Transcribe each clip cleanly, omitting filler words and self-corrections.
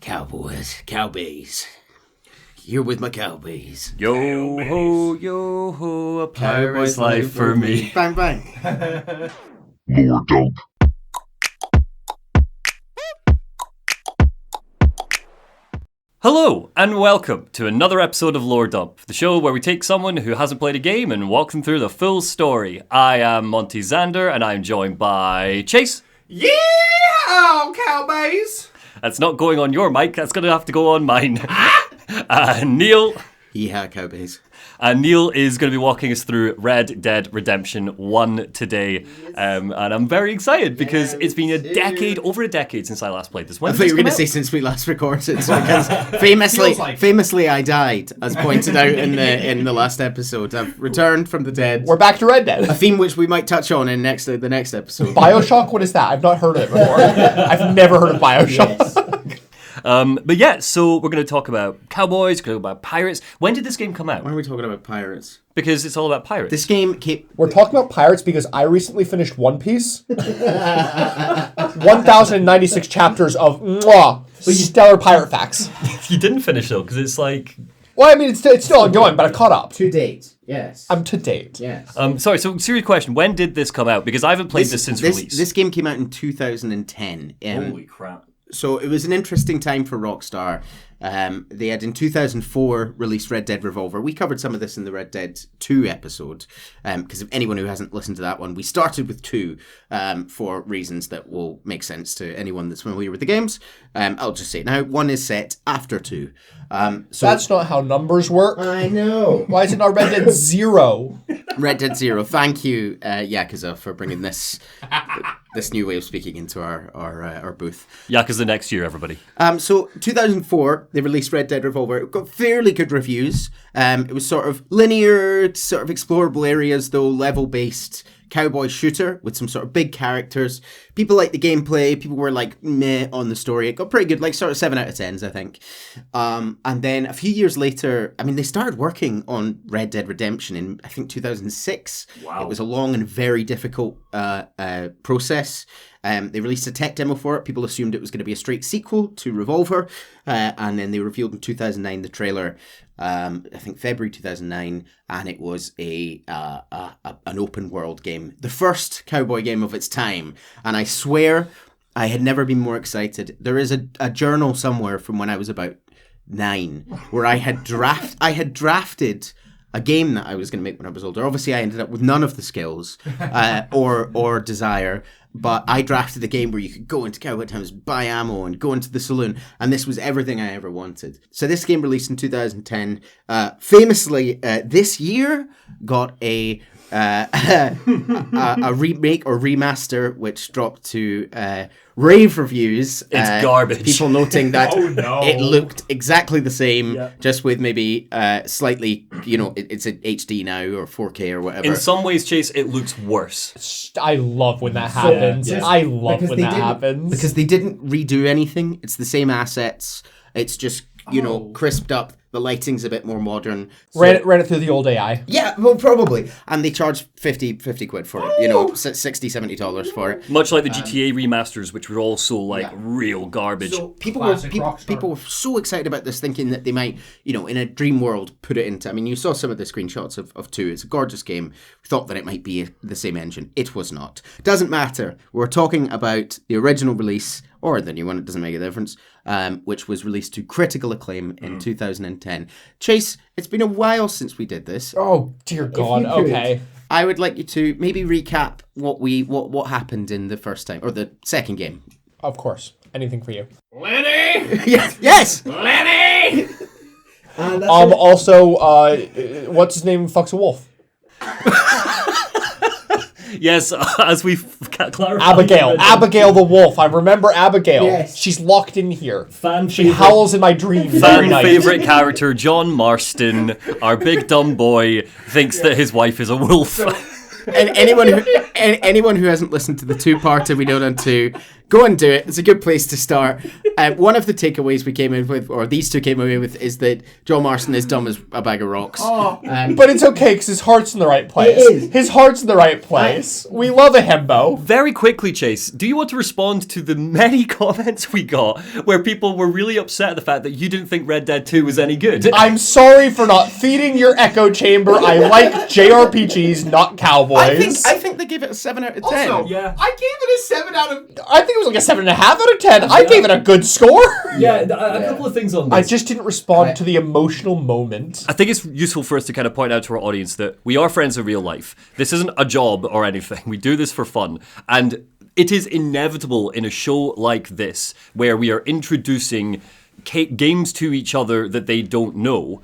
Cowboys, cowbaes. Here with my cowbaes. Yo ho, a pirate's life for me. Bang, bang. Lord Dump. Hello, and welcome to another episode of Lore Dump, the show where we take someone who hasn't played a game and walk them through the full story. I am Monty Zander, and I'm joined by Chase. Yeah, cowbaes. That's not going on your mic, that's going to have to go on mine. Neil. Yeehaw, cowbaes. And Neil is going to be walking us through Red Dead Redemption 1 today. And I'm very excited because it's been over a decade since I last played this. I thought you were going to say since we last recorded, because famously I died, as pointed out in the last episode. I've returned from the dead. We're back to Red Dead. A theme which we might touch on in the next episode. BioShock? What is that? I've not heard of it before. I've never heard of BioShock. Yes. But yeah, so we're going to talk about cowboys, going to talk about pirates. When did this game come out? Why are we talking about pirates? Because it's all about pirates. This game came... We're talking about pirates because I recently finished One Piece. 1,096 chapters of stellar pirate facts. You didn't finish though, because it's like... Well, I mean, it's still ongoing, but I've caught up. To date, yes. I'm to date. Yes. Sorry, so serious question. When did this come out? Because I haven't played this since release. This game came out in 2010. Holy crap. So it was an interesting time for Rockstar. They had in 2004 released Red Dead Revolver. We covered some of this in the Red Dead 2 episode, because if anyone who hasn't listened to that one, we started with 2 for reasons that will make sense to anyone that's familiar with the games. I'll just say now, 1 is set after 2. So That's not how numbers work. I know. Why is it not Red Dead 0? Red Dead 0. Thank you, Yakuza, for bringing this new way of speaking into our booth. Yakuza next year, everybody. So 2004, they released Red Dead Revolver. It got fairly good reviews. It was sort of linear, sort of explorable areas, though level-based cowboy shooter with some sort of big characters. People liked the gameplay. People were like meh on the story. It got pretty good, like sort of 7 out of 10s, I think. And then a few years later, I mean, they started working on Red Dead Redemption in, I think, 2006. Wow. It was a long and very difficult process. They released a tech demo for it. People assumed it was going to be a straight sequel to Revolver. And then they revealed in 2009 the trailer, I think February 2009, and it was an open world game. The first cowboy game of its time. And I swear I had never been more excited. There is a journal somewhere from when I was about 9 where I had drafted a game that I was going to make when I was older. Obviously, I ended up with none of the skills or desire, but I drafted a game where you could go into cowboy towns, buy ammo, and go into the saloon, and this was everything I ever wanted. So this game released in 2010, famously this year got a remake or remaster, which dropped to rave reviews. It's garbage. People noting that it looked exactly the same, just with maybe slightly, it's an HD now or 4K or whatever. In some ways, Chase, it looks worse. I love when that happens. Yeah. I love when that happens. Because they didn't redo anything. It's the same assets. It's just, crisped up. The lighting's a bit more modern. So, ran it through the old AI. Yeah, well, probably. And they charge 50 quid for it. $60, $70 for it. Much like the GTA remasters, which were also real garbage. So people were so excited about this, thinking that they might, in a dream world, put it into... I mean, you saw some of the screenshots of 2. It's a gorgeous game. We thought that it might be the same engine. It was not. Doesn't matter. We're talking about the original release, or the new one, it doesn't make a difference, which was released to critical acclaim in 2010. Chase, it's been a while since we did this. Oh, dear God. Okay. I would like you to maybe recap what happened in the first time, or the second game. Of course. Anything for you. Lenny! Yes! Lenny! Also, what's his name? Fucks a wolf. Yes, as we've clarified. Abigail the wolf. I remember Abigail. Yes. She's locked in here. She howls in my dreams every night. Fan-favourite character, John Marston, our big dumb boy, thinks that his wife is a wolf. And anyone who hasn't listened to the 2-parter we did on 2 Go and do it. It's a good place to start. One of the takeaways we came in with, or these two came away with, is that John Marston is dumb as a bag of rocks. But it's okay because his heart's in the right place. It is. His heart's in the right place. We love a himbo. Very quickly, Chase, do you want to respond to the many comments we got where people were really upset at the fact that you didn't think Red Dead 2 was any good? I'm sorry for not feeding your echo chamber. I like JRPGs, not cowboys. I think they gave it a 7 out of 10. Also, Yeah. I gave it a 7 out of... I think it was like a 7.5 out of 10. I gave it a good score. Yeah, a couple of things on this. I just didn't respond to the emotional moment. I think it's useful for us to kind of point out to our audience that we are friends in real life. This isn't a job or anything. We do this for fun. And it is inevitable in a show like this, where we are introducing games to each other that they don't know,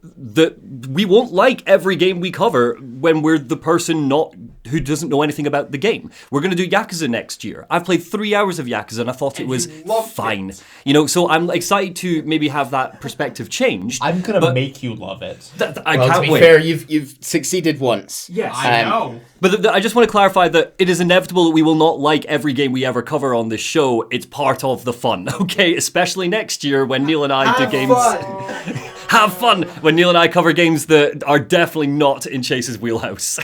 that we won't like every game we cover when we're the person who doesn't know anything about the game. We're going to do Yakuza next year. I've played 3 hours of Yakuza and I thought it was fine. You know, so I'm excited to maybe have that perspective changed. I'm going to make you love it. I Well, can't to be wait. fair, you've succeeded once. Yes. I know. But I just want to clarify that it is inevitable that we will not like every game we ever cover on this show. It's part of the fun, okay? Especially next year when Neil and I do games. Have fun when Neil and I cover games that are definitely not in Chase's wheelhouse.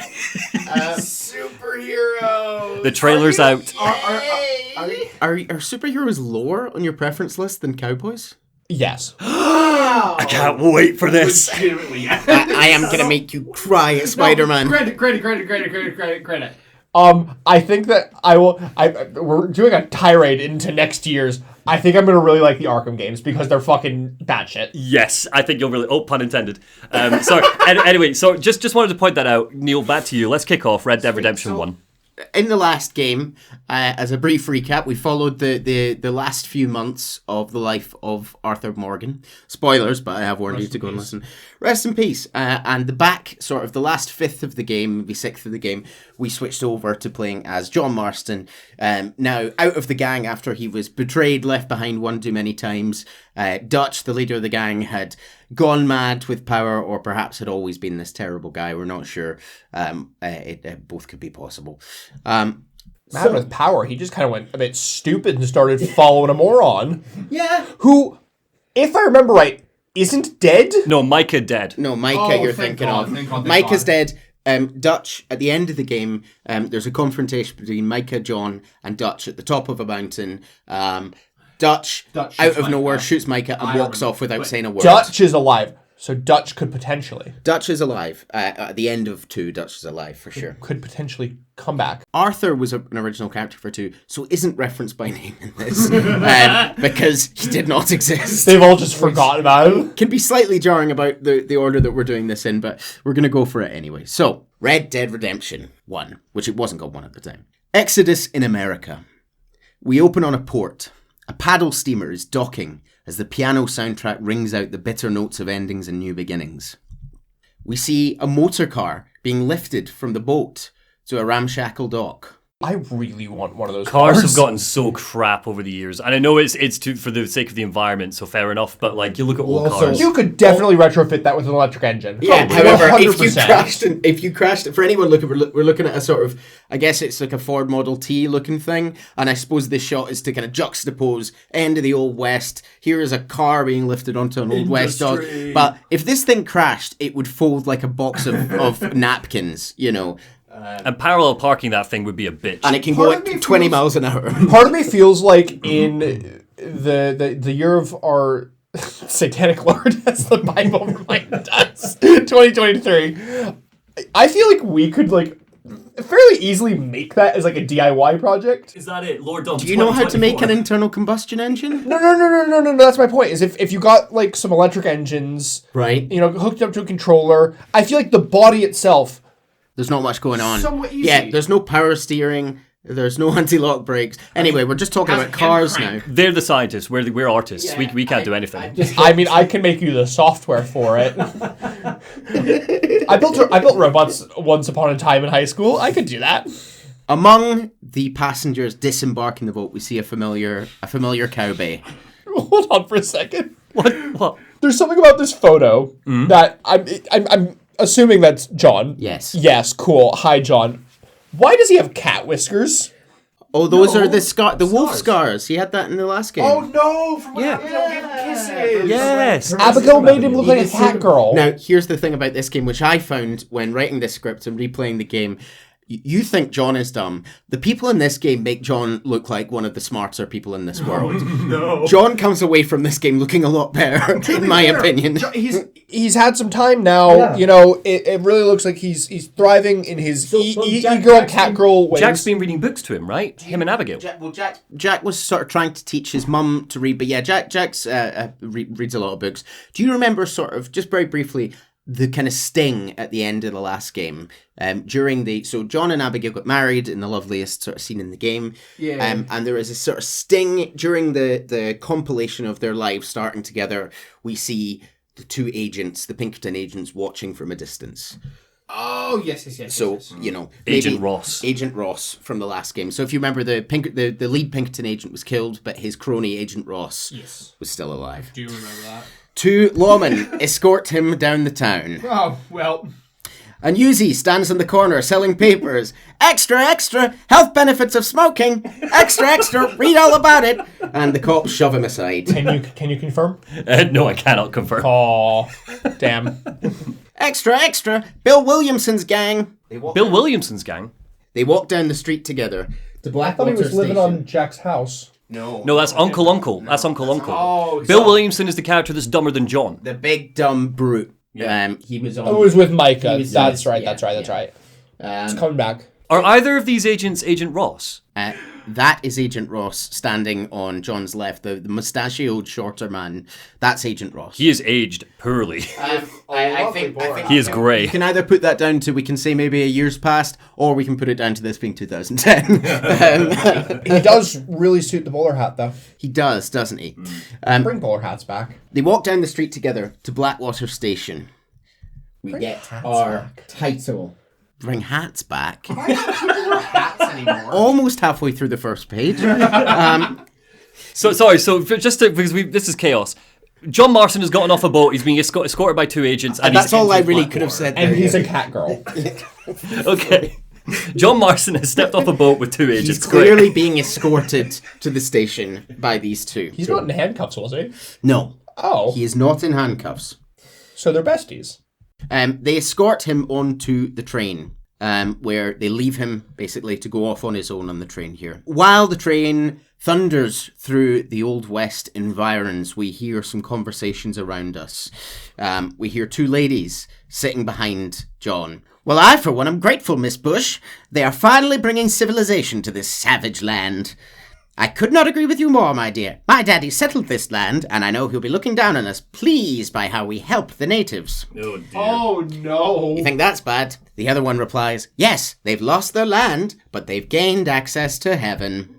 Superheroes. The trailer's out. Are superheroes lower on your preference list than cowboys? Yes. I can't wait for this. Legitimately. I am going to make you cry at Spider-Man. Credit. I think that we're doing a tirade into next year's. I think I'm going to really like the Arkham games because they're fucking batshit. Yes, I think you'll really... Oh, pun intended. Sorry. Anyway, so just wanted to point that out. Neil, back to you. Let's kick off Red Dead Redemption 1. In the last game, as a brief recap, we followed the last few months of the life of Arthur Morgan. Spoilers, but I have warned you to go and listen. Rest in peace. And the last fifth of the game, maybe sixth of the game, we switched over to playing as John Marston. Now, out of the gang after he was betrayed, left behind one too many times. Dutch, the leader of the gang, had gone mad with power, or perhaps had always been this terrible guy. We're not sure. Both could be possible. Mad with power, he just kind of went a bit stupid and started following a moron. Yeah. Who, if I remember right, isn't dead? No, Micah dead. No, Micah you're thank thinking God, of. thank God. Micah's dead. Dutch, at the end of the game, there's a confrontation between Micah, John, and Dutch at the top of a mountain. Dutch Dutch out shoots of nowhere, Micah. shoots Micah and walks off without saying a word. Dutch is alive, so Dutch could potentially alive. At the end of 2, Dutch is alive for sure. could potentially come back. Arthur was an original character for 2, so isn't referenced by name in this because he did not exist. They've all just forgotten about him. Can be slightly jarring about the order that we're doing this in, but we're going to go for it anyway. So, Red Dead Redemption 1, which it wasn't called 1 at the time. Exodus in America. We open on a port. A paddle steamer is docking as the piano soundtrack rings out the bitter notes of endings and new beginnings. We see a motor car being lifted from the boat to a ramshackle dock. I really want one of those Cars cars. have gotten so crap over the years, and I know it's for the sake of the environment, so fair enough. But like, you look at old Also- cars. You could definitely retrofit that with an electric engine. Yeah, Probably. however, 100%. if you crashed, for anyone looking, we're looking at a sort of, I guess it's like a Ford Model T looking thing, and I suppose this shot is to kind of juxtapose end of the Old West. Here is a car being lifted onto an Old West dog. But if this thing crashed, it would fold like a box of napkins, you know. And parallel parking that thing would be a bitch. And it can go at 20 miles an hour. Part of me feels like in the year of our satanic lord, as the Bible reminded us, 2023. I feel like we could like fairly easily make that as like a DIY project. Is that it, Lord Dump? Do you know how to make an internal combustion engine? No. That's my point. Is if you got like some electric engines, Right. you know, hooked up to a controller, I feel like the body itself. There's not much going on. Somewhat easy. Yeah, there's no power steering. There's no anti-lock brakes. Anyway, we're just talking about cars now. They're the scientists. We're artists. We can't do anything. I mean, I can make you the software for it. I built robots once upon a time in high school. I could do that. Among the passengers disembarking the boat, we see a familiar cowbay. Hold on for a second. What? There's something about this photo that I'm assuming that's John. Yes. Yes, cool. Hi, John. Why does he have cat whiskers? Oh, those No. are the wolf Scars. scars. He had that in the last game. Oh no! From when Yeah. Abigail gave him kisses. Yes. Abigail made him look like a cat girl. Now, here's the thing about this game, which I found when writing this script and replaying the game. You think John is dumb. The people in this game make John look like one of the smarter people in this world. No. John comes away from this game looking a lot better, in my opinion. He's had some time now. Yeah. You know, it really looks like he's thriving in his e-girl, cat girl ways. Jack's been reading books to him, right? Him and Abigail. Jack was sort of trying to teach his mum to read, but yeah, Jack's reads a lot of books. Do you remember, sort of, just very briefly, the kind of sting at the end of the last game? So John and Abigail got married in the loveliest sort of scene in the game. Yeah. And there is a sort of sting during the compilation of their lives starting together. We see the two agents, the Pinkerton agents, watching from a distance. Oh, yes. So, you know, Agent maybe Ross. Agent Ross from the last game. So if you remember, the lead Pinkerton agent was killed, but his crony, Agent Ross, was still alive. Do you remember that? Two lawmen escort him down the town. Oh, well. A newsie stands in the corner selling papers. Extra, extra, health benefits of smoking. Extra, extra, read all about it. And the cops shove him aside. Can you confirm? No, I cannot confirm. Oh, damn. Extra, extra, Bill Williamson's gang. Bill Williamson's gang? They walk down the street together. I thought he was living on Jack's house. No, No, that's Uncle Uncle. That's Uncle Uncle. Oh, Bill Williamson is the character that's dumber than John. the big dumb brute. He was on. Oh, it was with Micah. was- That's right. yeah, That's right. It's coming back. Are either of these agents Agent Ross? That is Agent Ross standing on John's left, the mustachioed shorter man. That's Agent Ross. He is aged poorly. I think He is grey. you can either put that down to, we can say maybe a year's past, or we can put it down to this being 2010. He does really suit the bowler hat, though. He does, doesn't he? Bring bowler hats back. They walk down the street together to Blackwater Station. We get our title. Bring hats back. Why don't people wear hats anymore? Almost halfway through the first page. So sorry. So because this is chaos. John Marston has gotten off a boat. He's being escorted by two agents, and That's he's all I really could have said. And there. he's a cat girl. okay. John Marston has stepped off a boat with two agents. He's clearly being escorted to the station by these two. He's not in handcuffs, was he? No, Oh. he is not in handcuffs. So they're besties. They escort him onto the train, where they leave him basically to go off on his own on the train here. While the train thunders through the Old West environs, we hear some conversations around us. We hear two ladies sitting behind John. Well, I, for one, am grateful, Miss Bush. They are finally bringing civilization to this savage land. I could not agree with you more, my dear. My daddy settled this land, and I know he'll be looking down on us, pleased by how we help the natives. Oh dear. Oh, no. You think that's bad? The other one replies, yes, they've lost their land, but they've gained access to heaven.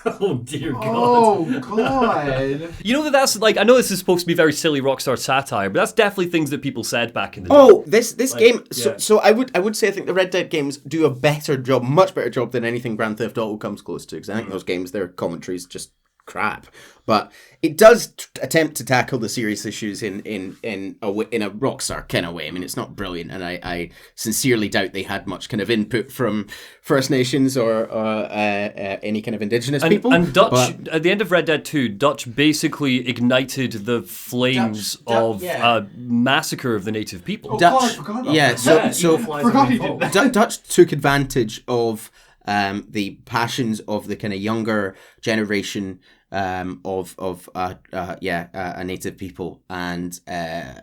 Oh dear God. Oh, God. You know that's like, I know this is supposed to be very silly rockstar satire, but that's definitely things that people said back in the day. Oh, this game. yeah. So I would say I think the Red Dead games do a better job, much better job than anything Grand Theft Auto comes close to. Because I think those games, their commentary's just crap. But it does attempt to tackle the serious issues in a rockstar kind of way. I mean, it's not brilliant, and I sincerely doubt they had much kind of input from First Nations or any kind of indigenous people. And Dutch, but- at the end of Red Dead 2, Dutch basically ignited the flames of a massacre of the native people. Dutch, I forgot about yeah. that. So Forgot he did that. Dutch took advantage of the passions of the kind of younger generation of a native people, and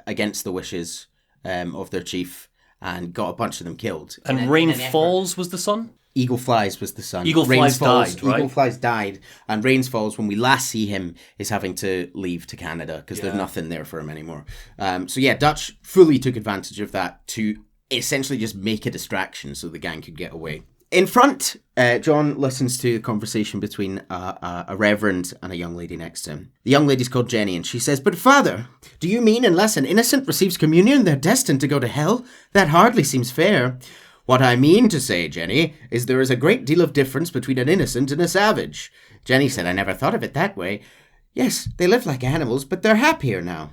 against the wishes of their chief, and got a bunch of them killed. And Rain Falls was the son? Eagle Flies was the son. Eagle Flies died, right? Eagle Flies died, and Rains Falls, when we last see him, is having to leave to Canada because there's nothing there for him anymore. Dutch fully took advantage of that to essentially just make a distraction so the gang could get away. In front, John listens to a conversation between a reverend and a young lady next to him. The young lady's called Jenny, and she says, "But father, do you mean unless an innocent receives communion, they're destined to go to hell? That hardly seems fair." "What I mean to say, Jenny, is there is a great deal of difference between an innocent and a savage." Jenny said, "I never thought of it that way. Yes, they live like animals, but they're happier now."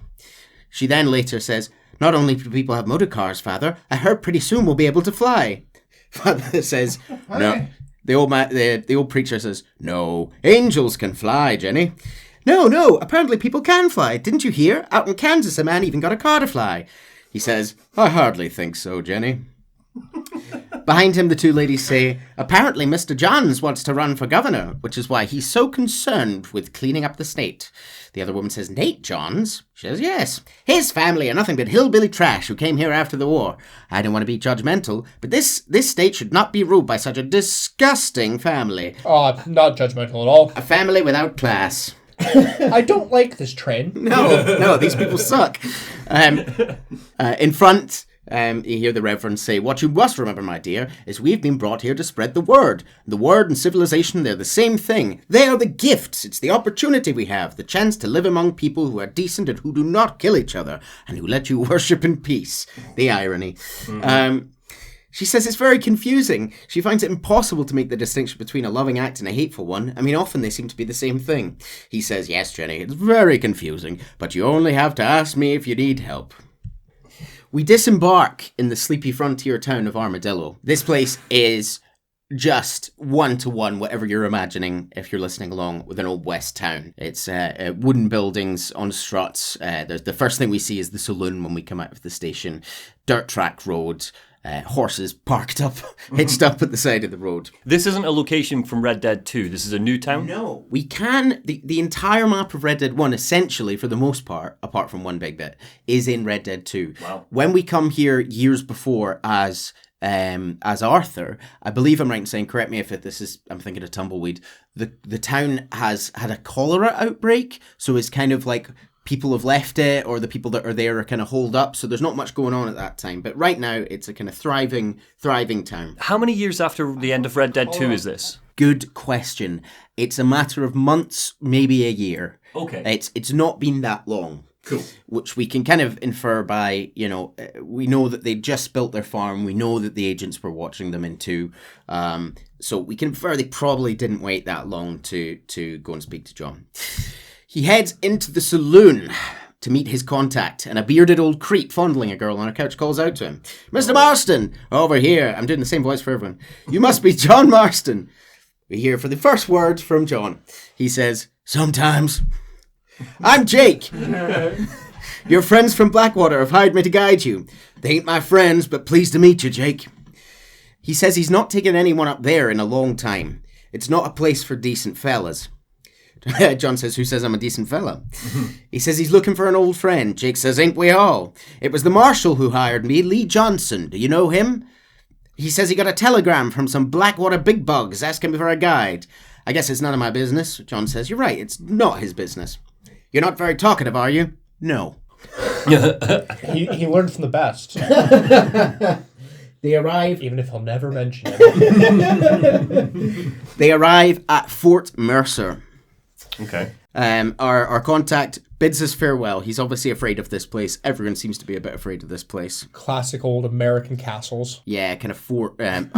She then later says, "Not only do people have motor cars, father, I heard pretty soon we'll be able to fly." Father says, The old preacher says, "No, angels can fly, Jenny." No, apparently people can fly. Didn't you hear? Out in Kansas, a man even got a car to fly. He says, "I hardly think so, Jenny." Behind him, the two ladies say, "Apparently Mr. Johns wants to run for governor, which is why he's so concerned with cleaning up the state." The other woman says, "Nate Johns?" She says, "Yes. His family are nothing but hillbilly trash who came here after the war. I don't want to be judgmental, but this state should not be ruled by such a disgusting family. Oh, not judgmental at all. A family without class." I don't like this trend. No, these people suck. In front, you hear the Reverend say, "What you must remember, my dear, is we've been brought here to spread the word. The word and civilization, they're the same thing. They are the gifts. It's the opportunity we have, the chance to live among people who are decent and who do not kill each other, and who let you worship in peace." The irony. She says it's very confusing. She finds it impossible to make the distinction between a loving act and a hateful one. I mean, often they seem to be the same thing. He says, "Yes, Jenny, it's very confusing, but you only have to ask me if you need help." We disembark in the sleepy frontier town of Armadillo. This place is just one-to-one whatever you're imagining if you're listening along with an old west town. It's wooden buildings on struts. The first thing we see is the saloon when we come out of the station. Dirt track road. Horses parked up, hitched up at the side of the road. This isn't a location from Red Dead 2. This is a new town? No. We can... The entire map of Red Dead 1, essentially, for the most part, apart from one big bit, is in Red Dead 2. Wow. When we come here years before as Arthur, I believe I'm right in saying, correct me if I'm thinking of Tumbleweed, the town has had a cholera outbreak, so it's kind of like... people have left it, or the people that are there are kind of holed up, so there's not much going on at that time. But right now, it's a kind of thriving town. How many years after the end of Red Dead 2 is this? Good question. It's a matter of months, maybe a year. Okay. It's not been that long. Cool. Which we can kind of infer by, we know that they just built their farm. We know that the agents were watching them into. So we can infer they probably didn't wait that long to go and speak to John. He heads into the saloon to meet his contact, and a bearded old creep fondling a girl on a couch calls out to him, "Mr. Marston, over here." I'm doing the same voice for everyone. "You must be John Marston." We hear for the first words from John. He says, "Sometimes." "I'm Jake. Your friends from Blackwater have hired me to guide you. They ain't my friends, but pleased to meet you, Jake." He says he's not taken anyone up there in a long time. It's not a place for decent fellas. John says, "Who says I'm a decent fella?" He says he's looking for an old friend. Jake says, "Ain't we all? It was the marshal who hired me, Lee Johnson. Do you know him?" He says he got a telegram from some Blackwater big bugs asking me for a guide. "I guess it's none of my business." John says, "You're right, it's not his business." "You're not very talkative, are you?" "No." He learned from the best. They arrive... Even if he'll never mention it. They arrive at Fort Mercer. Okay. Our contact bids us farewell. He's obviously afraid of this place. Everyone seems to be a bit afraid of this place. Classic old American castles. Yeah, kind of fort,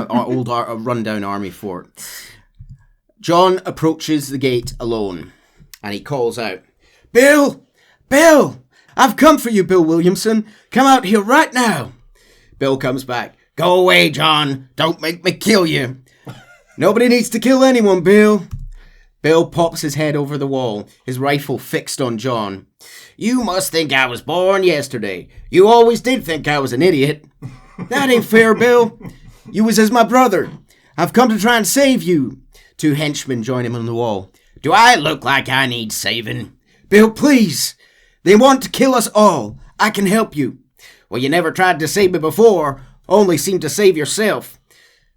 old rundown army fort. John approaches the gate alone, and he calls out, "Bill! Bill! I've come for you, Bill Williamson. Come out here right now." Bill comes back. "Go away, John. Don't make me kill you." "Nobody needs to kill anyone, Bill." Bill pops his head over the wall, his rifle fixed on John. "You must think I was born yesterday. You always did think I was an idiot." "That ain't fair, Bill. You was as my brother. I've come to try and save you." Two henchmen join him on the wall. "Do I look like I need saving?" "Bill, please. They want to kill us all. I can help you." "Well, you never tried to save me before. Only seemed to save yourself."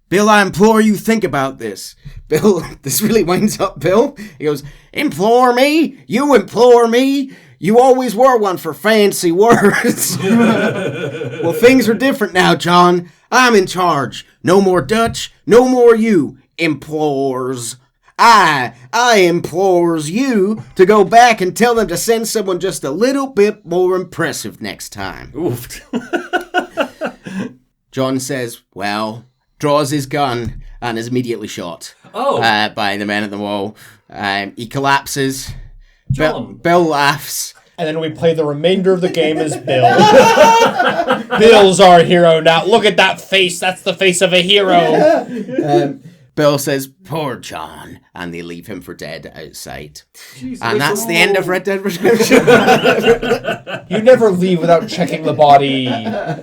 "Bill, I implore you, think about this." Bill, this really winds up Bill. He goes, "Implore me? You implore me? You always were one for fancy words." "Well, things are different now, John. I'm in charge. No more Dutch, no more you. Implores. I implores you to go back and tell them to send someone just a little bit more impressive next time." Oof. John says, well... draws his gun and is immediately shot by the men at the wall. He collapses. John. Bill laughs. And then we play the remainder of the game as Bill. Bill's our hero now. Look at that face. That's the face of a hero. Bill says, "Poor John," and they leave him for dead outside. And that's the end of Red Dead Redemption. You never leave without checking the body.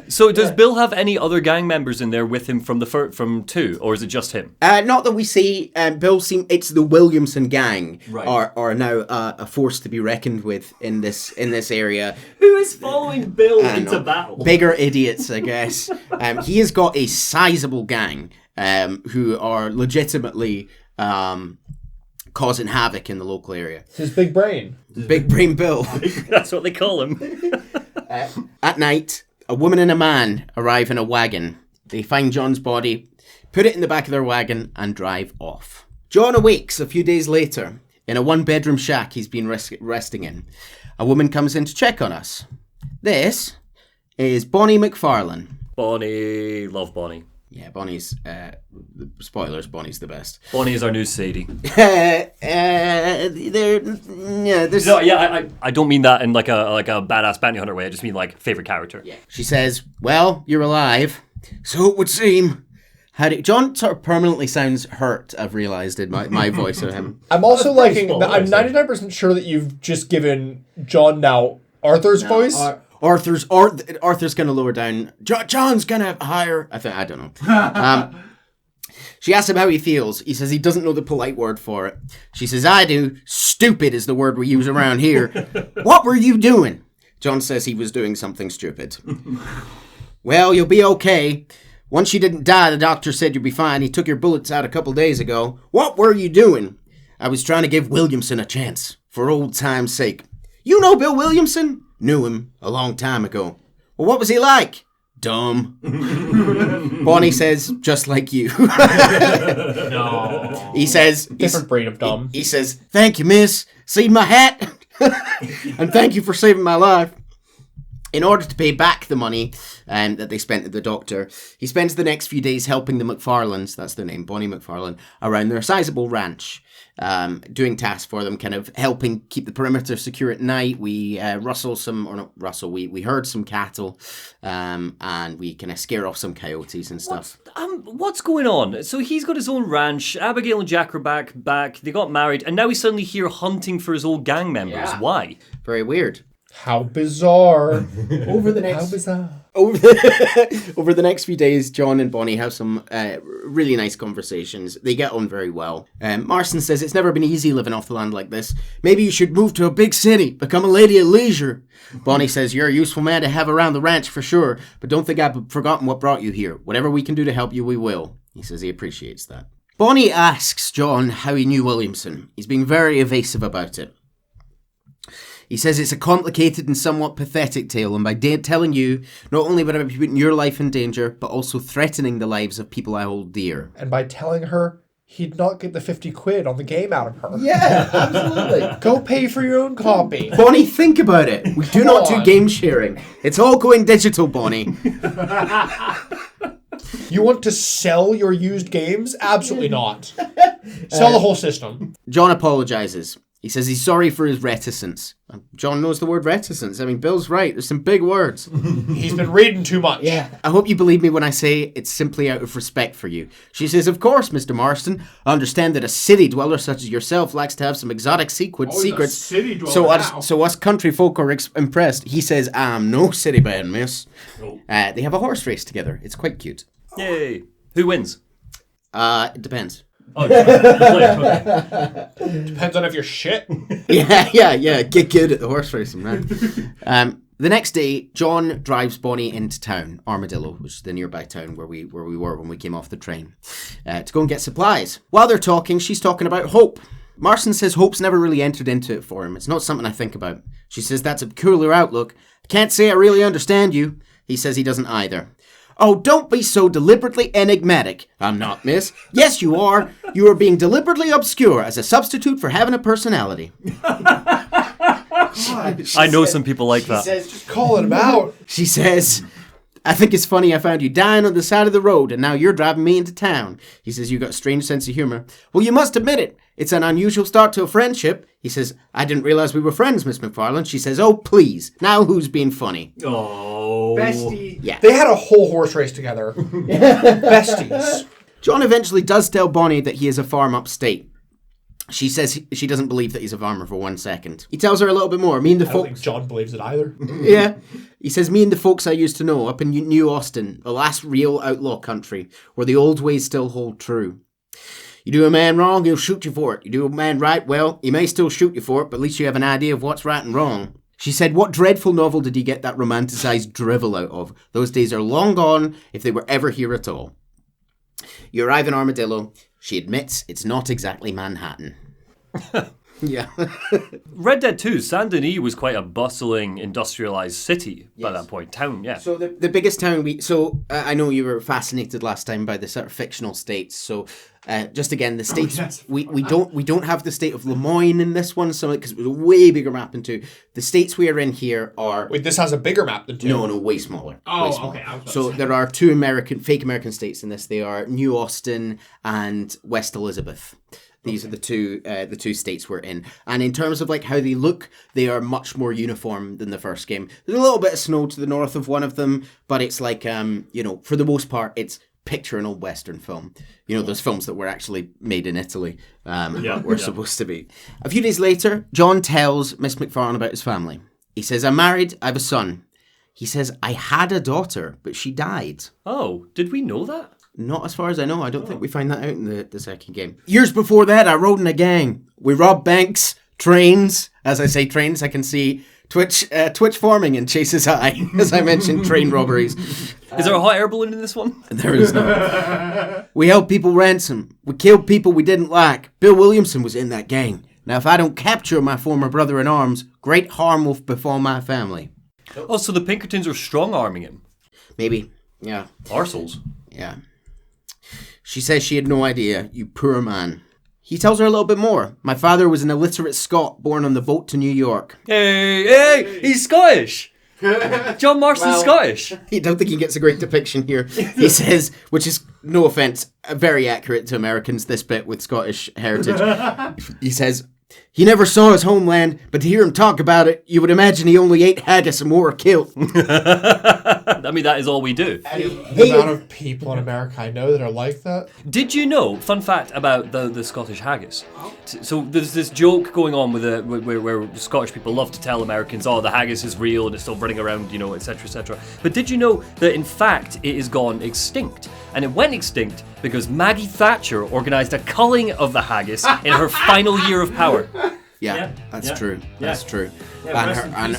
So does Bill have any other gang members in there with him from from 2, or is it just him? Not that we see. Bill it's the Williamson gang Right. are now a force to be reckoned with in this area. Who is following Bill I into know. battle? Bigger idiots, I guess. He has got a sizable gang who are legitimately causing havoc in the local area. It's his big brain. Big Brain Bill. That's what they call him. At night, a woman and a man arrive in a wagon. They find John's body, put it in the back of their wagon, and drive off. John awakes a few days later in a one-bedroom shack he's been resting in. A woman comes in to check on us. This is Bonnie Macfarlane. Bonnie. Love Bonnie. Yeah, Bonnie's, spoilers, Bonnie's the best. Bonnie is our new Sadie. There's... No, yeah, I don't mean that in like a badass bounty hunter way. I just mean like favorite character. Yeah. She says, "Well, you're alive, so it would seem." John sort of permanently sounds hurt, I've realised, in my voice of him. I'm also liking small, that I'm actually. 99% sure that you've just given John now Arthur's voice. Arthur's going to lower down. John's going to hire... I don't know. She asks him how he feels. He says he doesn't know the polite word for it. She says, "I do. Stupid is the word we use around here." "What were you doing?" John says he was doing something stupid. "Well, you'll be okay. Once you didn't die, the doctor said you'd be fine. He took your bullets out a couple days ago." "What were you doing?" "I was trying to give Williamson a chance, for old time's sake." "You know Bill Williamson?" "Knew him a long time ago." "Well, what was he like?" "Dumb." Bonnie says, "Just like you." No. He says, Different breed of dumb. He says, "Thank you, miss. See my hat?" "And thank you for saving my life." In order to pay back the money that they spent at the doctor, he spends the next few days helping the Macfarlanes, that's their name, Bonnie Macfarlane, around their sizable ranch, doing tasks for them, kind of helping keep the perimeter secure at night. We we herd some cattle, and we kind of scare off some coyotes and stuff. What's going on? So he's got his own ranch. Abigail and Jack are back. They got married, and now he's suddenly here hunting for his old gang members. Yeah. Why? Very weird. How bizarre. Over the How bizarre. Over the next few days, John and Bonnie have some really nice conversations. They get on very well. Marston says it's never been easy living off the land like this. Maybe you should move to a big city, become a lady of leisure. Bonnie says you're a useful man to have around the ranch for sure, but don't think I've forgotten what brought you here. Whatever we can do to help you, we will. He says he appreciates that. Bonnie asks John how he knew Williamson. He's being very evasive about it. He says it's a complicated and somewhat pathetic tale, and by telling you, not only would I be putting your life in danger, but also threatening the lives of people I hold dear. And by telling her he'd not get the 50 quid on the game out of her. Yeah, absolutely. Go pay for your own copy. Bonnie, think about it. We do not do game sharing. It's all going digital, Bonnie. You want to sell your used games? Absolutely not. Sell the whole system. John apologises. He says he's sorry for his reticence. John knows the word reticence. I mean, Bill's right. There's some big words. He's been reading too much. Yeah. "I hope you believe me when I say it's simply out of respect for you." She says, "Of course, Mr. Marston. I understand that a city dweller such as yourself likes to have some exotic secrets. A city dweller now. So us country folk are impressed." He says, "I'm no city man, miss." Oh. They have a horse race together. It's quite cute. Yay! Who wins? It depends. Oh, okay. Depends on if you're shit. Yeah. Get good at the horse racing, man. The next day, John drives Bonnie into town, Armadillo, which is the nearby town where we were when we came off the train, to go and get supplies. While they're talking, she's talking about hope. Marston says hope's never really entered into it for him. It's not something I think about. She says that's a peculiar outlook. "I can't say I really understand you." He says he doesn't either. "Oh, don't be so deliberately enigmatic." "I'm not, miss." "Yes, you are. You are being deliberately obscure as a substitute for having a personality." I know some people like that. Just calling him out. She says, "I think it's funny I found you dying on the side of the road and now you're driving me into town." He says, "You got a strange sense of humour." "Well, you must admit it. It's an unusual start to a friendship." He says, "I didn't realise we were friends, Miss Macfarlane." She says, "Oh, please. Now who's being funny?" Oh. Bestie. Yeah. They had a whole horse race together. Besties. John eventually does tell Bonnie that he has a farm upstate. She says she doesn't believe that he's a farmer for 1 second. He tells her a little bit more. Me and the I don't folks... think John believes it either. Yeah. He says, me and the folks I used to know up in New Austin, the last real outlaw country, where the old ways still hold true. You do a man wrong, he'll shoot you for it. You do a man right, well, he may still shoot you for it, but at least you have an idea of what's right and wrong. She said, what dreadful novel did he get that romanticised drivel out of? Those days are long gone, if they were ever here at all. You arrive in Armadillo. She admits it's not exactly Manhattan. Yeah. Red Dead 2, Saint Denis was quite a bustling, industrialised city by that point. Town, yeah. So the biggest town I know you were fascinated last time by the sort of fictional states. So just again, the states we don't have the state of Lemoyne in this one, so because it was a way bigger map than 2. The states we are in here are Wait, this has a bigger map than 2. no, way smaller. Oh, way smaller. okay. So there are 2 fake American states in this. They are New Austin and West Elizabeth. These are the two states we're in. And in terms of like how they look, they are much more uniform than the first game. There's a little bit of snow to the north of one of them, but it's like, for the most part, it's picture an old Western film. Those films that were actually made in Italy were supposed to be. A few days later, John tells Miss Macfarlane about his family. He says, I'm married, I have a son. He says, I had a daughter, but she died. Oh, did we know that? Not as far as I know. I don't think we find that out in the second game. Years before that, I rode in a gang. We robbed banks, trains. As I say trains, I can see Twitch forming in Chase's eye, as I mentioned, train robberies. Is there a hot air balloon in this one? There is not. We held people ransom. We killed people we didn't like. Bill Williamson was in that gang. Now, if I don't capture my former brother-in-arms, great harm will befall my family. Oh, so the Pinkertons are strong-arming him. Maybe, yeah. Arseholes. Yeah. She says she had no idea, you poor man. He tells her a little bit more. My father was an illiterate Scot born on the boat to New York. Hey, he's Scottish. John Marston's Scottish. I don't think he gets a great depiction here. He says, which is, no offence, very accurate to Americans, this bit with Scottish heritage. He says, he never saw his homeland, but to hear him talk about it, you would imagine he only ate haggis and wore a kilt. I mean, that is all we do. The amount of people in America I know that are like that. Did you know, fun fact about the Scottish haggis? So there's this joke going on with where Scottish people love to tell Americans, oh, the haggis is real and it's still running around, etc., etc. But did you know that, in fact, it is gone extinct? And it went extinct because Maggie Thatcher organised a culling of the haggis in her final year of power. Yeah, that's true. That's true. Yeah,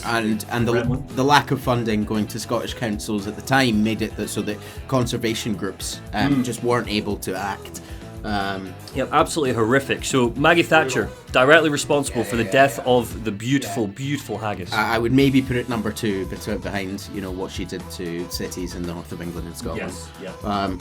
and the lack of funding going to Scottish councils at the time made it so that conservation groups just weren't able to act. Absolutely horrific. So Maggie Thatcher, directly responsible for the death of the beautiful, beautiful haggis. I would maybe put it number 2, behind what she did to cities in the north of England and Scotland. Yes, yeah.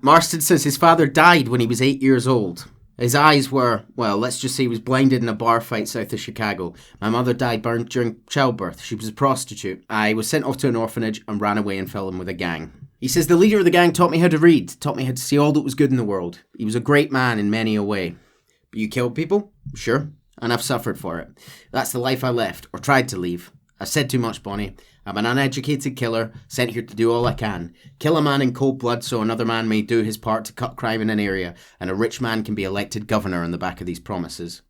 Marston says his father died when he was 8 years old. His eyes were, well, let's just say he was blinded in a bar fight south of Chicago. My mother died burned during childbirth. She was a prostitute. I was sent off to an orphanage and ran away and fell in with a gang. He says the leader of the gang taught me how to read, taught me how to see all that was good in the world. He was a great man in many a way. But you killed people? Sure. And I've suffered for it. That's the life I left, or tried to leave. I've said too much, Bonnie. I'm an uneducated killer, sent here to do all I can. Kill a man in cold blood so another man may do his part to cut crime in an area, and a rich man can be elected governor on the back of these promises.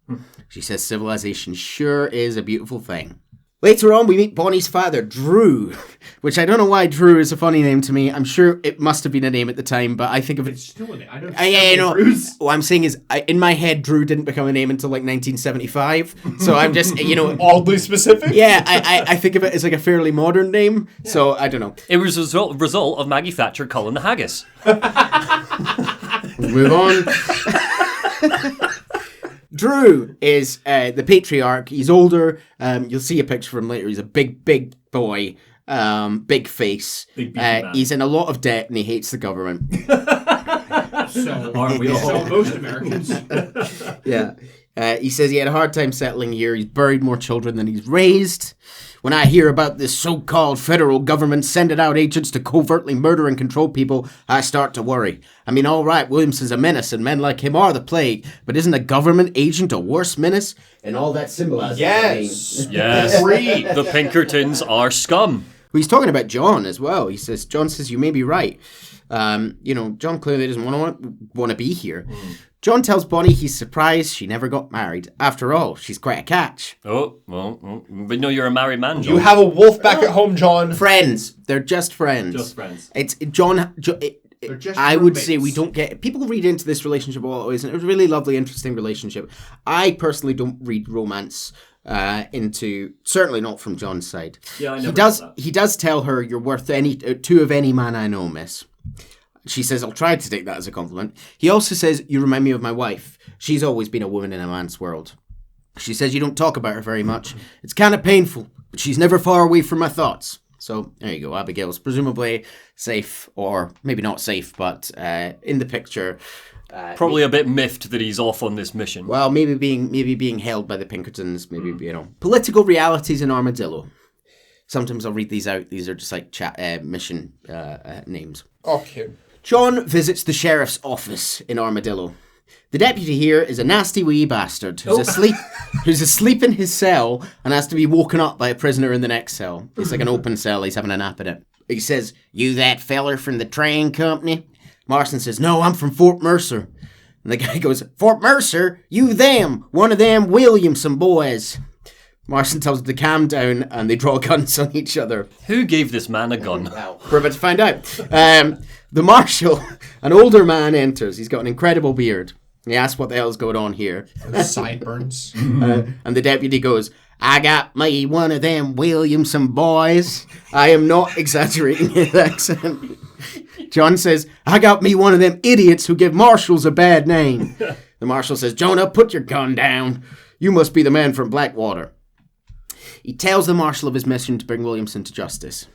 She says civilization sure is a beautiful thing. Later on, we meet Bonnie's father, Drew, which I don't know why Drew is a funny name to me. I'm sure it must have been a name at the time, but I think of it... It's still a name. I know. know What I'm saying is, in my head, Drew didn't become a name until like 1975. So I'm just, Oddly specific? Yeah, I think of it as like a fairly modern name. Yeah. So I don't know. It was a result of Maggie Thatcher culling the haggis. Move on. Drew is the patriarch. He's older. You'll see a picture of him later. He's a big boy. Big face. Big man. He's in a lot of debt and he hates the government. So aren't we all? So most Americans. Yeah. He says he had a hard time settling here. He's buried more children than he's raised. When I hear about this so-called federal government sending out agents to covertly murder and control people, I start to worry. I mean, all right, Williamson's a menace, and men like him are the plague, but isn't a government agent a worse menace? And all that symbolizes. Yes. Yes. The Pinkertons are scum. Well, he's talking about John as well. John says, you may be right. John clearly doesn't want to be here. John tells Bonnie he's surprised she never got married. After all, she's quite a catch. Oh, well, but no, you're a married man, John. You have a wolf back at home, John. Friends. They're just friends. Just friends. It's John. They're just I would roommates. say we don't get... People read into this relationship always, and it was a really lovely, interesting relationship. I personally don't read romance into... Certainly not from John's side. Yeah, I never did that. He does tell her, you're worth two of any man I know, miss. She says, I'll try to take that as a compliment. He also says, you remind me of my wife. She's always been a woman in a man's world. She says, you don't talk about her very much. It's kind of painful, but she's never far away from my thoughts. So there you go. Abigail's presumably safe, or maybe not safe, but in the picture. Probably a bit miffed that he's off on this mission. Well, maybe being held by the Pinkertons. Maybe political realities in Armadillo. Sometimes I'll read these out. These are just like mission names. Okay. John visits the sheriff's office in Armadillo. The deputy here is a nasty wee bastard who's asleep in his cell and has to be woken up by a prisoner in the next cell. It's like an open cell. He's having a nap in it. He says, you that feller from the train company? Marston says, no, I'm from Fort Mercer. And the guy goes, Fort Mercer? You them. One of them Williamson boys. Marston tells him to calm down and they draw guns on each other. Who gave this man a gun? Well, we're about to find out. The marshal, an older man, enters. He's got an incredible beard. He asks what the hell's going on here. Sideburns. And the deputy goes, I got me one of them Williamson boys. I am not exaggerating his accent. John says, I got me one of them idiots who give marshals a bad name. The marshal says, Jonah, put your gun down. You must be the man from Blackwater. He tells the marshal of his mission to bring Williamson to justice.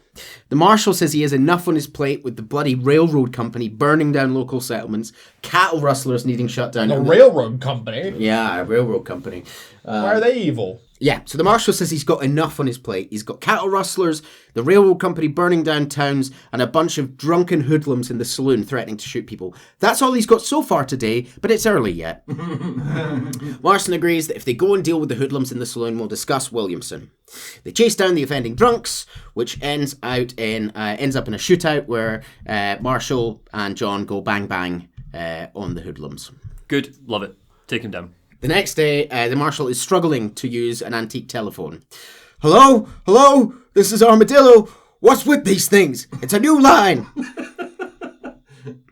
The marshal says he has enough on his plate with the bloody railroad company burning down local settlements, cattle rustlers needing shut down. The railroad company? Yeah, a railroad company. Why are they evil? Yeah, so the marshal says he's got enough on his plate. He's got cattle rustlers, the railroad company burning down towns, and a bunch of drunken hoodlums in the saloon threatening to shoot people. That's all he's got so far today, but it's early yet. Marston agrees that if they go and deal with the hoodlums in the saloon, we'll discuss Williamson. They chase down the offending drunks, which ends up in a shootout where Marshall and John go bang bang on the hoodlums. Good, love it. Take him down. The next day, the marshal is struggling to use an antique telephone. Hello? Hello? This is Armadillo. What's with these things? It's a new line.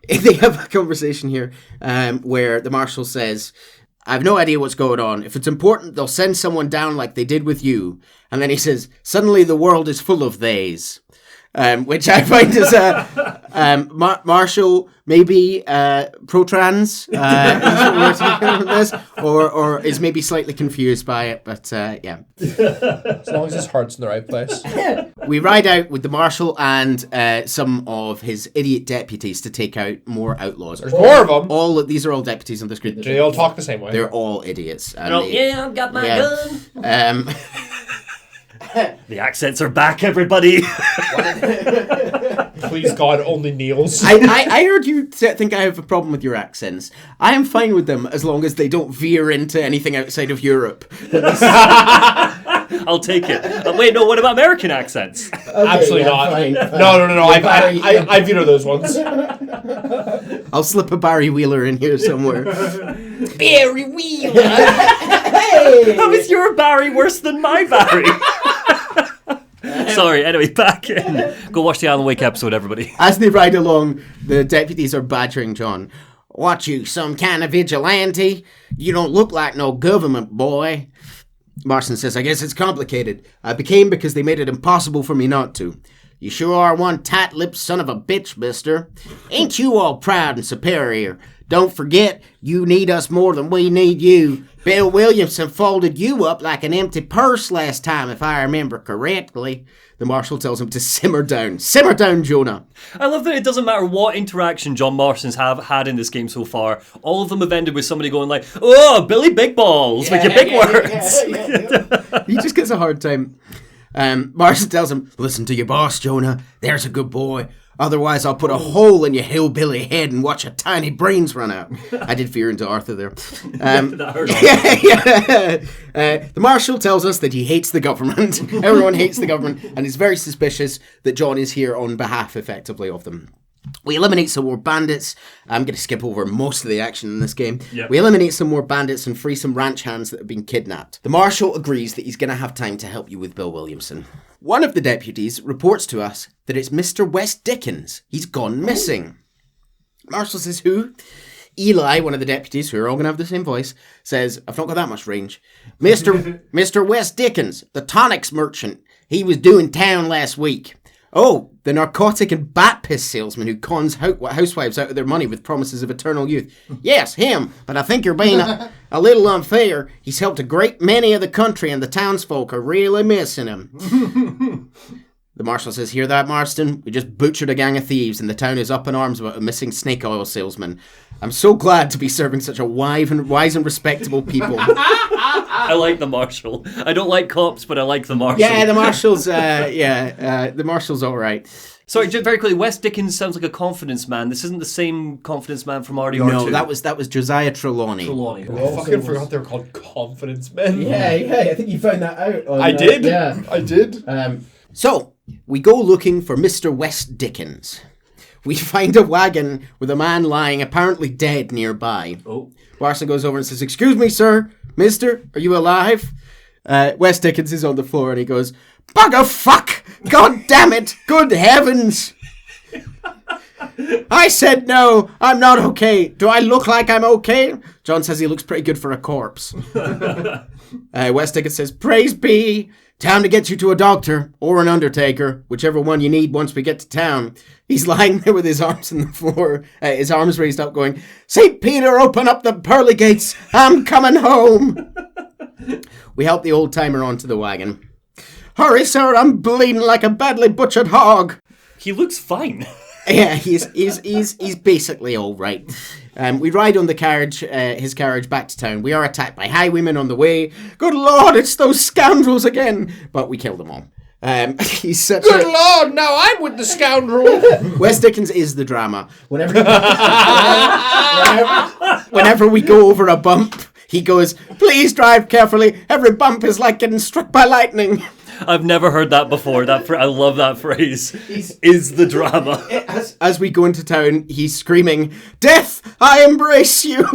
They have a conversation here where the marshal says, I have no idea what's going on. If it's important, they'll send someone down like they did with you. And then he says, suddenly the world is full of theys. Which I find is Marshall maybe pro-trans or is maybe slightly confused by it, but yeah. As long as his heart's in the right place. We ride out with the marshal and some of his idiot deputies to take out more outlaws. There's more of them. These are all deputies on the screen. They all talk the same way. They're all idiots. And I've got my gun. gun. The accents are back, everybody. Please God, only Neil's. I heard you think I have a problem with your accents. I am fine with them as long as they don't veer into anything outside of Europe. I'll take it. Wait, no, what about American accents? Okay, Absolutely not. fine. No. I veto those ones. I'll slip a Barry Wheeler in here somewhere. Barry Wheeler. How is your Barry worse than my Barry? Sorry, anyway, back in. Go watch the Alan Wake episode, everybody. As they ride along, the deputies are badgering John. What, you, some kind of vigilante? You don't look like no government boy. Marston says, I guess it's complicated. I became because they made it impossible for me not to. You sure are one tight-lipped son of a bitch, mister. Ain't you all proud and superior? Don't forget, you need us more than we need you. Bill Williamson folded you up like an empty purse last time, if I remember correctly. The marshal tells him to simmer down. Simmer down, Jonah. I love that it doesn't matter what interaction John Marston's have had in this game so far. All of them have ended with somebody going like, oh, Billy Big Balls, with your big words. Yeah. He just gets a hard time. Marston tells him, listen to your boss, Jonah. There's a good boy. Otherwise, I'll put a hole in your hillbilly head and watch your tiny brains run out. I did veer into Arthur there. The marshal tells us that he hates the government. Everyone hates the government and is very suspicious that John is here on behalf, effectively, of them. We eliminate some more bandits. I'm going to skip over most of the action in this game. Yep. We eliminate some more bandits and free some ranch hands that have been kidnapped. The marshal agrees that he's going to have time to help you with Bill Williamson. One of the deputies reports to us that it's Mr. West-Dickens. He's gone missing. Marshal says, who? Eli, one of the deputies, who are all going to have the same voice, says, I've not got that much range. Mr. West-Dickens, the tonics merchant. He was doing town last week. Oh, the narcotic and bat piss salesman who cons housewives out of their money with promises of eternal youth. Yes, him, but I think you're being a little unfair. He's helped a great many of the country and the townsfolk are really missing him. The marshal says, hear that, Marston? We just butchered a gang of thieves and the town is up in arms about a missing snake oil salesman. I'm so glad to be serving such a wise and respectable people. I like the marshal. I don't like cops, but I like the marshal. Yeah, the marshal's, the marshal's all right. Sorry, just very quickly, West-Dickens sounds like a confidence man. This isn't the same confidence man from RDR2. No, that was Josiah Trelawney. I fucking forgot they were called confidence men. Yeah, I think you found that out. I did. I did. So, we go looking for Mr. West-Dickens. We find a wagon with a man lying apparently dead nearby. Oh. Marston goes over and says, excuse me, sir. Mister, are you alive? West-Dickens is on the floor and he goes, bugger fuck! God damn it! Good heavens! I said no, I'm not okay. Do I look like I'm okay? John says he looks pretty good for a corpse. West-Dickens says, praise be. Time to get you to a doctor or an undertaker, whichever one you need once we get to town. He's lying there with his arms on the floor, his arms raised up going, St. Peter, open up the pearly gates. I'm coming home. We help the old-timer onto the wagon. Hurry, sir, I'm bleeding like a badly butchered hog. He looks fine. Yeah, he's basically all right. We ride on the carriage, his carriage back to town. We are attacked by highwaymen on the way. Good Lord, it's those scoundrels again. But we kill them all. He's such Good Lord, now I'm with the scoundrel. West-Dickens is the drama. Whenever we go over a bump, he goes, please drive carefully. Every bump is like getting struck by lightning. I've never heard that before. I love that phrase. Is the drama. As we go into town, he's screaming, Death, I embrace you.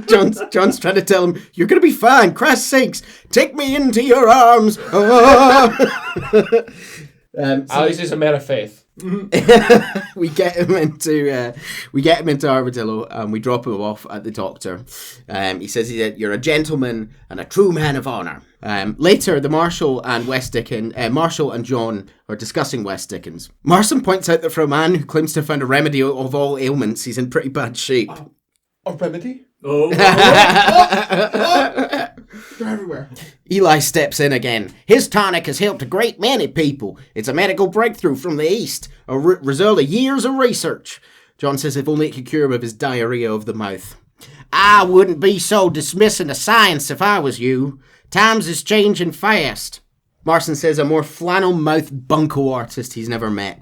John's trying to tell him, you're going to be fine. Christ's sakes, take me into your arms. Oh. Alex is a man of faith. we get him into Armadillo and we drop him off at the doctor. He says you're a gentleman and a true man of honour. Later, the Marshal and Marshal and John are discussing West-Dickens. Marston points out that for a man who claims to have found a remedy of all ailments, he's in pretty bad shape. A remedy? Oh. They're everywhere. Eli steps in again. His tonic has helped a great many people. It's a medical breakthrough from the East, a result of years of research. John says if only it could cure him of his diarrhea of the mouth. I wouldn't be so dismissing of science if I was you. Times is changing fast. Marston says a more flannel-mouthed bunco artist he's never met.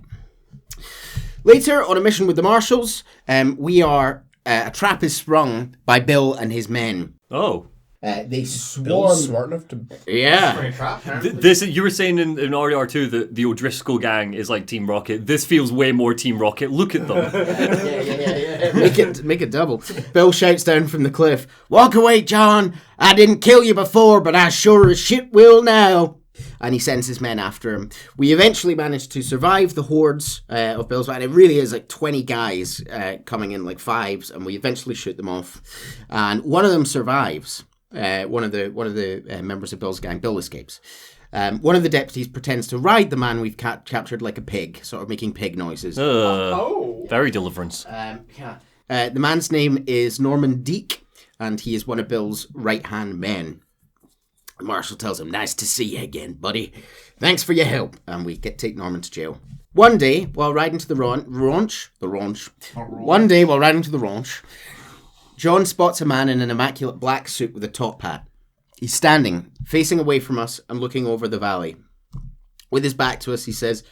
Later, on a mission with the Marshals, a trap is sprung by Bill and his men. Oh. They Bill's smart enough to... Yeah. This you were saying in RDR2 that the O'Driscoll gang is like Team Rocket. This feels way more Team Rocket. Look at them. Yeah. Make it double. Bill shouts down from the cliff, walk away, John. I didn't kill you before, but I sure as shit will now. And he sends his men after him. We eventually manage to survive the hordes of Bill's van. It really is like 20 guys coming in like fives, and we eventually shoot them off. And one of them survives. One of the members of Bill's gang. Bill escapes. One of the deputies pretends to ride the man we've captured like a pig, sort of making pig noises. Very Deliverance. The man's name is Norman Deek, and he is one of Bill's right-hand men. The marshal tells him, nice to see you again, buddy. Thanks for your help. And we take Norman to jail. One day, while riding to the ranch, John spots a man in an immaculate black suit with a top hat. He's standing, facing away from us and looking over the valley. With his back to us, he says,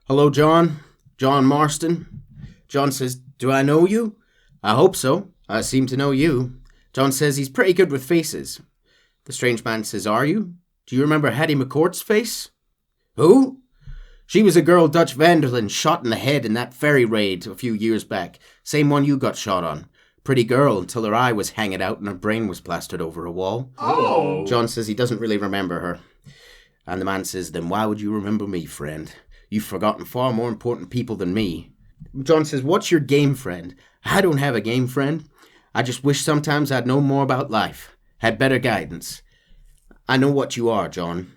hello, John. John Marston. John says, do I know you? I hope so. I seem to know you. John says he's pretty good with faces. The strange man says, are you? Do you remember Hattie McCourt's face? Who? She was a girl Dutch Vanderlyn shot in the head in that ferry raid a few years back. Same one you got shot on. Pretty girl until her eye was hanging out and her brain was plastered over a wall. Oh. John says he doesn't really remember her. And the man says, then why would you remember me, friend? You've forgotten far more important people than me. John says, what's your game, friend? I don't have a game, friend. I just wish sometimes I'd known more about life. Had better guidance. I know what you are, John.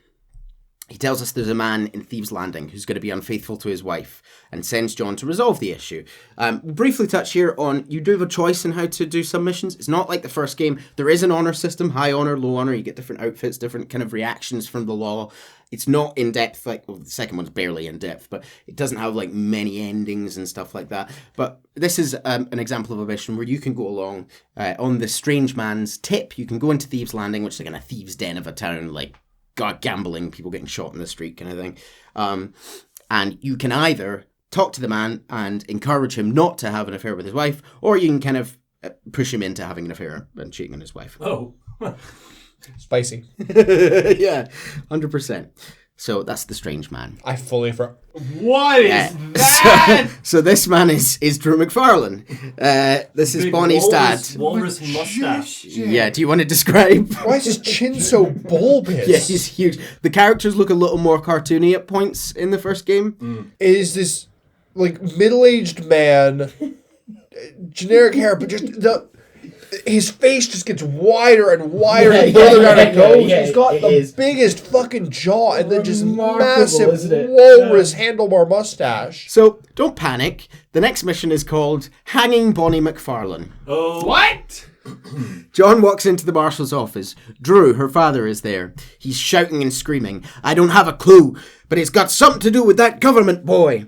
He tells us there's a man in Thieves' Landing who's going to be unfaithful to his wife and sends John to resolve the issue. Briefly touch here on, you do have a choice in how to do some missions. It's not like the first game. There is an honor system, high honor, low honor. You get different outfits, different kind of reactions from the law. It's not in depth, like, well, the second one's barely in depth, but it doesn't have like many endings and stuff like that. But this is an example of a mission where you can go along on the strange man's tip. You can go into Thieves' Landing, which is like in a thieves' den of a town, like, gambling, people getting shot in the street kind of thing. And you can either talk to the man and encourage him not to have an affair with his wife, or you can kind of push him into having an affair and cheating on his wife. Oh. Spicy. Yeah, 100%. So that's the strange man. I fully forgot. What is that? So this man is Drew Macfarlane. This is Big Bonnie's dad. Walrus mustache. Yeah, do you want to describe? Why is his chin so bulbous? Yeah, he's huge. The characters look a little more cartoony at points in the first game. It is this, like, middle-aged man, generic hair, but just his face just gets wider and wider the further down it goes. He's got the biggest fucking jaw and then just massive walrus handlebar mustache. So don't panic. The next mission is called Hanging Bonnie Macfarlane. Oh. What? John walks into the marshal's office. Drew, her father, is there. He's shouting and screaming. I don't have a clue, but it's got something to do with that government boy.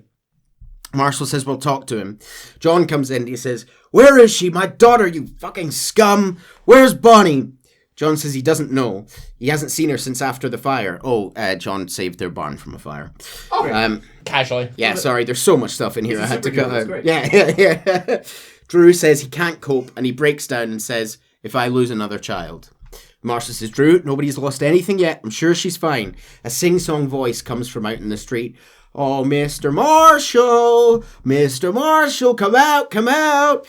Marshall says we'll talk to him. John comes in. He says, where is she? My daughter, you fucking scum. Where's Bonnie? John says he doesn't know. He hasn't seen her since after the fire. John saved their barn from a fire. Okay. Casually. Yeah, sorry. There's so much stuff in here I had to cut out. Great. Yeah. Drew says he can't cope and he breaks down and says, if I lose another child. Marshall says, Drew, nobody's lost anything yet. I'm sure she's fine. A sing-song voice comes from out in the street. Oh, Mr. Marshall, come out, come out.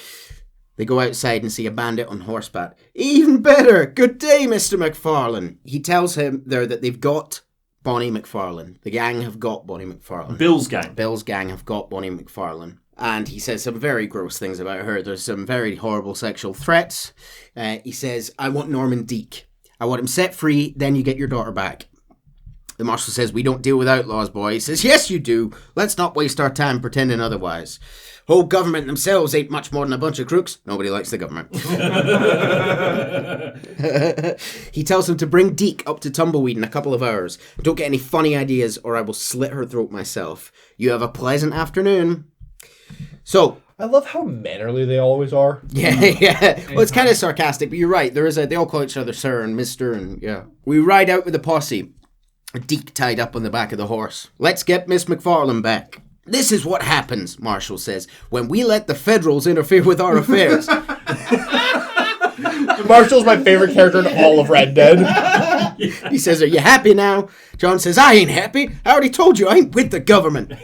They go outside and see a bandit on horseback. Even better. Good day, Mr. Macfarlane. He tells him there that they've got Bonnie Macfarlane. The gang have got Bonnie Macfarlane. Bill's gang. Bill's gang have got Bonnie Macfarlane. And he says some very gross things about her. There's some very horrible sexual threats. He says, I want Norman Deek. I want him set free, then you get your daughter back. The marshal says, we don't deal with outlaws, boy. He says, yes, you do. Let's not waste our time pretending otherwise. Whole government themselves ain't much more than a bunch of crooks. Nobody likes the government. He tells him to bring Deke up to Tumbleweed in a couple of hours. Don't get any funny ideas or I will slit her throat myself. You have a pleasant afternoon. So... I love how mannerly they always are. Yeah. Well, it's kind of sarcastic, but you're right. They all call each other sir and mister and yeah. We ride out with the posse. Deke tied up on the back of the horse. Let's get Miss Macfarlane back. This is what happens, Marshall says, when we let the Federals interfere with our affairs. Marshall's my favorite character in all of Red Dead. He says, are you happy now? John says, I ain't happy. I already told you I ain't with the government.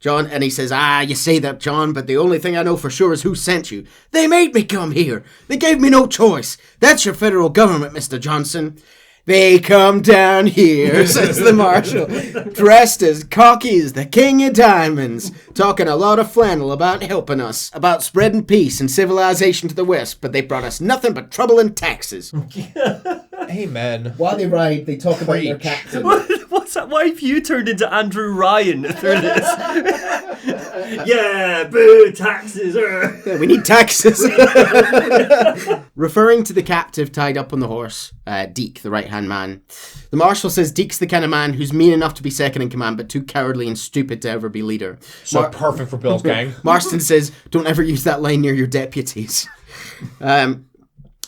And he says, you say that, John, but the only thing I know for sure is who sent you. They made me come here. They gave me no choice. That's your federal government, Mr. Johnson. They come down here, says the marshal, dressed as cocky as the king of diamonds, talking a lot of flannel about helping us, about spreading peace and civilization to the west, but they brought us nothing but trouble and taxes. Amen. While they ride, they talk about their captain. What's that? Why have you turned into Andrew Ryan through this? Yeah, boo, taxes. Yeah, we need taxes. Referring to the captive tied up on the horse, Deke, the right-hand man, the marshal says Deke's the kind of man who's mean enough to be second in command, but too cowardly and stupid to ever be leader. So perfect for Bill's gang. Marston says, don't ever use that line near your deputies.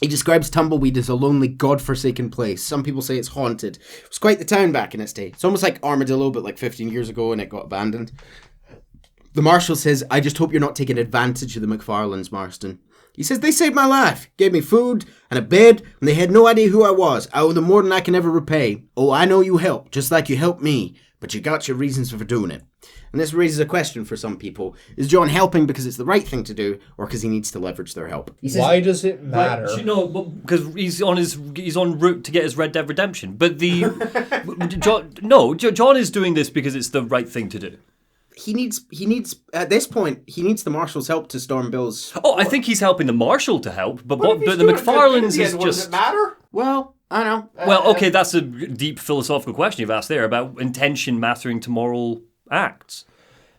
He describes Tumbleweed as a lonely, god-forsaken place. Some people say it's haunted. It was quite the town back in its day. It's almost like Armadillo, but like 15 years ago, and it got abandoned. The marshal says, I just hope you're not taking advantage of the Macfarlanes, Marston. He says, they saved my life, gave me food and a bed, and they had no idea who I was. I owe them more than I can ever repay. Oh, I know you helped, just like you helped me. but you got your reasons for doing it. And this raises a question for some people. Is John helping because it's the right thing to do, or because he needs to leverage their help? Why does it matter? Because he's on route to get his Red Dead Redemption. But John is doing this because it's the right thing to do. He needs at this point he needs the Marshal's help to storm Bill's. Oh, I think he's helping the Marshal to help, but the Macfarlanes is just. Does it matter? Well, I don't know. Well, okay, that's a deep philosophical question you've asked there about intention mattering to moral acts.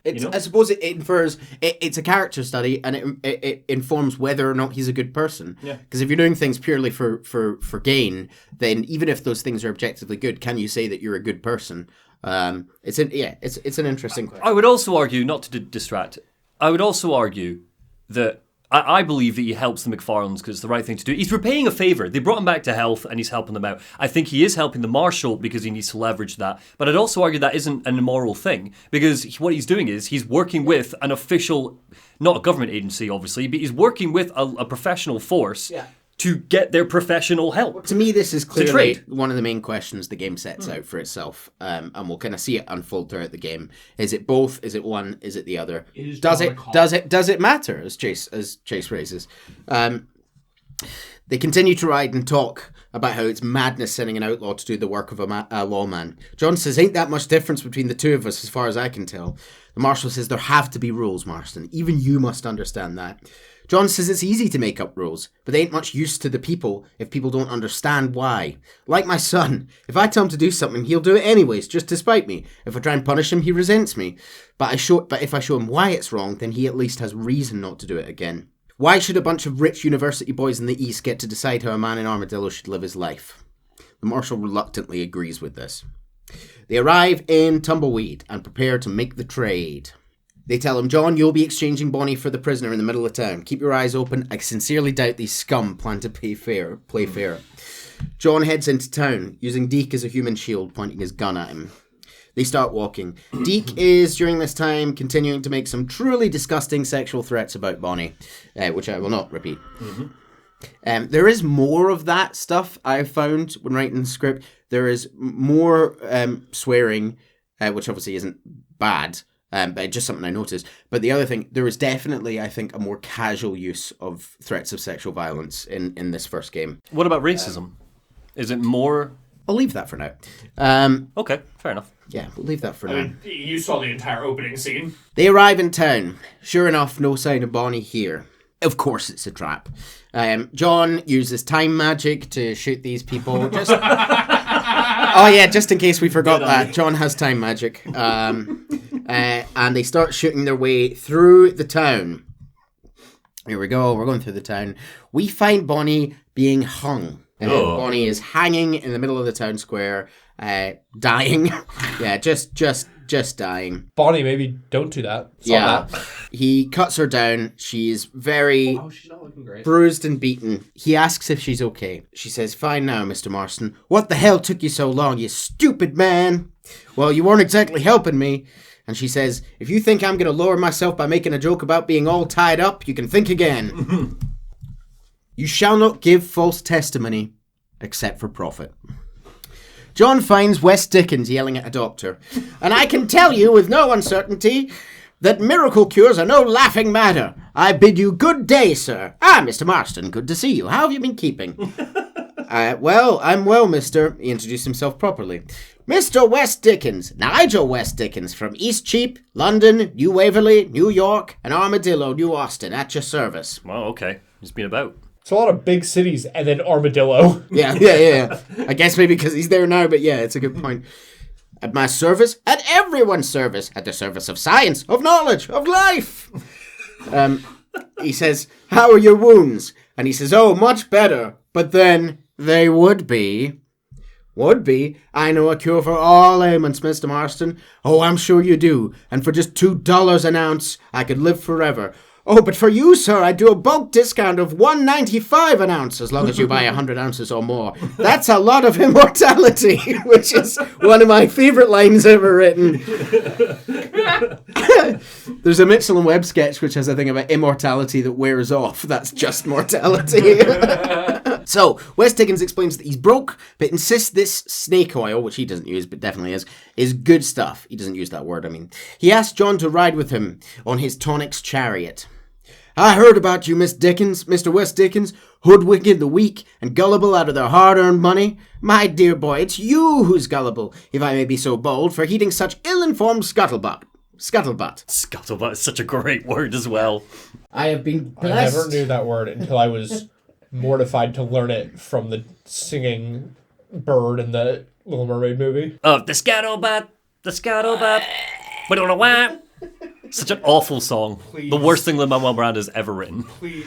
I suppose it infers it's a character study, and it informs whether or not he's a good person. Yeah. Because if you're doing things purely for gain, then even if those things are objectively good, can you say that you're a good person? It's an interesting question. I would also argue, not to distract, I would also argue that I believe that he helps the Macfarlanes because it's the right thing to do. He's repaying a favour. They brought him back to health and he's helping them out. I think he is helping the Marshal because he needs to leverage that. But I'd also argue that isn't an immoral thing because what he's doing is he's working with an official, not a government agency obviously, but he's working with a professional force to get their professional help. To me, this is clearly one of the main questions the game sets out for itself, and we'll kind of see it unfold throughout the game. Is it both? Is it one? Is it the other? Does it matter? As Chase raises, they continue to ride and talk about how it's madness sending an outlaw to do the work of a lawman. John says, "Ain't that much difference between the two of us, as far as I can tell." The Marshal says, "There have to be rules, Marston. Even you must understand that." John says it's easy to make up rules, but they ain't much use to the people if people don't understand why. Like my son, if I tell him to do something, he'll do it anyways, just to spite me. If I try and punish him, he resents me. But if I show him why it's wrong, then he at least has reason not to do it again. Why should a bunch of rich university boys in the East get to decide how a man in Armadillo should live his life? The Marshal reluctantly agrees with this. They arrive in Tumbleweed and prepare to make the trade. They tell him, "John, you'll be exchanging Bonnie for the prisoner in the middle of town. Keep your eyes open. I sincerely doubt these scum plan to play fair." John heads into town, using Deke as a human shield, pointing his gun at him. They start walking. Deke is, during this time, continuing to make some truly disgusting sexual threats about Bonnie, which I will not repeat. Mm-hmm. There is more of that stuff I've found when writing the script. There is more swearing, which obviously isn't bad. But just something I noticed. But the other thing, there is definitely, I think, a more casual use of threats of sexual violence in this first game. What about racism? Is it more? I'll leave that for now. Okay, fair enough. Yeah, we'll leave that for now. You saw the entire opening scene. They arrive in town. Sure enough, no sign of Bonnie here. Of course it's a trap. John uses time magic to shoot these people. Just in case we forgot that. John has time magic. And they start shooting their way through the town. Here we go. We're going through the town. We find Bonnie being hung. Bonnie is hanging in the middle of the town square, dying. Yeah, just dying. Bonnie, maybe don't do that. That. He cuts her down. She's very she's not looking great. Bruised and beaten. He asks if she's okay. She says, "Fine now, Mr. Marston. What the hell took you so long, you stupid man? Well, you weren't exactly helping me." And she says, "If you think I'm going to lower myself by making a joke about being all tied up, you can think again. You shall not give false testimony, except for profit." John finds West-Dickens yelling at a doctor. "And I can tell you with no uncertainty that miracle cures are no laughing matter. I bid you good day, sir. Ah, Mr. Marston, good to see you. How have you been keeping?" Well, I'm well, mister." He introduced himself properly. "Mr. West-Dickens, Nigel West-Dickens from Eastcheap, London, New Waverley, New York, and Armadillo, New Austin, at your service." Well, okay. He's been about. It's a lot of big cities and then Armadillo. Yeah. I guess maybe because he's there now, but yeah, it's a good point. "At my service, at everyone's service, at the service of science, of knowledge, of life." He says, "How are your wounds?" And he says, "Oh, much better. But then they would be. Would be. I know a cure for all ailments, Mr. Marston. Oh, I'm sure you do. And for just $2 an ounce, I could live forever. Oh, but for you, sir, I do a bulk discount of $1.95 an ounce, as long as you buy 100 ounces or more. That's a lot of immortality," which is one of my favourite lines ever written. There's a Mitchell and Webb sketch which has a thing about immortality that wears off. That's just mortality. So, West-Dickens explains that he's broke, but insists this snake oil, which he doesn't use, but definitely is good stuff. He doesn't use that word, I mean. He asks John to ride with him on his tonic's chariot. I heard about you, Mr. West-Dickens, hoodwinking the weak and gullible out of their hard-earned money. My dear boy, it's you who's gullible, if I may be so bold, for heeding such ill-informed scuttlebutt. Scuttlebutt is such a great word as well. I have been blessed. I never knew that word until I was mortified to learn it from the singing bird in the Little Mermaid movie. Oh, the scuttlebutt. We don't know why. Such an awful song. Please. The worst thing Lin-Manuel Miranda's ever written. Please.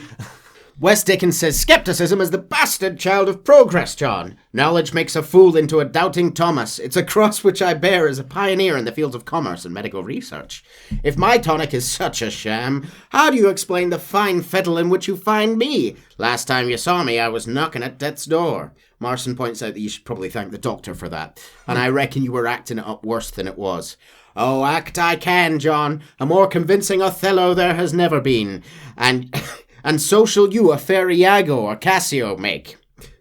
West-Dickens says skepticism is the bastard child of progress, John. Knowledge makes a fool into a doubting Thomas. It's a cross which I bear as a pioneer in the fields of commerce and medical research. If my tonic is such a sham, how do you explain the fine fiddle in which you find me? Last time you saw me, I was knocking at death's door. Marston points out that you should probably thank the doctor for that, and I reckon you were acting it up worse than it was. Oh, act I can, John. A more convincing Othello there has never been. And so shall you a fair Iago or Cassio make.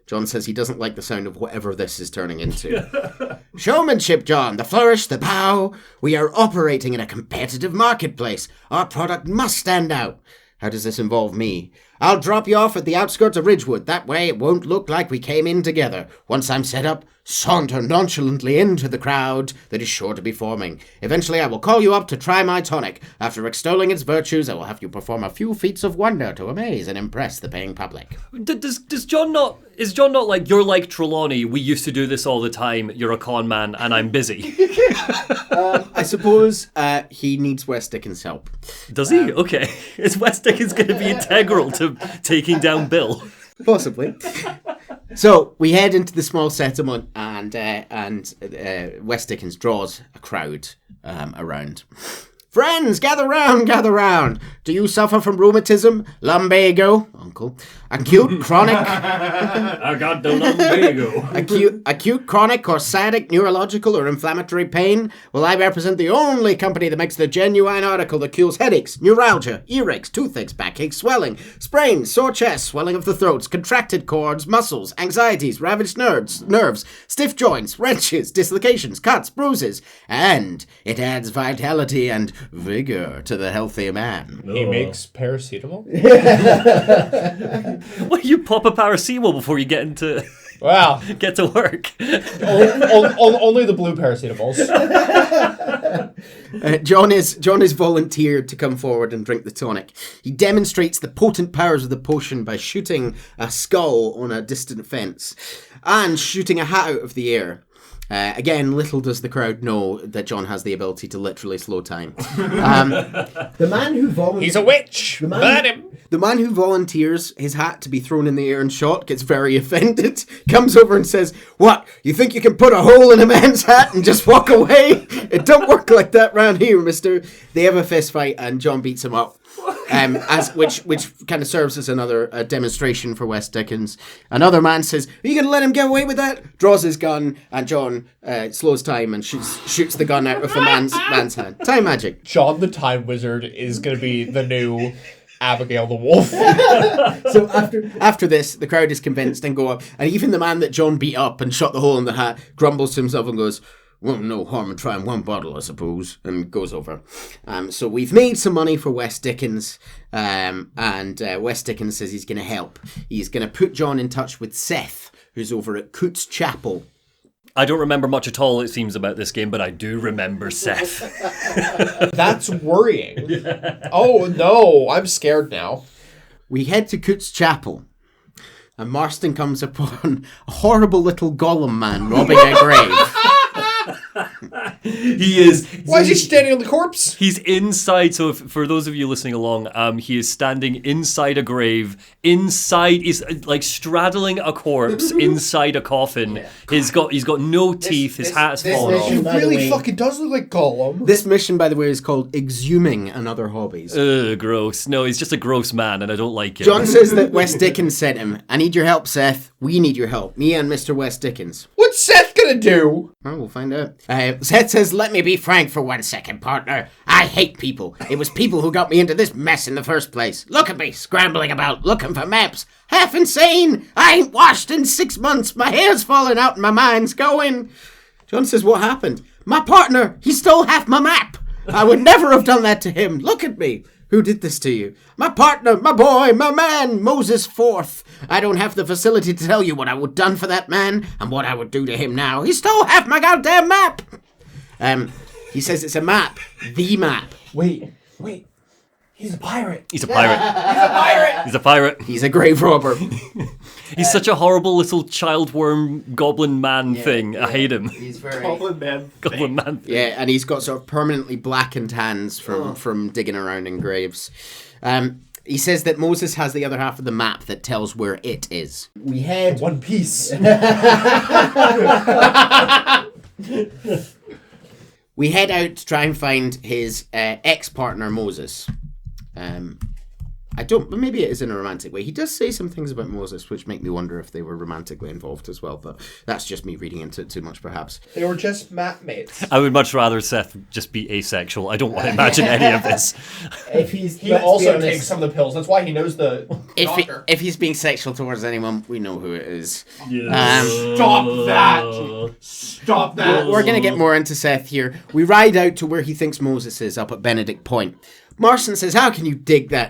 John says he doesn't like the sound of whatever this is turning into. Showmanship, John, the flourish, the bow. We are operating in a competitive marketplace. Our product must stand out. How does this involve me? I'll drop you off at the outskirts of Ridgewood. That way it won't look like we came in together. Once I'm set up, saunter nonchalantly into the crowd that is sure to be forming. Eventually I will call you up to try my tonic. After extolling its virtues, I will have you perform a few feats of wonder to amaze and impress the paying public. Is John not like, you're like Trelawney, we used to do this all the time, you're a con man and I'm busy? I suppose he needs West-Dickens' help. Does he? Okay. Is West-Dickens going to be integral to taking down Bill? Possibly. So we head into the small settlement, and West-Dickens draws a crowd around. Friends, gather round. Do you suffer from rheumatism, lumbago, uncle, acute, chronic... I got the lumbago. Acute, chronic, or sciatic, neurological, or inflammatory pain? Well, I represent the only company that makes the genuine article that cures headaches, neuralgia, earaches, toothaches, backaches, swelling, sprains, sore chest, swelling of the throats, contracted cords, muscles, anxieties, ravaged nerves, stiff joints, wrenches, dislocations, cuts, bruises, and it adds vitality and vigor to the healthy man. He makes paracetamol? Well, you pop a paracetamol before you get to work. Only the blue paracetamols. John is volunteered to come forward and drink the tonic. He demonstrates the potent powers of the potion by shooting a skull on a distant fence and shooting a hat out of the air. Again, little does the crowd know that John has the ability to literally slow time. The man who volunteers... He's a witch! Burn him! The man who volunteers his hat to be thrown in the air and shot gets very offended, comes over and says, "What, you think you can put a hole in a man's hat and just walk away? It don't work like that round here, mister." They have a fist fight and John beats him up. Which kind of serves as another demonstration for West-Dickens. Another man says, "Are you going to let him get away with that?" Draws his gun, and John slows time and shoots the gun out of the man's hand. Time magic. John the Time Wizard is going to be the new Abigail the Wolf. So after this, the crowd is convinced and go up, and even the man that John beat up and shot the hole in the hat grumbles to himself and goes, "Well, no harm in trying one bottle, I suppose," and goes over. So we've made some money for West-Dickens, and West-Dickens says he's going to help. He's going to put John in touch with Seth, who's over at Coote's Chapel. I don't remember much at all, it seems, about this game, but I do remember Seth. That's worrying. Oh, no, I'm scared now. We head to Coote's Chapel, and Marston comes upon a horrible little golem man robbing a grave. Why is he standing on the corpse? He's inside. So, for those of you listening along, he is standing inside a grave. He's like straddling a corpse inside a coffin. Yeah. He's got no teeth. His hat's fallen off. He really fucking does look like Gollum. This mission, by the way, is called Exhuming and Other Hobbies. Gross. No, he's just a gross man, and I don't like it. John says that West-Dickens sent him. "I need your help, Seth. We need your help. Me and Mr. West-Dickens." What's Seth gonna gonna do? Well, we'll find out. Seth says, let me be frank for 1 second, partner. I hate people. It was people who got me into this mess in the first place. Look at me, scrambling about, looking for maps. Half insane. I ain't washed in 6 months. My hair's falling out and my mind's going. John says, what happened? My partner, he stole half my map. I would never have done that to him. Look at me. Who did this to you? My partner, my boy, my man, Moses Forth. I don't have the facility to tell you what I would done for that man and what I would do to him now. He stole half my goddamn map. He says it's a map. The map. Wait. He's a pirate. He's a pirate. He's a pirate. He's a grave robber. He's such a horrible little child worm goblin man thing. I hate him. He's very... Goblin man thing. Yeah, and he's got sort of permanently blackened hands from digging around in graves. He says that Moses has the other half of the map that tells where it is. We had One Piece. We head out to try and find his ex-partner, Moses. But maybe it is in a romantic way. He does say some things about Moses which make me wonder if they were romantically involved as well, but that's just me reading into it too much, perhaps. They were just map mates. I would much rather Seth just be asexual. I don't want to imagine any of this. He also takes some of the pills. That's why he knows the doctor. If he's being sexual towards anyone, we know who it is. Stop that! Stop that! We're going to get more into Seth here. We ride out to where he thinks Moses is, up at Benedict Point. Marston says, how can you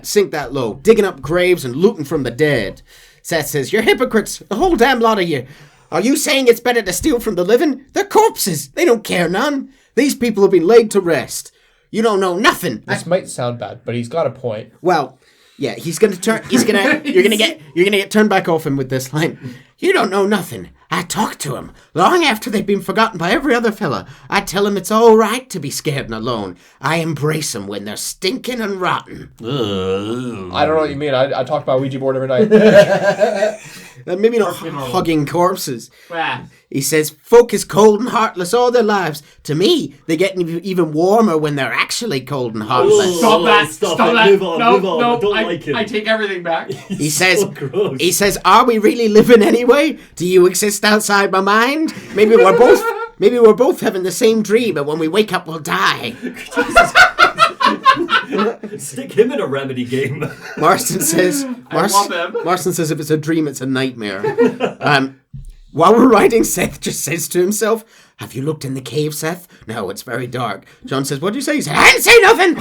sink that low, digging up graves and looting from the dead? Seth says, you're hypocrites, the whole damn lot of you. Are you saying it's better to steal from the living? They're corpses. They don't care none. These people have been laid to rest. You don't know nothing. This might sound bad, but he's got a point. Well, yeah, you're gonna get turned back off him with this line. You don't know nothing. I talk to him. Long after they've been forgotten by every other fella, I tell him it's all right to be scared and alone. I embrace them when they're stinking and rotten. I don't know what you mean. I talk about Ouija board every night. Maybe not hugging corpses. He says, folk is cold and heartless all their lives. To me, they get even warmer when they're actually cold and heartless. Stop that! Stop that! Move on. No, I don't like it. I take everything back. He says, so gross. He says, are we really living anyway? Do you exist outside my mind? Maybe we're both having the same dream, and when we wake up, we'll die. Stick him in a remedy game. Marston says, if it's a dream, it's a nightmare. While we're riding, Seth just says to himself, have you looked in the cave, Seth? No, it's very dark. John says, what do you say? He said, I didn't say nothing.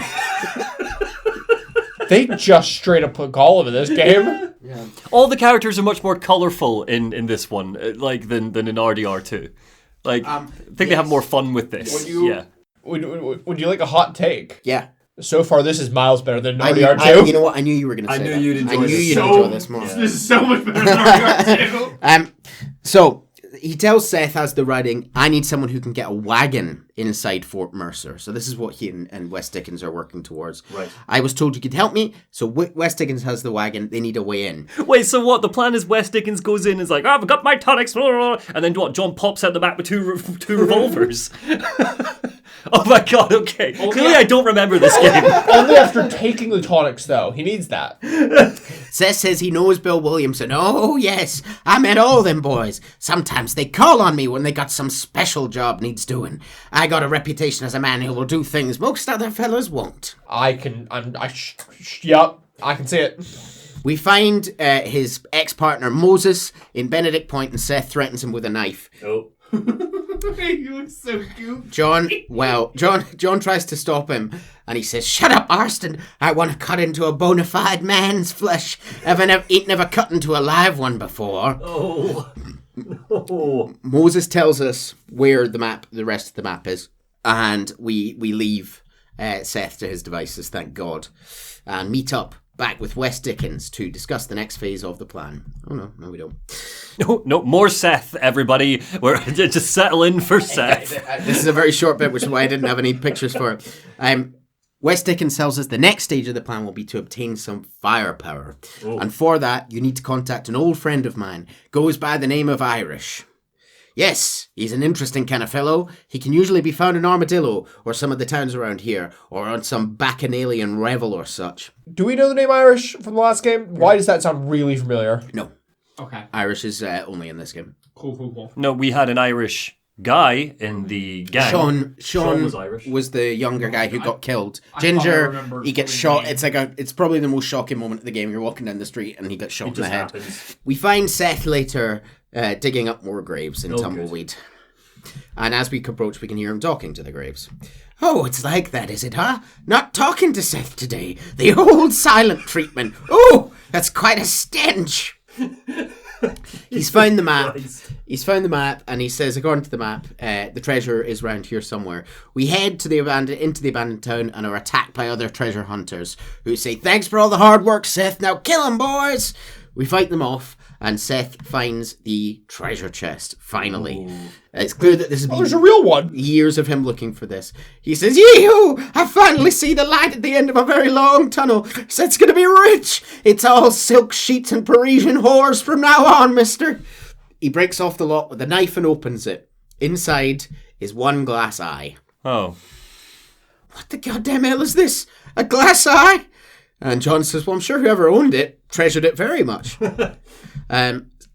They just straight up put Gollum in this game. Yeah. All the characters are much more colourful in this one, than in RDR2. I think they have more fun with this. Would you like a hot take? Yeah. So far, this is miles better than RDR2. You know what? I knew you were going to say that. I knew you'd enjoy this more. This is so much better than RDR2. So he tells Seth as they're riding, I need someone who can get a wagon inside Fort Mercer. So this is what he and West-Dickens are working towards. Right. I was told you could help me. So West-Dickens has the wagon. They need a way in. Wait, so what? The plan is West-Dickens goes in and is like, I've got my tonics. And then what? John pops out the back with two revolvers. Oh my god, okay. Clearly I don't remember this game. Only after taking the tonics, though. He needs that. Seth says he knows Bill Williamson. Oh, yes. I met all them boys. Sometimes they call on me when they got some special job needs doing. I got a reputation as a man who will do things most other fellas won't. I can see it. We find his ex-partner Moses in Benedict Point, and Seth threatens him with a knife. Oh. You look so cute. John tries to stop him, and he says, shut up, Marston. I want to cut into a bona fide man's flesh. Ain't never cut into a live one before. Oh. No. Moses tells us where the rest of the map is, and we leave Seth to his devices, thank God, and meet up back with West-Dickens to discuss the next phase of the plan. Oh, no, we don't. No, more Seth, everybody. We're just settle in for Seth. This is a very short bit, which is why I didn't have any pictures for it. West-Dickens tells us the next stage of the plan will be to obtain some firepower. Oh. And for that, you need to contact an old friend of mine. Goes by the name of Irish. Yes, he's an interesting kind of fellow. He can usually be found in Armadillo, or some of the towns around here, or on some bacchanalian revel or such. Do we know the name Irish from the last game? Why does that sound really familiar? No. Okay. Irish is only in this game. Cool. No, we had an Irish guy in the gang. Sean was Irish. was the younger guy who got killed. I Ginger, remember he gets the shot. name. It's probably the most shocking moment of the game. You're walking down the street and he gets shot in the just head. happens. We find Seth later digging up more graves in Oh, good. Tumbleweed. And as we approach, we can hear him talking to the graves. Oh, it's like that, is it, huh? Not talking to Seth today. The old silent treatment. Oh, that's quite a stench. He's found the map. He's found the map, and he says, according to the map, the treasure is round here somewhere. We head to into the abandoned town and are attacked by other treasure hunters who say, "Thanks for all the hard work, Seth. Now kill him, boys." We fight them off, and Seth finds the treasure chest, finally. It's clear that this has been There's a real one. years of him looking for this. He says, "Yee-hoo! I finally see the light at the end of a very long tunnel. Seth's gonna be rich. It's all silk sheets and Parisian whores from now on, mister." He breaks off the lock with a knife and opens it. Inside is one glass eye. Oh. What the goddamn hell is this? A glass eye? And John says, "Well, I'm sure whoever owned it treasured it very much."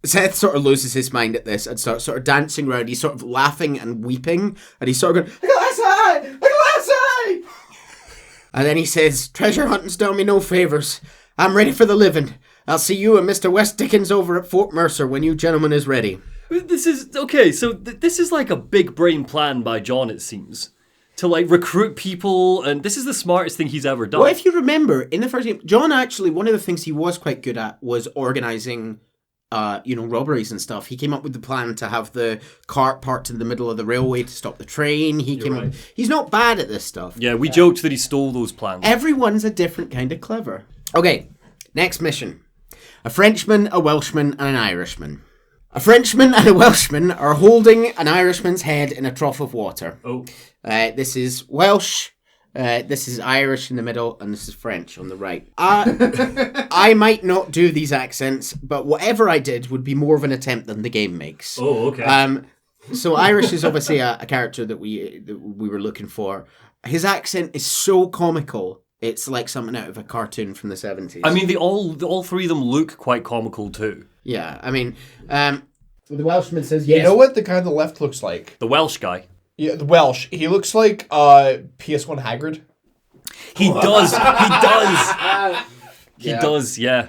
Seth sort of loses his mind at this and starts sort of dancing around. He's sort of laughing and weeping, and he's sort of going, "A glass eye! A glass eye!" And then he says, "Treasure hunting's done me no favours. I'm ready for the living. I'll see you and Mr. West-Dickens over at Fort Mercer when you gentlemen is ready." This is okay. So this is like a big brain plan by John, it seems, to like recruit people, and this is the smartest thing he's ever done. Well, if you remember, in the first game, John actually, one of the things he was quite good at was organising, robberies and stuff. He came up with the plan to have the cart parked in the middle of the railway to stop the train. He's not bad at this stuff. Yeah, we joked that he stole those plans. Everyone's a different kind of clever. Okay, next mission. A Frenchman, a Welshman, and an Irishman. A Frenchman and a Welshman are holding an Irishman's head in a trough of water. Oh. This is Welsh, this is Irish in the middle, and this is French on the right. I might not do these accents, but whatever I did would be more of an attempt than the game makes. Oh, okay. So Irish is obviously a character that we were looking for. His accent is so comical. It's like something out of a cartoon from the 70s. I mean, all three of them look quite comical too. Yeah, I mean, the Welshman says yes. You know what the guy on the left looks like? The Welsh guy. Yeah, the Welsh. He looks like PS1 Hagrid. He does. He does. He does. Yeah.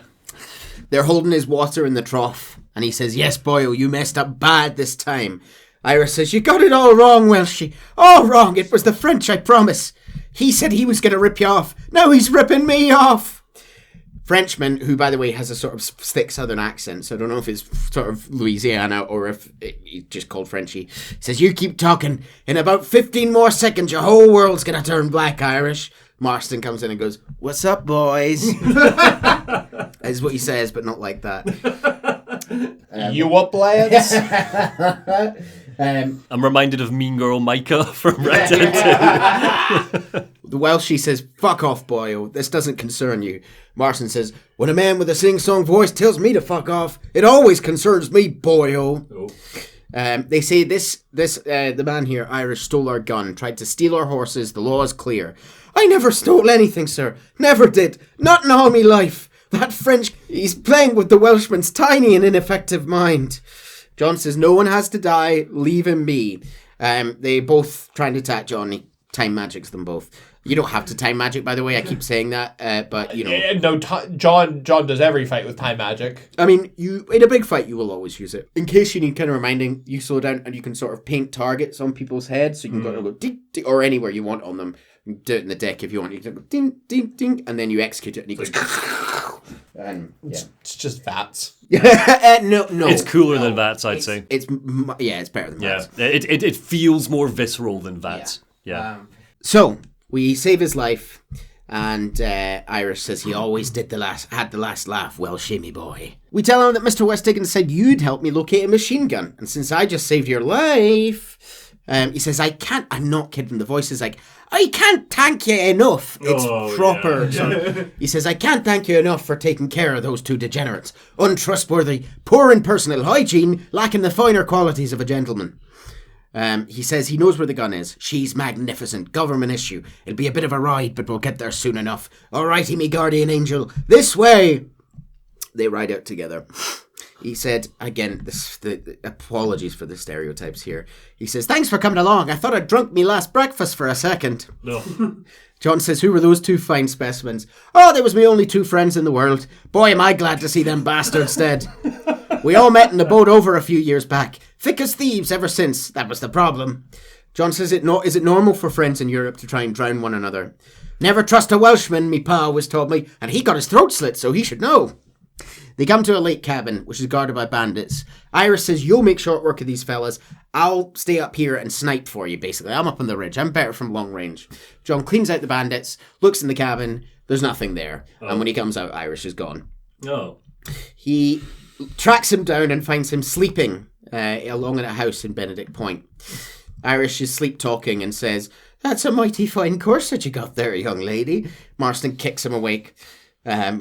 They're holding his water in the trough, and he says, "Yes, Boyle, you messed up bad this time." Irish says, "You got it all wrong, Welshie. All wrong. It was the French, I promise. He said he was going to rip you off. Now he's ripping me off." Frenchman, who, by the way, has a sort of thick southern accent, so I don't know if it's sort of Louisiana or if he's just called Frenchy, says, "You keep talking. In about 15 more seconds, your whole world's going to turn black, Irish." Marston comes in and goes, "What's up, boys?" Is what he says, but not like that. You up, lads? I'm reminded of Mean Girl Micah from Red Dead 2. The Welshie says, "Fuck off, Boyle. This doesn't concern you." Marston says, "When a man with a sing-song voice tells me to fuck off, it always concerns me, Boyle." Oh. They say the man here, Irish, stole our gun, tried to steal our horses. The law is clear. "I never stole anything, sir. Never did. Not in all me life. That French, he's playing with the Welshman's tiny and ineffective mind." John says, "No one has to die. Leave him be." They both trying to attack John. He time magics them both. You don't have to time magic, by the way. I keep saying that, but you know. John does every fight with time magic. I mean, in a big fight, you will always use it. In case you need kind of reminding, you slow down and you can sort of paint targets on people's heads, so you can go ding, ding, or anywhere you want on them. You can do it in the deck if you want. You can go ding, ding, ding, and then you execute it, and he goes. And yeah, it's just VATS. No. It's cooler than VATS, I'd say. It's better than VATS. Yeah, it feels more visceral than VATS. Yeah. So we save his life, and Irish says he always had the last laugh. "Well, shimmy boy." We tell him that Mr. West-Dickens said you'd help me locate a machine gun, and since I just saved your life, he says, "I can't." I'm not kidding. The voice is like, "I can't thank you enough." It's proper. Yeah. He says, "I can't thank you enough for taking care of those two degenerates. Untrustworthy, poor in personal hygiene, lacking the finer qualities of a gentleman." He says he knows where the gun is. "She's magnificent. Government issue. It'll be a bit of a ride, but we'll get there soon enough. Alrighty, me guardian angel. This way." They ride out together. He said, again, the apologies for the stereotypes here. He says, "Thanks for coming along. I thought I'd drunk me last breakfast for a second." No. John says, "Who were those two fine specimens?" "Oh, they was me only two friends in the world. Boy, am I glad to see them bastards dead. We all met in the boat over a few years back. Thick as thieves ever since. That was the problem." John says, is it normal for friends in Europe to try and drown one another?" "Never trust a Welshman, me pa always told me, and he got his throat slit, so he should know." They come to a lake cabin, which is guarded by bandits. Irish says, "You'll make short work of these fellas. I'll stay up here and snipe for you, basically. I'm up on the ridge. I'm better from long range." John cleans out the bandits, looks in the cabin. There's nothing there. And when he comes out, Irish is gone. No. He tracks him down and finds him sleeping along in a house in Benedict Point. Irish is sleep-talking and says, "That's a mighty fine course that you got there, young lady." Marston kicks him awake.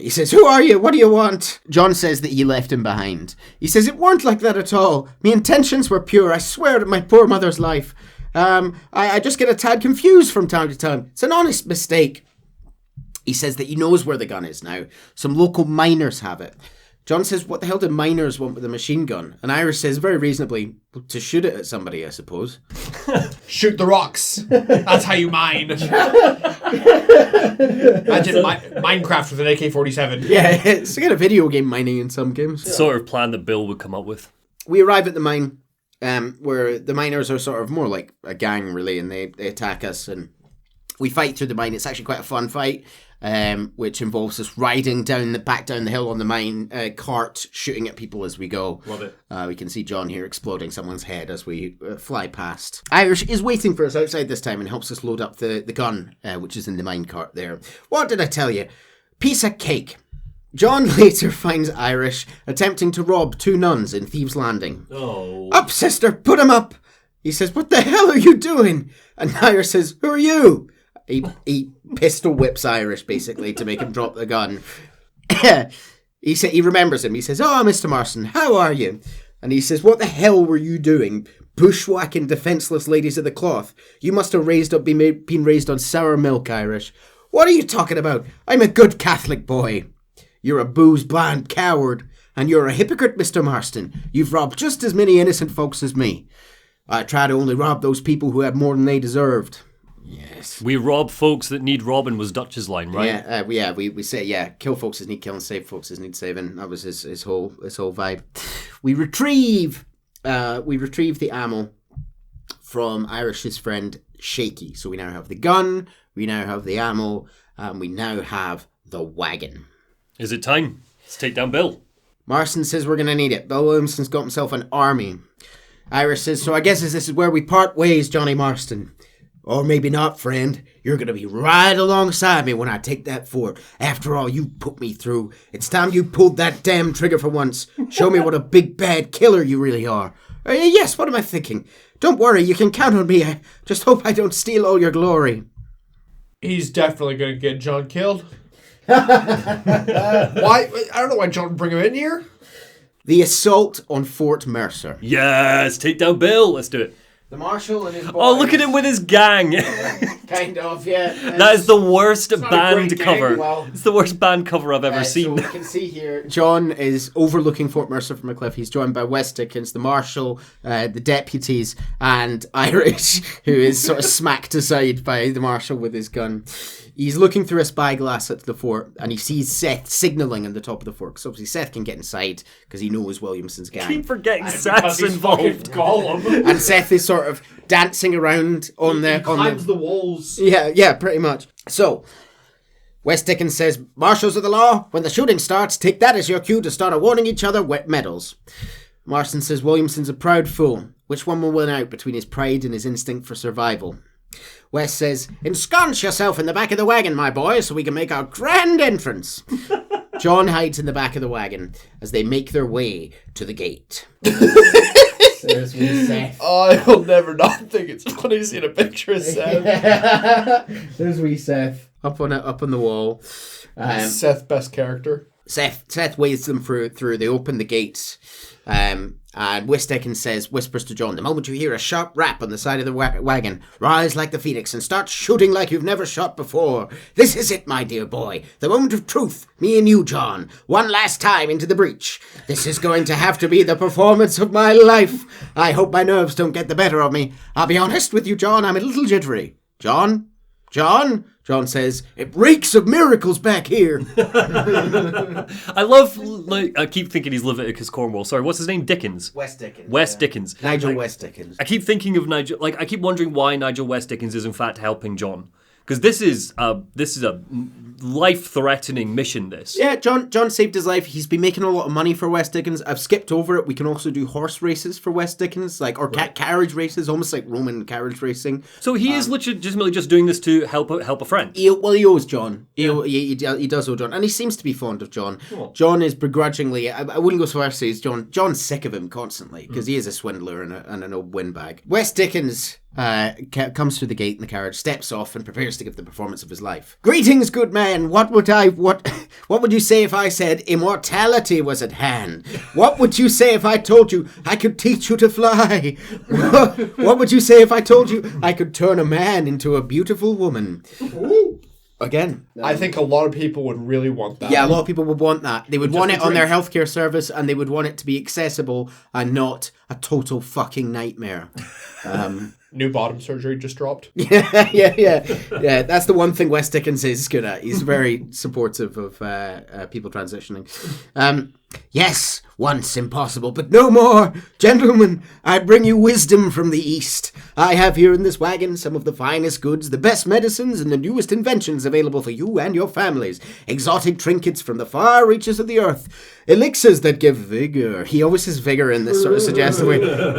He says, "Who are you? What do you want?" John says that he left him behind. He says, "It weren't like that at all. My intentions were pure. I swear to my poor mother's life. I just get a tad confused from time to time. It's an honest mistake." He says that he knows where the gun is now. Some local miners have it. John says, "What the hell do miners want with a machine gun?" And Irish says, very reasonably, "To shoot it at somebody, I suppose." Shoot the rocks. That's how you mine. Imagine Minecraft with an AK-47. Yeah, it's like a video game mining in some games. The sort of plan that Bill would come up with. We arrive at the mine, where the miners are sort of more like a gang, really, and they attack us, and we fight through the mine. It's actually quite a fun fight, which involves us riding back down the hill on the mine cart, shooting at people as we go. Love it. We can see John here exploding someone's head as we fly past. Irish is waiting for us outside this time and helps us load up the gun, which is in the mine cart there. What did I tell you? Piece of cake. John later finds Irish attempting to rob two nuns in Thieves' Landing. Oh. "Up, sister, put him up." He says, "What the hell are you doing?" And Irish says, "Who are you?" He pistol whips Irish, basically, to make him drop the gun. He remembers him. He says, "Oh, Mr. Marston, how are you?" And he says, "What the hell were you doing? Bushwhacking defenceless ladies of the cloth. You must have been raised on sour milk, Irish." "What are you talking about? I'm a good Catholic boy." "You're a booze-blind coward. And you're a hypocrite, Mr. Marston. You've robbed just as many innocent folks as me. I try to only rob those people who had more than they deserved." Yes. "We rob folks that need robbing" was Dutch's line, right? Yeah, we say, kill folks as need killing, save folks as need saving. That was his whole vibe. We retrieve the ammo from Irish's friend Shaky. So we now have the gun, we now have the ammo, and we now have the wagon. Is it time? Let's take down Bill. Marston says we're going to need it. Bill Williamson's got himself an army. Irish says, "So I guess this is where we part ways, Johnny Marston." "Or maybe not, friend. You're going to be right alongside me when I take that fort. After all you put me through. It's time you pulled that damn trigger for once. Show me what a big bad killer you really are." Yes, what am I thinking? "Don't worry, you can count on me. I just hope I don't steal all your glory." He's definitely going to get John killed. Why? I don't know why John would bring him in here. The assault on Fort Mercer. Yes, take down Bill. Let's do it. The marshal and his boys. Oh, look at him with his gang. Kind of, yeah. That is the worst not a band great cover. gang, well. It's the worst band cover I've ever So seen. we can see here, John is overlooking Fort Mercer from a cliff. He's joined by West-Dickens, the marshal, the deputies, and Irish, who is sort of smacked aside by the marshal with his gun. He's looking through a spyglass at the fort, and he sees Seth signalling on the top of the fort. Because obviously Seth can get inside, because he knows Williamson's gang. Keep forgetting Seth's involved. And Seth is sort of dancing around on the walls. Yeah, pretty much. So, West-Dickens says, "Marshals of the law, when the shooting starts, take that as your cue to start awarding each other wet medals." Marston says Williamson's a proud fool. Which one will win out between his pride and his instinct for survival? West says, "Ensconce yourself in the back of the wagon, my boy, so we can make our grand entrance." John hides in the back of the wagon as they make their way to the gate. There's wee Seth. I will never not think it's funny seeing a picture of Seth. There's wee Seth up on the wall. Seth, best character. Seth waves them through. They open the gates. And West-Dickens whispers to John, the moment you hear a sharp rap on the side of the wagon, rise like the phoenix and start shooting like you've never shot before. This is it, my dear boy. The moment of truth. Me and you, John. One last time into the breach. This is going to have to be the performance of my life. I hope my nerves don't get the better of me. I'll be honest with you, John. I'm a little jittery. John? John says, it reeks of miracles back here. I love, I keep thinking he's Leviticus Cornwall. Sorry, what's his name? Dickens? West-Dickens. West-Dickens. Nigel West-Dickens. I keep thinking of Nigel, I keep wondering why Nigel West-Dickens is in fact helping John. Because this is a life-threatening mission, this. Yeah, John saved his life. He's been making a lot of money for West-Dickens. I've skipped over it. We can also do horse races for West-Dickens, or carriage races, almost like Roman carriage racing. So he is legitimately just doing this to help a friend. He owes John. He does owe John. And he seems to be fond of John. Oh. John is begrudgingly, I wouldn't go so far as to say John's sick of him constantly, because he is a swindler and an old windbag. West-Dickens comes through the gate in the carriage, steps off, and prepares to give the performance of his life. Greetings, good man. What would you say if I said immortality was at hand? What would you say if I told you I could teach you to fly? What would you say if I told you I could turn a man into a beautiful woman? Again, I think a lot of people would really want that. Yeah, a lot of people would want that. They would want it on their healthcare service, and they would want it to be accessible and not a total fucking nightmare. New bottom surgery just dropped. Yeah. That's the one thing West-Dickens is good at. He's very supportive of people transitioning. Yes, once impossible, but no more. Gentlemen, I bring you wisdom from the East. I have here in this wagon some of the finest goods, the best medicines, and the newest inventions available for you and your families. Exotic trinkets from the far reaches of the earth. Elixirs that give vigor. He always says vigor in this sort of suggestive way.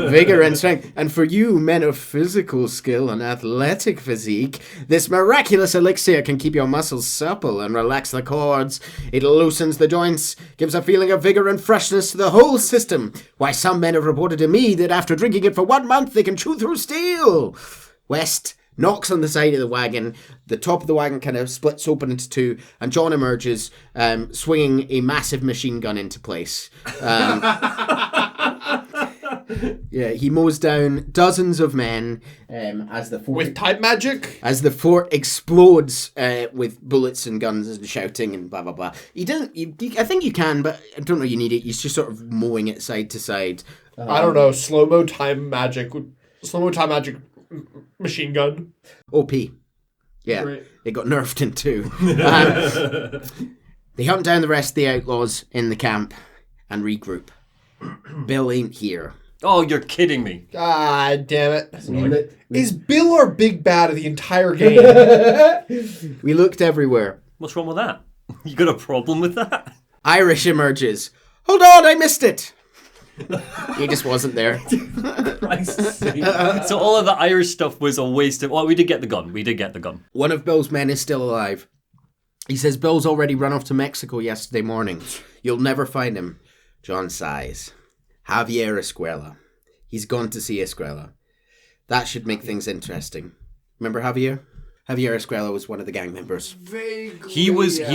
Vigor and strength. And for you, men of physical skill and athletic physique, this miraculous elixir can keep your muscles supple and relax the cords. It loosens the joints, gives a feeling of vigor and freshness to the whole system. Why, some men have reported to me that after drinking it for 1 month, they can chew through steel. West knocks on the side of the wagon. The top of the wagon kind of splits open into two, and John emerges, swinging a massive machine gun into place. Yeah, he mows down dozens of men as the fort... With type magic? As the fort explodes with bullets and guns and shouting and blah, blah, blah. He doesn't... I think you can, but I don't know you need it. He's just sort of mowing it side to side. I don't know. Slow-mo time magic machine gun. OP. Yeah, right. It got nerfed in 2. They hunt down the rest of the outlaws in the camp and regroup. Bill ain't here. Oh, you're kidding me. Ah, damn it. Is Bill our big bad of the entire game? We looked everywhere. What's wrong with that? You got a problem with that? Irish emerges. Hold on, I missed it. He just wasn't there. So all of the Irish stuff was a waste of... Well, we did get the gun. One of Bill's men is still alive. He says Bill's already run off to Mexico yesterday morning. You'll never find him. John sighs. Javier Escuela. He's gone to see Escuela. That should make things interesting. Remember Javier? Javier Escuela was one of the gang members. Vaguely, he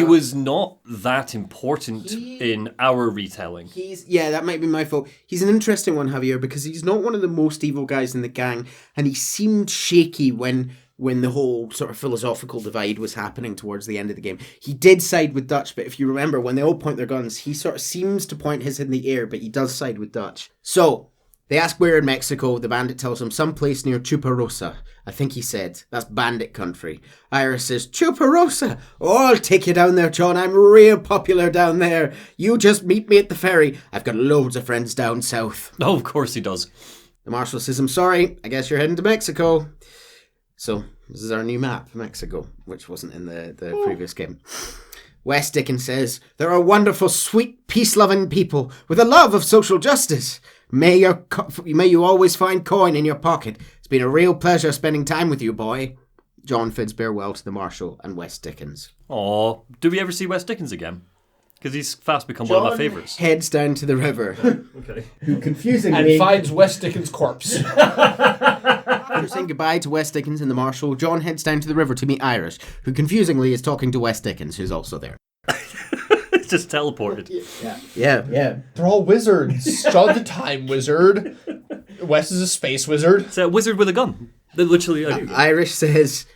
was not that important in our retelling. That might be my fault. He's an interesting one, Javier, because he's not one of the most evil guys in the gang, and he seemed shaky when the whole sort of philosophical divide was happening towards the end of the game. He did side with Dutch, but if you remember, when they all point their guns, he sort of seems to point his in the air, but he does side with Dutch. So, they ask where in Mexico. The bandit tells him someplace near Chuparosa. I think he said. That's bandit country. Iris says, Chuparosa! Oh, I'll take you down there, John. I'm real popular down there. You just meet me at the ferry. I've got loads of friends down south. Oh, of course he does. The marshal says, I'm sorry. I guess you're heading to Mexico. So, this is our new map, Mexico, which wasn't in the previous game. West-Dickens says, there are wonderful, sweet, peace-loving people with a love of social justice. May you always find coin in your pocket. It's been a real pleasure spending time with you, boy. John bids farewell to the marshal and West-Dickens. Aw, do we ever see West-Dickens again? Because he's fast become one of my favourites. Heads down to the river. Okay. Who confusingly... And finds West-Dickens' corpse. After saying goodbye to West-Dickens and the marshal, John heads down to the river to meet Irish, who confusingly is talking to West-Dickens, who's also there. just teleported. Yeah. They're all wizards. John's a time wizard. Wes is a space wizard. It's a wizard with a gun. They literally are. Irish says,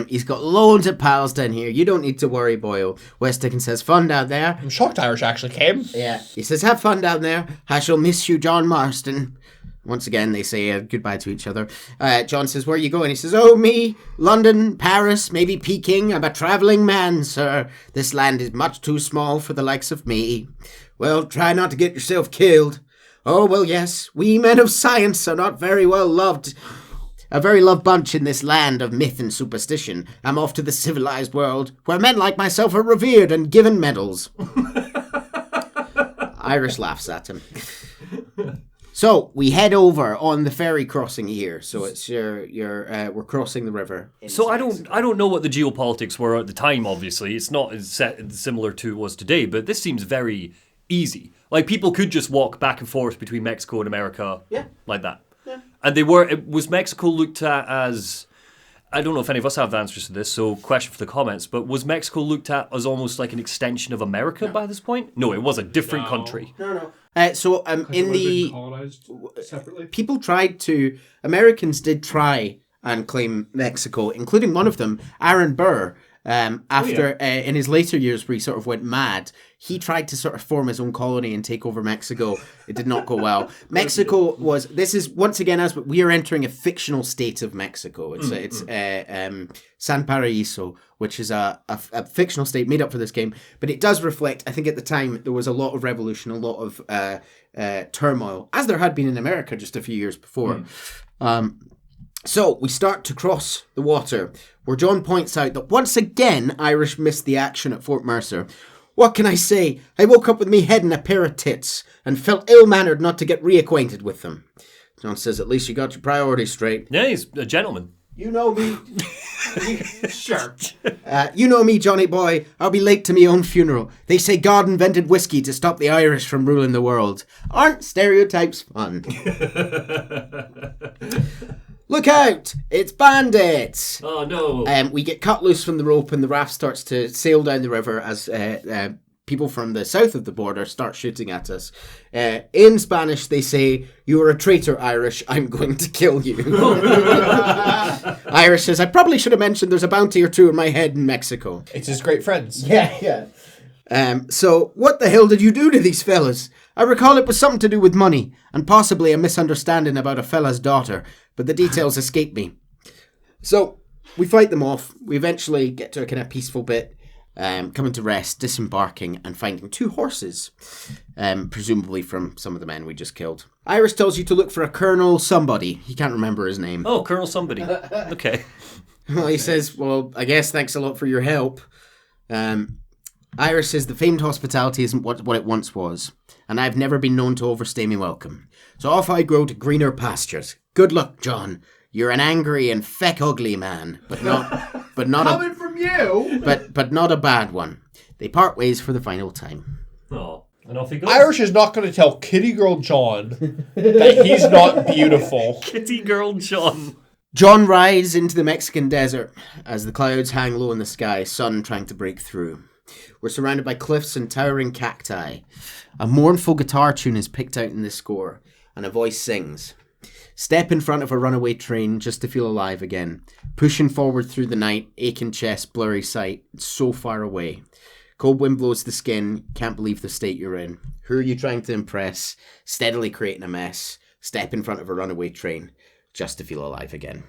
he's got loads of pals down here. You don't need to worry, boyo. West-Dickens says, fun down there. I'm shocked Irish actually came. Yeah. He says, have fun down there. I shall miss you, John Marston. Once again, they say goodbye to each other. John says, where are you going? He says, oh, me, London, Paris, maybe Peking. I'm a travelling man, sir. This land is much too small for the likes of me. Well, try not to get yourself killed. Oh, well, yes, we men of science are not very well loved. A very loved bunch in this land of myth and superstition. I'm off to the civilized world, where men like myself are revered and given medals. Irish laughs at him. So we head over on the ferry crossing here. So it's we're crossing the river. So I don't know what the geopolitics were at the time. Obviously, it's not as similar to was today, but this seems very easy. Like people could just walk back and forth between Mexico and America, like that. Yeah. And was Mexico looked at as? I don't know if any of us have answers to this, so question for the comments, but was Mexico looked at as almost like an extension of America by this point? No, it was a different country. No. In the colonized separately. People Americans did try and claim Mexico, including one of them, Aaron Burr. In his later years where he sort of went mad, he tried to sort of form his own colony and take over Mexico. It did not go well. Mexico this is once again, as we are entering a fictional state of Mexico. It's San Paraíso, which is a fictional state made up for this game, but it does reflect, I think at the time, there was a lot of revolution, a lot of turmoil, as there had been in America just a few years before. So we start to cross the water, where John points out that once again Irish missed the action at Fort Mercer. What can I say? I woke up with me head in a pair of tits and felt ill-mannered not to get reacquainted with them. John says, at least you got your priorities straight. Yeah, he's a gentleman. You know me. Sure. You know me, Johnny boy. I'll be late to me own funeral. They say God invented whiskey to stop the Irish from ruling the world. Aren't stereotypes fun? Look out! It's bandits! Oh, no. We get cut loose from the rope and the raft starts to sail down the river as people from the south of the border start shooting at us. In Spanish, they say, you are a traitor, Irish. I'm going to kill you. Irish says, I probably should have mentioned there's a bounty or two in my head in Mexico. It's his great friends. Yeah. So, what the hell did you do to these fellas? I recall it was something to do with money, and possibly a misunderstanding about a fella's daughter, but the details escape me. So, we fight them off. We eventually get to a kind of peaceful bit, coming to rest, disembarking, and finding 2 horses, presumably from some of the men we just killed. Irish tells you to look for a Colonel somebody. He can't remember his name. Oh, Colonel somebody. Okay. Well, he says, well, I guess thanks a lot for your help. Irish says the famed hospitality isn't what it once was, and I've never been known to overstay me welcome. So off I go to greener pastures. Good luck, John. You're an angry and feck ugly man, but not Coming from you. but not a bad one. They part ways for the final time. Oh, and off he goes. Irish is not going to tell Kitty Girl John that he's not beautiful. Kitty girl John. John rides into the Mexican desert as the clouds hang low in the sky, sun trying to break through. We're surrounded by cliffs and towering cacti. A mournful guitar tune is picked out in the score, and a voice sings. Step in front of a runaway train just to feel alive again. Pushing forward through the night, aching chest, blurry sight. It's so far away. Cold wind blows the skin. Can't believe the state you're in. Who are you trying to impress? Steadily creating a mess. Step in front of a runaway train just to feel alive again.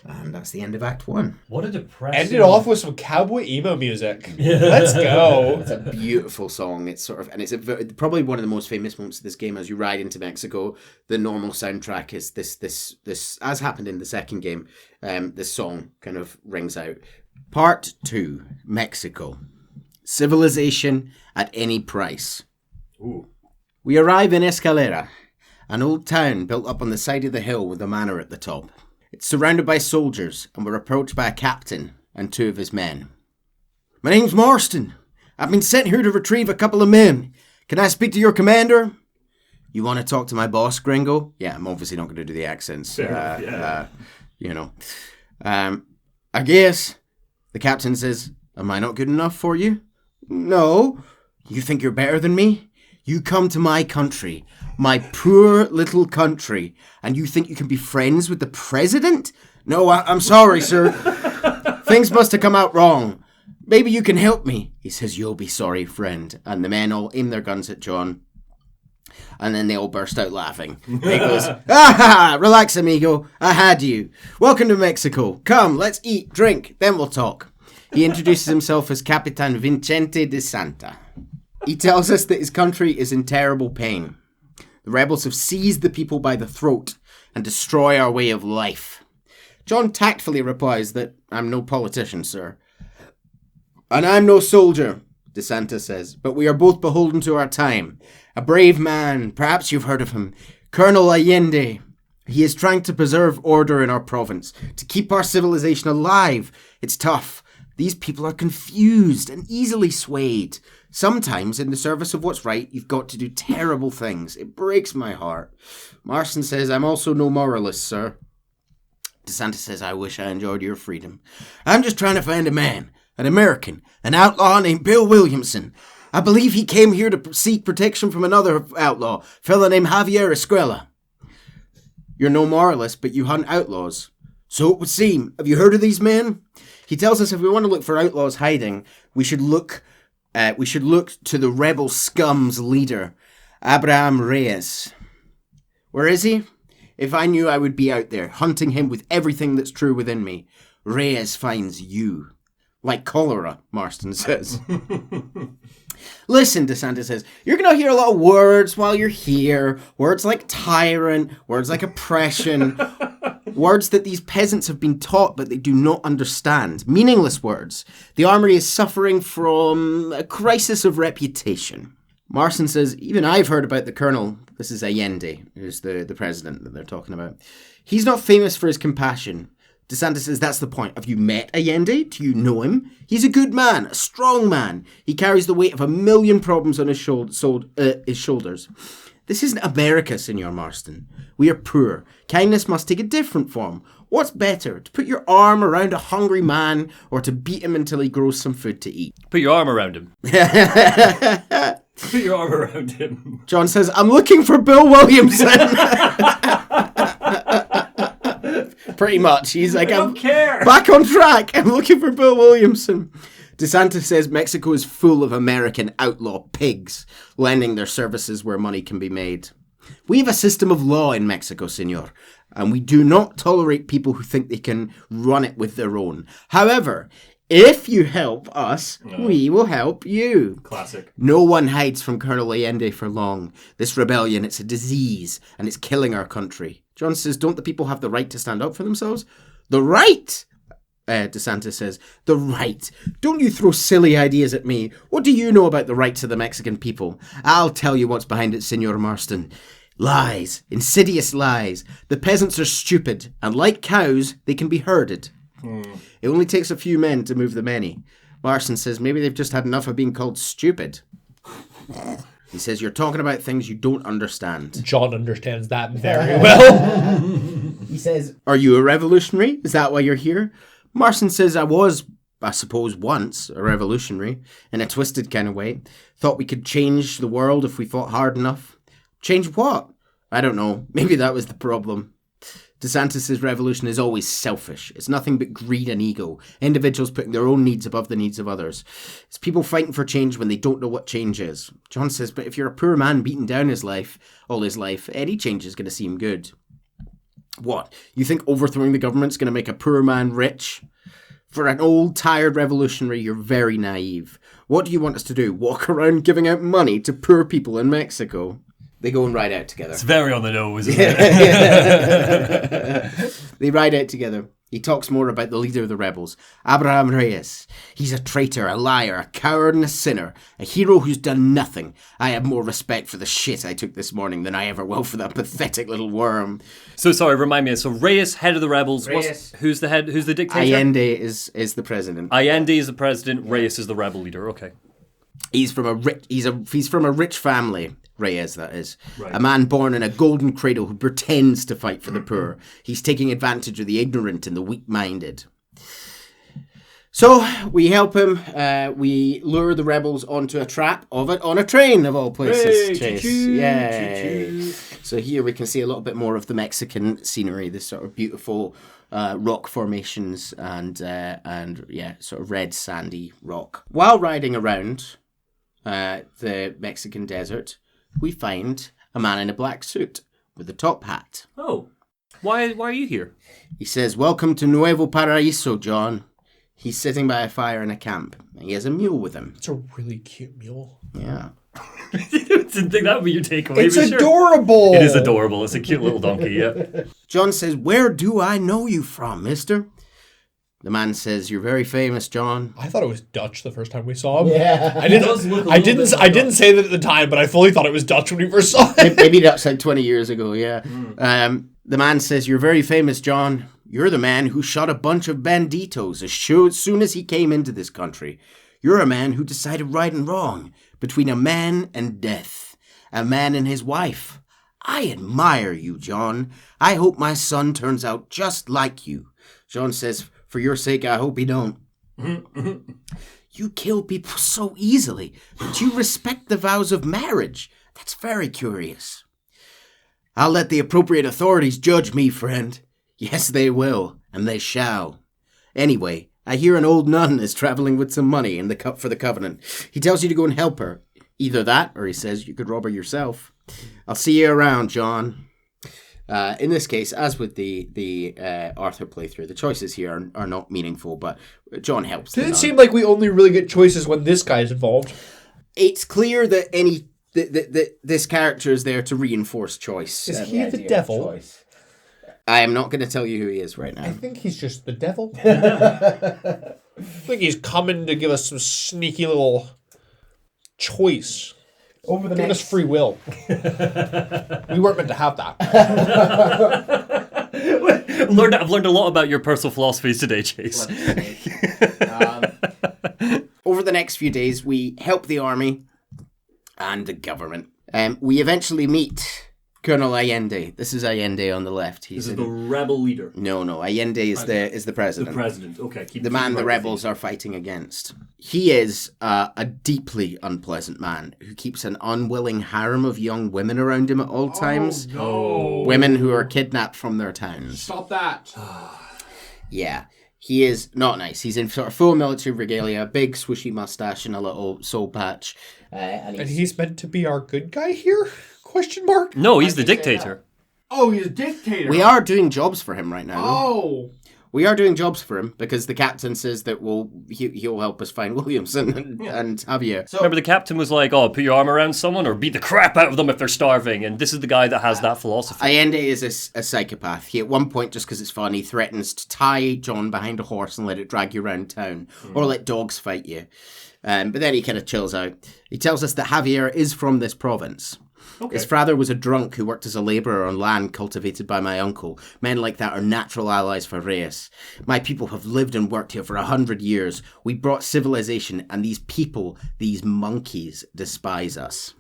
And that's the end of Act 1. What a depressing... Ended off with some cowboy emo music. Let's go. It's a beautiful song. It's sort of, and it's probably one of the most famous moments of this game. As you ride into Mexico, the normal soundtrack is this as happened in the second game. This song kind of rings out. Part 2, Mexico. Civilization at any price. Ooh. We arrive in Escalera, an old town built up on the side of the hill with a manor at the top. It's surrounded by soldiers, and we're approached by a captain and 2 of his men. My name's Marston. I've been sent here to retrieve a couple of men. Can I speak to your commander? You want to talk to my boss, gringo? Yeah, I'm obviously not going to do the accents. I guess. The captain says, am I not good enough for you? No. You think you're better than me? You come to my country, my poor little country, and you think you can be friends with the president? No, I'm sorry, sir. Things must have come out wrong. Maybe you can help me. He says, you'll be sorry, friend. And the men all aim their guns at John. And then they all burst out laughing. And he goes, relax, amigo. I had you. Welcome to Mexico. Come, let's eat, drink, then we'll talk. He introduces himself as Capitan Vicente de Santa. He tells us that his country is in terrible pain. The rebels have seized the people by the throat and destroy our way of life. John tactfully replies that I'm no politician, sir. And I'm no soldier, De Santa says, but we are both beholden to our time. A brave man, perhaps you've heard of him, Colonel Allende. He is trying to preserve order in our province, to keep our civilization alive. It's tough. These people are confused and easily swayed. Sometimes, in the service of what's right, you've got to do terrible things. It breaks my heart. Marston says, I'm also no moralist, sir. De Santa says, I wish I enjoyed your freedom. I'm just trying to find a man, an American, an outlaw named Bill Williamson. I believe he came here to seek protection from another outlaw, a fellow named Javier Escuela. You're no moralist, but you hunt outlaws. So it would seem. Have you heard of these men? He tells us if we want to look for outlaws hiding, we should look to the rebel scum's leader, Abraham Reyes. Where is he? If I knew, I would be out there, hunting him with everything that's true within me. Reyes finds you. Like cholera, Marston says. Listen, De Santa says, you're going to hear a lot of words while you're here. Words like tyrant, words like oppression. Words that these peasants have been taught but they do not understand. Meaningless words. The armory is suffering from a crisis of reputation. Marston says, even I've heard about the colonel. This is Allende, who's the president that they're talking about. He's not famous for his compassion. De Santa says, that's the point. Have you met Allende? Do you know him? He's a good man, a strong man. He carries the weight of 1,000,000 problems on his shoulders. This isn't America, Senor Marston. We are poor. Kindness must take a different form. What's better, to put your arm around a hungry man or to beat him until he grows some food to eat? Put your arm around him. Put your arm around him. John says, I'm looking for Bill Williamson. Pretty much. He's like, I'm back on track. I'm looking for Bill Williamson. De Santa says Mexico is full of American outlaw pigs, lending their services where money can be made. We have a system of law in Mexico, senor, and we do not tolerate people who think they can run it with their own. However, if you help us, we will help you. Classic. No one hides from Colonel Allende for long. This rebellion, it's a disease, and it's killing our country. John says, don't the people have the right to stand up for themselves? The right? De Santa says, the right. Don't you throw silly ideas at me. What do you know about the rights of the Mexican people? I'll tell you what's behind it, Senor Marston. Lies. Insidious lies. The peasants are stupid, and like cows, they can be herded. It only takes a few men to move the many. Marston says, maybe they've just had enough of being called stupid. He says, you're talking about things you don't understand. John understands that very well. He says, are you a revolutionary? Is that why you're here? Marston says, I was, I suppose, once a revolutionary, in a twisted kind of way. Thought we could change the world if we fought hard enough. Change what? I don't know. Maybe that was the problem. De Santis' revolution is always selfish. It's nothing but greed and ego. Individuals putting their own needs above the needs of others. It's people fighting for change when they don't know what change is. John says, but if you're a poor man beaten down all his life, any change is going to seem good. What? You think overthrowing the government's going to make a poor man rich? For an old, tired revolutionary, you're very naive. What do you want us to do? Walk around giving out money to poor people in Mexico? They go and ride out together. It's very on the nose, isn't it? They ride out together. He talks more about the leader of the rebels, Abraham Reyes. He's a traitor, a liar, a coward and a sinner, a hero who's done nothing. I have more respect for the shit I took this morning than I ever will for that pathetic little worm. So, sorry, remind me. So, Reyes, head of the rebels. Who's the head? Who's the dictator? Allende is the president. Allende is the president. Reyes is the rebel leader. Okay. He's from a rich family. Reyes, that is. Right. A man born in a golden cradle who pretends to fight for the poor. He's taking advantage of the ignorant and the weak-minded. So we help him. We lure the rebels onto a trap of it on a train of all places. Hey, Chase. choo-choo, Yay. choo-choo. So here we can see a little bit more of the Mexican scenery, this sort of beautiful rock formations and sort of red sandy rock. While riding around the Mexican desert, we find a man in a black suit with a top hat. Oh, why are you here? He says, "Welcome to Nuevo Paraíso, John." He's sitting by a fire in a camp. He has a mule with him. It's a really cute mule. Yeah. Didn't think that would be your takeaway. It's but sure. adorable. It is adorable. It's a cute little donkey, yeah. John says, "Where do I know you from, mister?" The man says, "You're very famous, John." I thought it was Dutch the first time we saw him. Yeah. I does look a I little didn't. bit I like didn't Dutch. say that at the time, but I fully thought it was Dutch when we first saw it. Maybe that's like 20 years ago, yeah. The man says, "You're very famous, John. You're the man who shot a bunch of banditos as soon as he came into this country. You're a man who decided right and wrong between a man and death, a man and his wife. I admire you, John. I hope my son turns out just like you." John says, "For your sake, I hope he don't." "You kill people so easily, but you respect the vows of marriage. That's very curious." "I'll let the appropriate authorities judge me, friend." "Yes, they will, and they shall. Anyway, I hear an old nun is traveling with some money in the cup for the covenant. He tells you to go and help her. Either that, or he says you could rob her yourself. I'll see you around, John." In this case, as with the Arthur playthrough, the choices here are not meaningful, but John helps. Did it seem like we only really get choices when this guy's involved? It's clear that this character is there to reinforce choice. Is he the devil? I am not going to tell you who he is right I now. think he's just the devil. I think he's coming to give us some sneaky little choice. Over the Giving us next free will. We weren't meant to have that. I've learned a lot about your personal philosophies today, Chase. Over the next few days, we help the army and the government. We eventually meet Colonel Allende. This is Allende on the left. He's This is the rebel leader. No. Allende is the president. The president. Okay. The man the rebels are fighting against. He is a deeply unpleasant man who keeps an unwilling harem of young women around him at all times. No. Women who are kidnapped from their towns. Stop that. Yeah. He is not nice. He's in sort of full military regalia, big swooshy mustache and a little soul patch. And he's meant to be our good guy here? Question mark? No, he's the dictator. Oh, he's a dictator. We are doing jobs for him right now. Oh. We are doing jobs for him because the captain says that he'll help us find Williamson and Javier. So Remember the captain was like, "Oh, put your arm around someone or beat the crap out of them if they're starving." And this is the guy that has that philosophy. Allende is a psychopath. He, at one point, just because it's fun, he threatens to tie John behind a horse and let it drag you around town, or let dogs fight you. But then he kind of chills out. He tells us that Javier is from this province. Okay. His father was a drunk who worked as a labourer on land cultivated by my uncle. Men like that are natural allies for Reyes. My people have lived and worked here for 100 years. We brought civilization, and these people, these monkeys, despise us.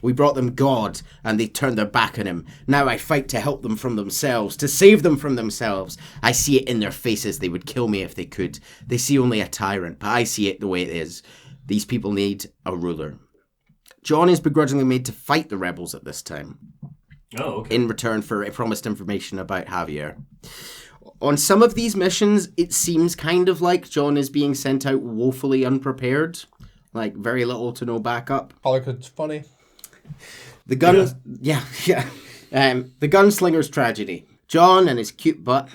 We brought them God, and they turned their back on him. Now I fight to help them from themselves, to save them from themselves. I see it in their faces. They would kill me if they could. They see only a tyrant, but I see it the way it is. These people need a ruler. John is begrudgingly made to fight the rebels at this time, Oh, okay. in return for promised information about Javier. On some of these missions, it seems kind of like John is being sent out woefully unprepared, like very little to no backup. Probably because it's funny. The gun, yeah. The gunslinger's tragedy. John and his cute butt.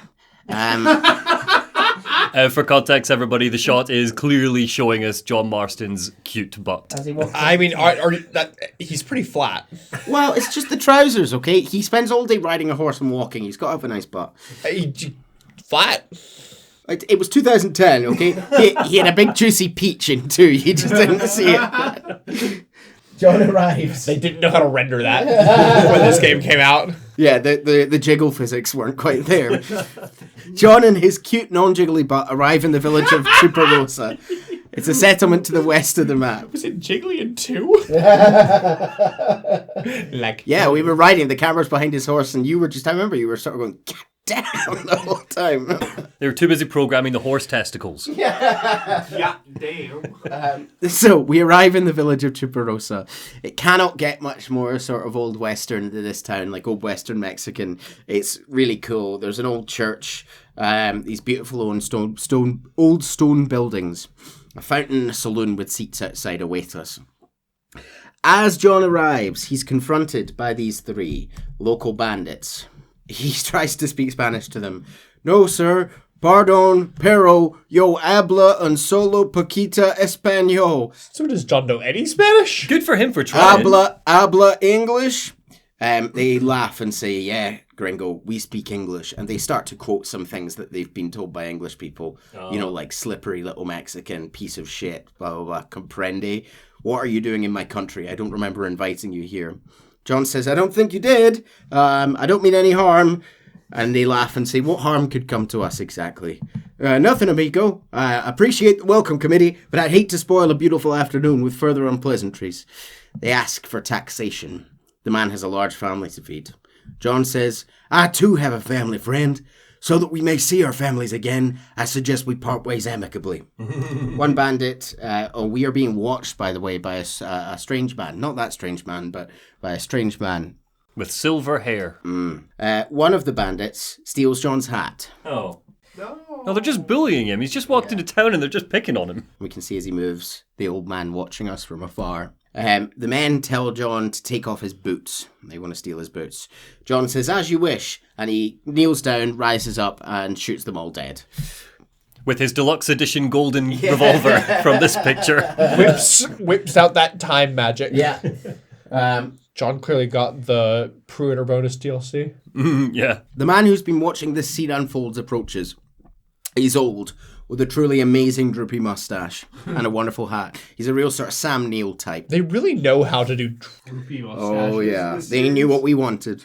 For context, everybody, the shot is clearly showing us John Marston's cute butt. As he walks I mean, he's pretty flat. Well, it's just the trousers, okay? He spends all day riding a horse and walking. He's got to have a nice butt. Flat? It was 2010, okay? He had a big juicy peach in too. You just didn't see it. John arrives. They didn't know how to render that when this game came out. Yeah, the jiggle physics weren't quite there. John and his cute non-jiggly butt arrive in the village of Chuparosa. It's a settlement to the west of the map. Was it Jiggly in 2? Yeah, we were riding. The camera's behind his horse, and I remember you were sort of going, down the whole time. They were too busy programming the horse testicles. Yeah, damn. So we arrive in the village of Chuparosa. It cannot get much more sort of old Western than this town, like old Western Mexican. It's really cool. There's an old church, these beautiful old stone buildings, a fountain and a saloon with seats outside await us. As John arrives, he's confronted by these three local bandits. He tries to speak Spanish to them. No, sir. Pardon, pero yo habla un solo poquita español. So does John know any Spanish? Good for him for trying. Habla English. They laugh and say, yeah, gringo, we speak English. And they start to quote some things that they've been told by English people. You know, like slippery little Mexican, piece of shit, blah, blah, blah, comprende. What are you doing in my country? I don't remember inviting you here. John says, I don't think you did. I don't mean any harm. And they laugh and say, what harm could come to us exactly? Nothing, amigo. I appreciate the welcome committee, but I'd hate to spoil a beautiful afternoon with further unpleasantries. They ask for taxation. The man has a large family to feed. John says, I too have a family friend. So that we may see our families again, I suggest we part ways amicably. One bandit, we are being watched, by the way, by a strange man. Not that strange man, but by a strange man. With silver hair. One of the bandits steals John's hat. Oh. No, they're just bullying him. He's just walked into town and they're just picking on him. We can see as he moves, the old man watching us from afar. The men tell John to take off his boots. They want to steal his boots. John says, as you wish. And he kneels down, rises up, and shoots them all dead. With his deluxe edition golden revolver from this picture. Whips out that time magic. Yeah. John clearly got the Pruitt bonus DLC. Yeah. The man who's been watching this scene unfolds approaches. He's old, with a truly amazing droopy mustache and a wonderful hat. He's a real sort of Sam Neill type. They really know how to do Droopy mustaches. Oh, yeah. They knew what we wanted.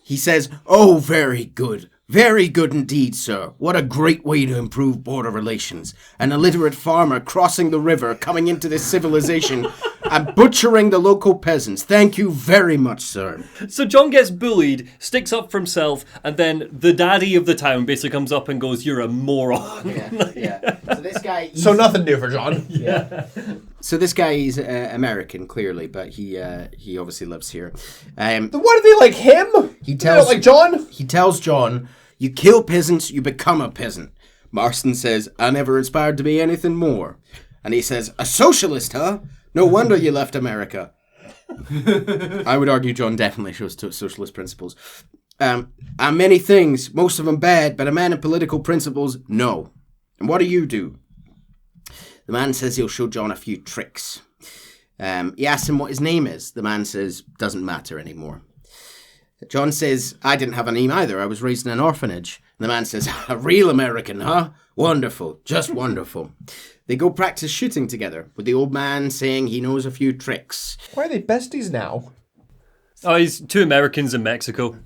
He says, oh, very good. Very good indeed, sir. What a great way to improve border relations. An illiterate farmer crossing the river, coming into this civilization, and butchering the local peasants. Thank you very much, sir. So John gets bullied, sticks up for himself, and then the daddy of the town basically comes up and goes, you're a moron. Yeah. So this guy... So nothing new for John. Yeah. So this guy is American, clearly, but he obviously lives here. Then why do they like him? He They don't like John? He tells John, you kill peasants, you become a peasant. Marston says, I never aspired to be anything more. And he says, a socialist, huh? No wonder you left America. I would argue John definitely shows socialist principles. And many things, most of them bad, but a man of political principles, no. And what do you do? The man says he'll show John a few tricks. He asks him what his name is. The man says, doesn't matter anymore. John says, I didn't have a name either. I was raised in an orphanage. And the man says, a real American, huh? Wonderful. Just wonderful. They go practice shooting together, with the old man saying he knows a few tricks. Why are they besties now? Oh, he's two Americans in Mexico.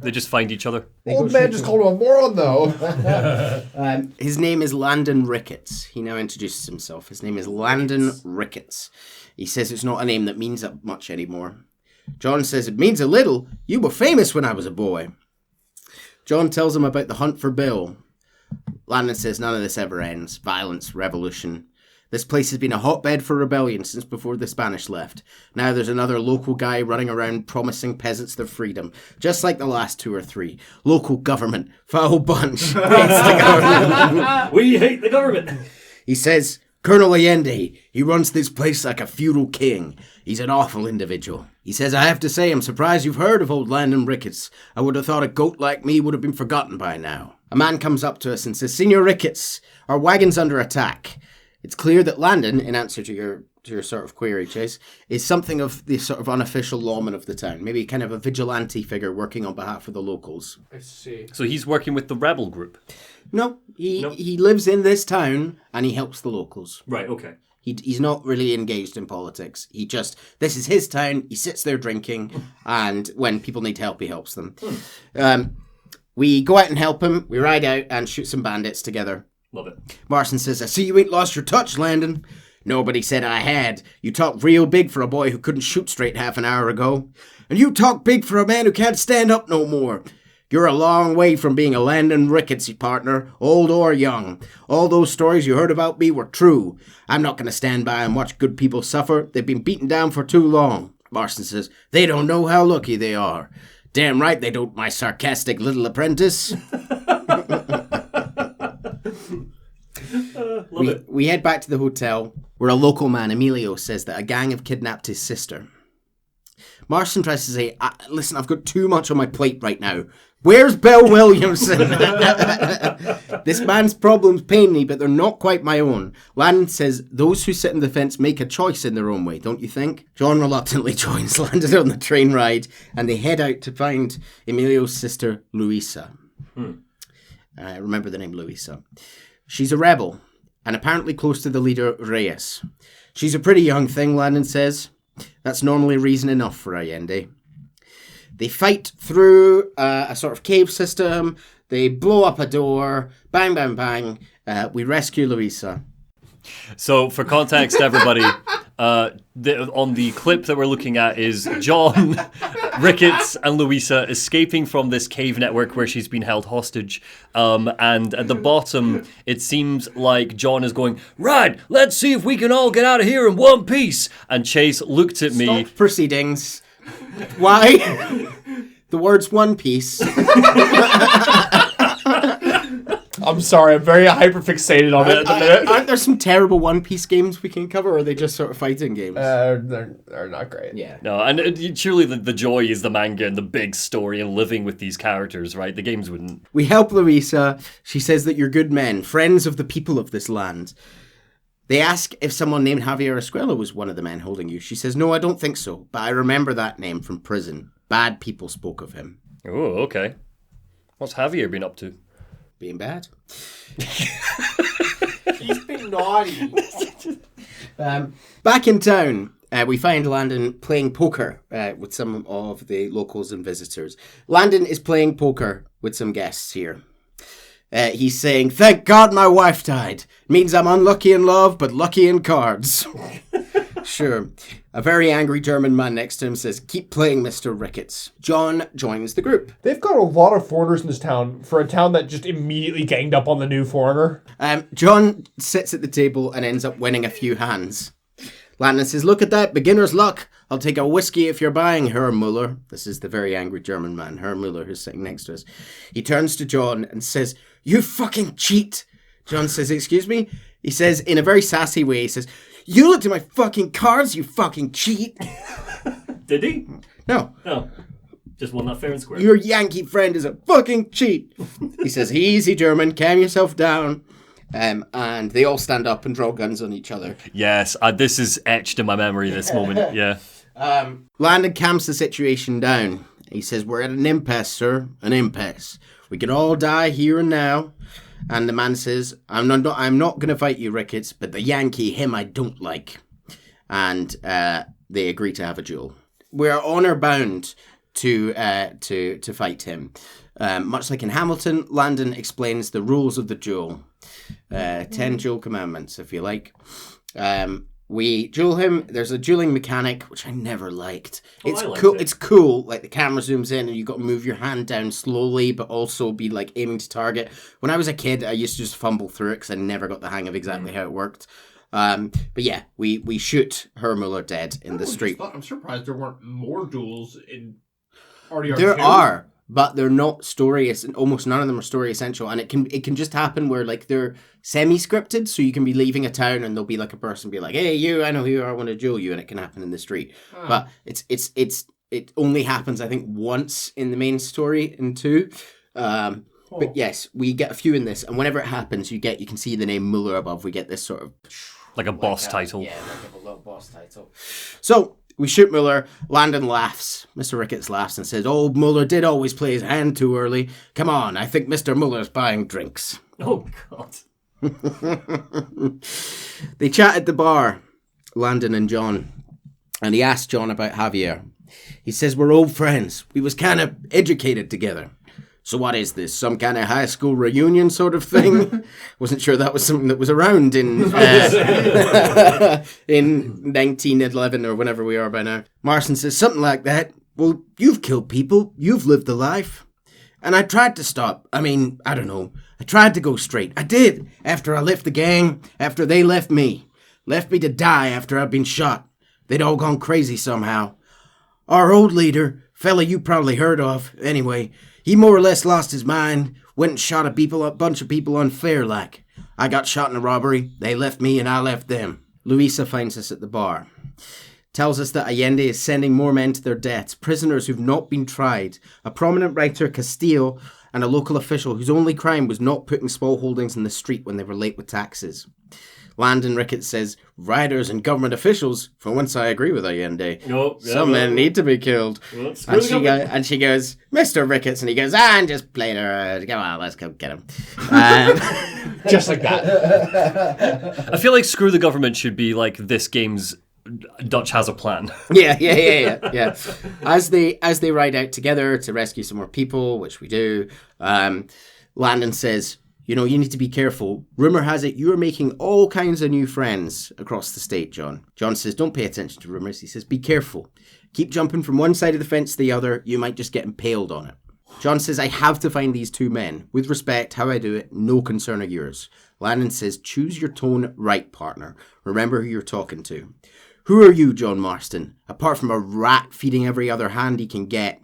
They just find each other. Old man just called him a moron, though. His name is Landon Ricketts. He now introduces himself. His name is Landon Ricketts. He says it's not a name that means that much anymore. John says, it means a little. You were famous when I was a boy. John tells him about the hunt for Bill. Landon says none of this ever ends. Violence, revolution. This place has been a hotbed for rebellion since before the Spanish left. Now there's another local guy running around promising peasants their freedom. Just like the last two or three. Local government. Foul bunch. Hates the government. We hate the government. He says, Colonel Allende, he runs this place like a feudal king. He's an awful individual. He says, I have to say, I'm surprised you've heard of old Landon Ricketts. I would have thought a goat like me would have been forgotten by now. A man comes up to us and says, Senor Ricketts, our wagon's under attack. It's clear that Landon, in answer to your sort of query, Chase, is something of the sort of unofficial lawman of the town. Maybe kind of a vigilante figure working on behalf of the locals. I see. So he's working with the rebel group? No, he lives in this town and he helps the locals. Right, okay. He's not really engaged in politics. This is his town, he sits there drinking, and when people need help, he helps them. We go out and help him, we ride out and shoot some bandits together. Love it. Marston says, I see you ain't lost your touch, Landon. Nobody said I had. You talk real big for a boy who couldn't shoot straight half an hour ago. And you talk big for a man who can't stand up no more. You're a long way from being a Landon Ricketts partner, old or young. All those stories you heard about me were true. I'm not going to stand by and watch good people suffer. They've been beaten down for too long. Marston says, they don't know how lucky they are. Damn right they don't, my sarcastic little apprentice. We head back to the hotel, where a local man, Emilio, says that a gang have kidnapped his sister. Marston tries to say, listen, I've got too much on my plate right now. Where's Bill Williamson? This man's problems pain me, but they're not quite my own. Landon says, those who sit on the fence make a choice in their own way, don't you think? John reluctantly joins Landon on the train ride, and they head out to find Emilio's sister, Luisa. Remember the name Luisa. She's a rebel, and apparently close to the leader, Reyes. She's a pretty young thing, Landon says. That's normally reason enough for Allende. They fight through a sort of cave system. They blow up a door. Bang, bang, bang. We rescue Luisa. So, for context, everybody, on the clip that we're looking at is John, Ricketts, and Luisa escaping from this cave network where she's been held hostage. And at the bottom, it seems like John is going, right, let's see if we can all get out of here in one piece. And Chase looked at me. Stop proceedings. Why? The word's One Piece. I'm sorry, I'm very hyperfixated on it at the minute. Aren't there some terrible One Piece games we can cover, or are they just sort of fighting games? They're not great. Yeah. No, and surely the joy is the manga and the big story and living with these characters, right? The games wouldn't. We help Luisa. She says that you're good men, friends of the people of this land. They ask if someone named Javier Escuela was one of the men holding you. She says, no, I don't think so, but I remember that name from prison. Bad people spoke of him. Oh, okay. What's Javier been up to? Being bad. He's been naughty. Back in town, we find Landon playing poker with some of the locals and visitors. Landon is playing poker with some guests here. He's saying, thank God my wife died. Means I'm unlucky in love, but lucky in cards. Sure. A very angry German man next to him says, keep playing, Mr. Ricketts. John joins the group. They've got a lot of foreigners in this town for a town that just immediately ganged up on the new foreigner. John sits at the table and ends up winning a few hands. Landon says, look at that, beginner's luck. I'll take a whiskey if you're buying, Herr Muller. This is the very angry German man, Herr Muller, who's sitting next to us. He turns to John and says, you fucking cheat. John says, excuse me? He says, in a very sassy way, he says, you looked at my fucking cards, you fucking cheat. Did he? No. No. Just won that fair and square. Your Yankee friend is a fucking cheat. He says, easy, German, calm yourself down. And they all stand up and draw guns on each other. Yes, this is etched in my memory, this moment, yeah. Landon calms the situation down. He says, we're at an impasse, sir, an impasse. We can all die here and now. And the man says, I'm not going to fight you, Ricketts, but the Yankee, him I don't like. And they agree to have a duel. We're honor bound to fight him. Much like in Hamilton, Landon explains the rules of the duel. 10 duel commandments, if you like. We duel him. There's a dueling mechanic, which I never liked. It's cool. It's cool. Like the camera zooms in and you got to move your hand down slowly, but also be like aiming to target. When I was a kid, I used to just fumble through it because I never got the hang of exactly how it worked. But yeah, we shoot Herr Muller dead in the street. I'm surprised there weren't more duels in RDR2. There are. But they're not story. Almost none of them are story essential, and it can just happen where like they're semi-scripted. So you can be leaving a town, and there'll be like a person be like, "Hey, you, I know who you are. I want to duel you," and it can happen in the street. But it only happens, I think, once in the main story in 2. But yes, we get a few in this, and whenever it happens, you can see the name Muller above. We get this sort of like a boss title. Yeah, like a little boss title. So. We shoot Muller. Landon laughs. Mr. Ricketts laughs and says, "Old Muller did always play his hand too early. Come on, I think Mr. Muller's buying drinks." Oh, God. They chat at the bar, Landon and John. And he asked John about Javier. He says, we're old friends. We was kind of educated together. So what is this? Some kind of high school reunion sort of thing? Wasn't sure that was something that was around in 1911 or whenever we are by now. Marston says, something like that. Well, you've killed people. You've lived the life. And I tried to stop. I mean, I don't know. I tried to go straight. I did. After I left the gang, after they left me. Left me to die after I'd been shot. They'd all gone crazy somehow. Our old leader, fella you probably heard of, anyway, he more or less lost his mind, went and shot a bunch of people unfair like. I got shot in a robbery, they left me and I left them. Luisa finds us at the bar. Tells us that Allende is sending more men to their deaths, prisoners who've not been tried, a prominent writer, Castillo, and a local official whose only crime was not putting small holdings in the street when they were late with taxes. Landon Ricketts says, riders and government officials, for once I agree with Allende. Some men need to be killed. And she goes, Mr. Ricketts, and he goes, I'm just playing her. Come on, let's go get him. Just like that. I feel like Screw the Government should be like this game's Dutch has a plan. Yeah. As they ride out together to rescue some more people, which we do, Landon says, you need to be careful. Rumour has it you are making all kinds of new friends across the state, John. John says, don't pay attention to rumours. He says, be careful. Keep jumping from one side of the fence to the other. You might just get impaled on it. John says, I have to find these two men. With respect, how I do it, no concern of yours. Landon says, choose your tone right, partner. Remember who you're talking to. Who are you, John Marston? Apart from a rat feeding every other hand he can get.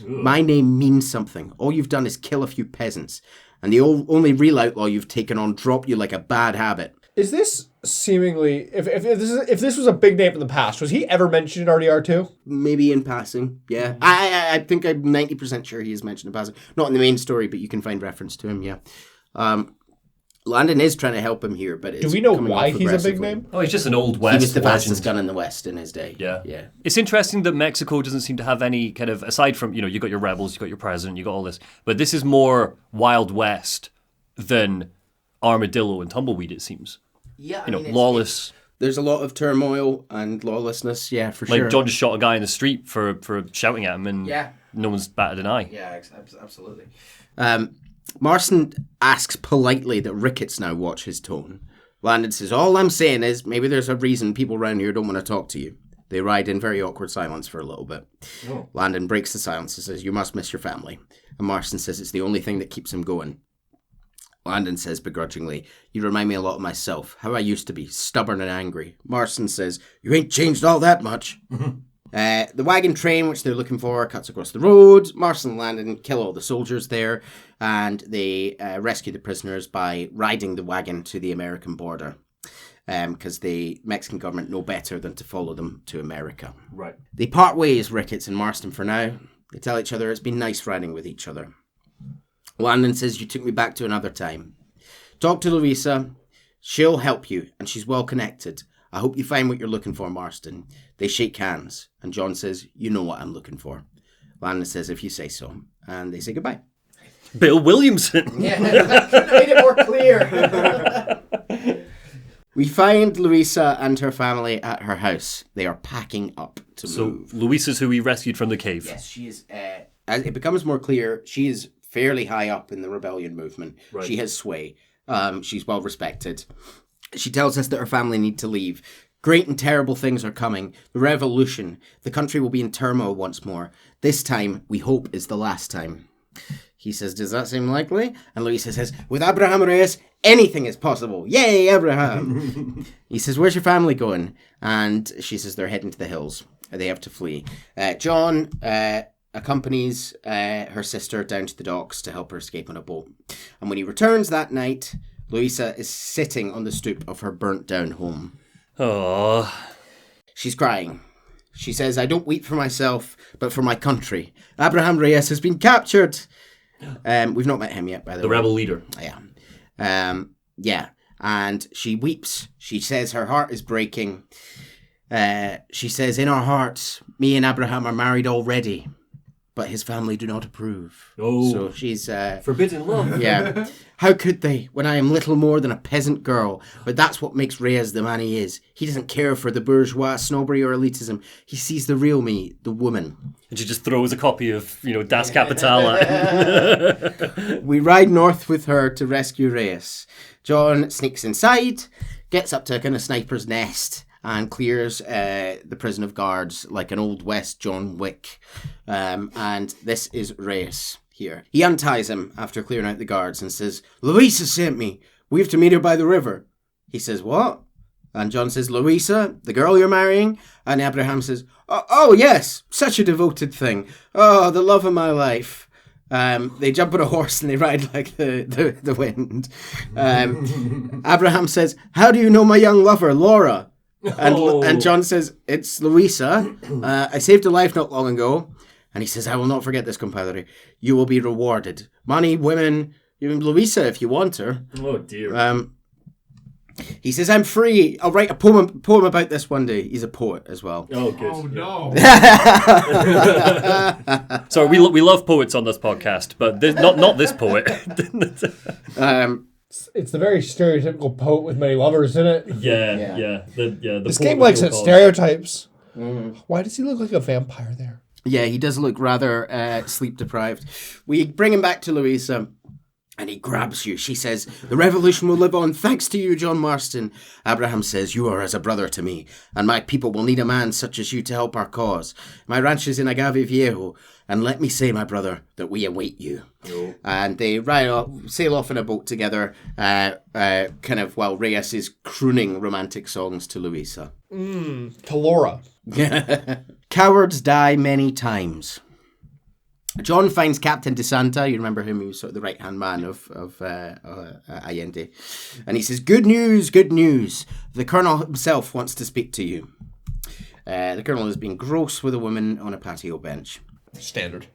Ooh. My name means something. All you've done is kill a few peasants. And the only real outlaw you've taken on dropped you like a bad habit. Is this seemingly... If this was a big name in the past, was he ever mentioned in RDR2? Maybe in passing, yeah. I think I'm 90% sure he is mentioned in passing. Not in the main story, but you can find reference to him, yeah. Landon is trying to help him here, but do we know why he's a big name? Oh, he's just an old West. He was the legend. fastest gun in the West in his day. Yeah. It's interesting that Mexico doesn't seem to have any kind of, aside from, you got your rebels, you got your president, you got all this, but this is more Wild West than Armadillo and Tumbleweed, it seems. Yeah, lawless. There's a lot of turmoil and lawlessness, yeah, for sure. Like, John just shot a guy in the street for shouting at him, and no one's batted an eye. Yeah, absolutely. Marston asks politely that Ricketts now watch his tone. Landon says, all I'm saying is maybe there's a reason people around here don't want to talk to you. They ride in very awkward silence for a little bit. Oh. Landon breaks the silence and says, you must miss your family. And Marston says it's the only thing that keeps him going. Landon says begrudgingly, you remind me a lot of myself, how I used to be, stubborn and angry. Marston says, you ain't changed all that much. The wagon train, which they're looking for, cuts across the road. Marston and Landon kill all the soldiers there, and they rescue the prisoners by riding the wagon to the American border, because the Mexican government know better than to follow them to America. Right. They part ways, Ricketts and Marston, for now. They tell each other it's been nice riding with each other. Landon says, you took me back to another time. Talk to Louisa. She'll help you, and she's well connected. I hope you find what you're looking for, Marston. They shake hands, and John says, you know what I'm looking for. Landon says, if you say so. And they say goodbye. Bill Williamson. Yeah, that could have made it more clear. We find Louisa and her family at her house. They are packing up to move. So Louisa's who we rescued from the cave. Yes, she is. As it becomes more clear, she is fairly high up in the rebellion movement. Right. She has sway. She's well respected. She tells us that her family need to leave. Great and terrible things are coming. The revolution. The country will be in turmoil once more. This time, we hope, is the last time. He says, does that seem likely? And Louisa says, with Abraham Reyes, anything is possible. Yay, Abraham! He says, where's your family going? And she says, they're heading to the hills. They have to flee. John accompanies her sister down to the docks to help her escape on a boat. And when he returns that night, Louisa is sitting on the stoop of her burnt-down home. Oh. She's crying. She says, I don't weep for myself, but for my country. Abraham Reyes has been captured. We've not met him yet, by the way. The rebel leader. Yeah. Yeah. And she weeps. She says her heart is breaking. She says, in our hearts, me and Abraham are married already, but his family do not approve. Oh. So she's... forbidden love. Yeah. How could they, when I am little more than a peasant girl? But that's what makes Reyes the man he is. He doesn't care for the bourgeois snobbery or elitism. He sees the real me, the woman. And she just throws a copy of, Das Kapital at him. We ride north with her to rescue Reyes. John sneaks inside, gets up to a kind of sniper's nest, and clears the prison of guards like an old West John Wick. And this is Reyes. here. He unties him after clearing out the guards and says, Louisa sent me. We have to meet her by the river. He says, what? And John says, Louisa, the girl you're marrying? And Abraham says, oh yes, such a devoted thing. Oh, the love of my life. They jump on a horse and they ride like the wind. Abraham says, how do you know my young lover, Laura? And John says, it's Louisa. I saved her life not long ago. And he says, I will not forget this, compadre. You will be rewarded. Money, women, even Louisa if you want her. Oh, dear. He says, I'm free. I'll write a poem about this one day. He's a poet as well. Oh, good. Oh, no. Sorry, we love poets on this podcast, but not this poet. It's the very stereotypical poet with many lovers, isn't it? Yeah. This game likes its stereotypes. Why does he look like a vampire there? Yeah, he does look rather sleep deprived. We bring him back to Louisa. And he grabs you. She says, the revolution will live on thanks to you, John Marston. Abraham says, you are as a brother to me, and my people will need a man such as you to help our cause. My ranch is in Agave Viejo, and let me say, my brother, that we await you. Oh. And they sail off in a boat together, kind of while Reyes is crooning romantic songs to Louisa. To Laura. Cowards die many times. John finds Captain De Santa. You remember him? He was sort of the right-hand man of Allende. And he says, good news, good news. The Colonel himself wants to speak to you. The Colonel has been gross with a woman on a patio bench. Standard.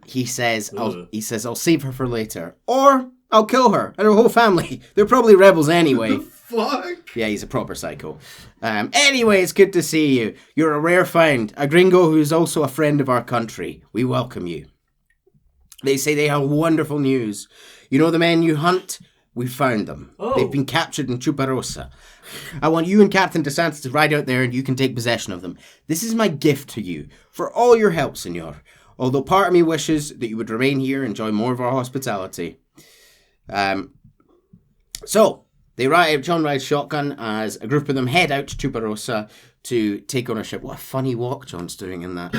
He says, I'll save her for later. Or I'll kill her and her whole family. They're probably rebels anyway. Fuck? Yeah, he's a proper psycho. Anyway, it's good to see you. You're a rare find, a gringo who's also a friend of our country. We welcome you. They say they have wonderful news. You know the men you hunt? We found them. Oh. They've been captured in Chuparosa. I want you and Captain DeSantis to ride out there and you can take possession of them. This is my gift to you for all your help, senor. Although part of me wishes that you would remain here and enjoy more of our hospitality. So, John rides shotgun as a group of them head out to Chuparosa to take ownership. What a funny walk John's doing in that.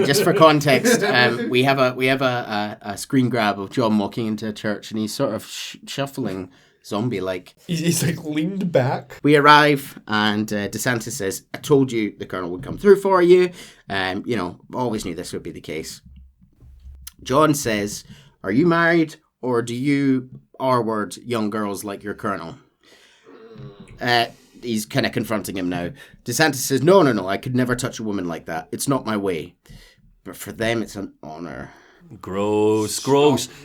Just for context, we have a screen grab of John walking into a church and he's sort of shuffling zombie-like. He's like leaned back. We arrive and DeSantis says, I told you the Colonel would come through for you. Always knew this would be the case. John says, are you married or do you R-word young girls like your Colonel? He's kind of confronting him now. DeSantis says, no, I could never touch a woman like that. It's not my way. But for them, it's an honor. Gross.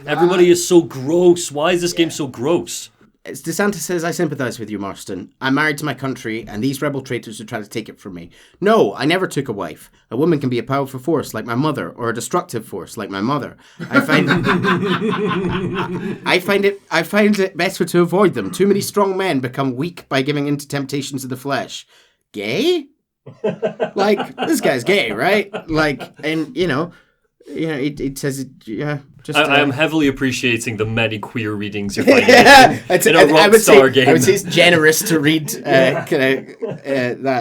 Everybody is so gross. Why is this game so gross? DeSantis says, I sympathize with you, Marston. I'm married to my country, and these rebel traitors would try to take it from me. No, I never took a wife. A woman can be a powerful force like my mother, or a destructive force like my mother. I find it better to avoid them. Too many strong men become weak by giving in to temptations of the flesh. Gay? This guy's gay, right? It says, yeah. I am heavily appreciating the many queer readings you're finding in a Rockstar game. I would say it's generous to read that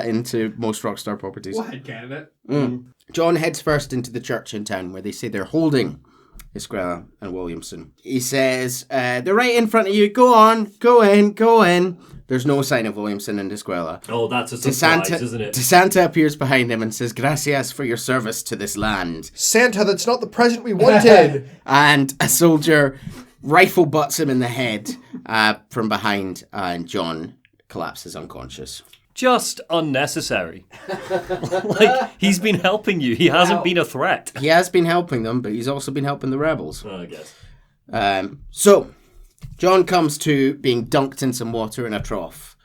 into most Rockstar properties. What, candidate? John heads first into the church in town where they say they're holding Esquella and Williamson. He says, they're right in front of you. Go on. Go in. There's no sign of Williamson and Esquella. Oh, that's a surprise, isn't it? Santa appears behind him and says, gracias for your service to this land. Santa, that's not the present we wanted. And a soldier rifle butts him in the head from behind, and John collapses unconscious. Just unnecessary. He's been helping you. He hasn't been a threat. He has been helping them, but he's also been helping the rebels. Oh, I guess. So, John comes to being dunked in some water in a trough.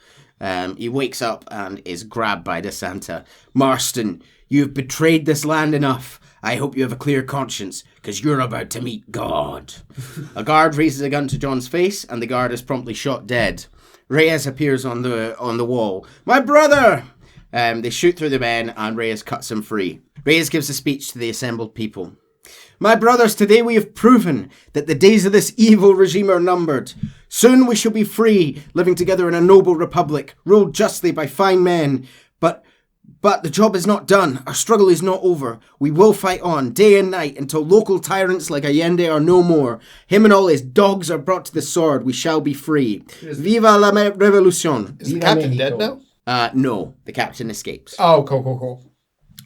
He wakes up and is grabbed by the Santa. Marston, you've betrayed this land enough. I hope you have a clear conscience, because you're about to meet God. A guard raises a gun to John's face, and the guard is promptly shot dead. Reyes appears on the wall. My brother! They shoot through the men, and Reyes cuts him free. Reyes gives a speech to the assembled people. My brothers, today we have proven that the days of this evil regime are numbered. Soon we shall be free, living together in a noble republic, ruled justly by fine men. But But the job is not done. Our struggle is not over. We will fight on, day and night, until local tyrants like Allende are no more. Him and all his dogs are brought to the sword. We shall be free. Viva la revolution. Is the captain dead now? No, the captain escapes. Oh, cool.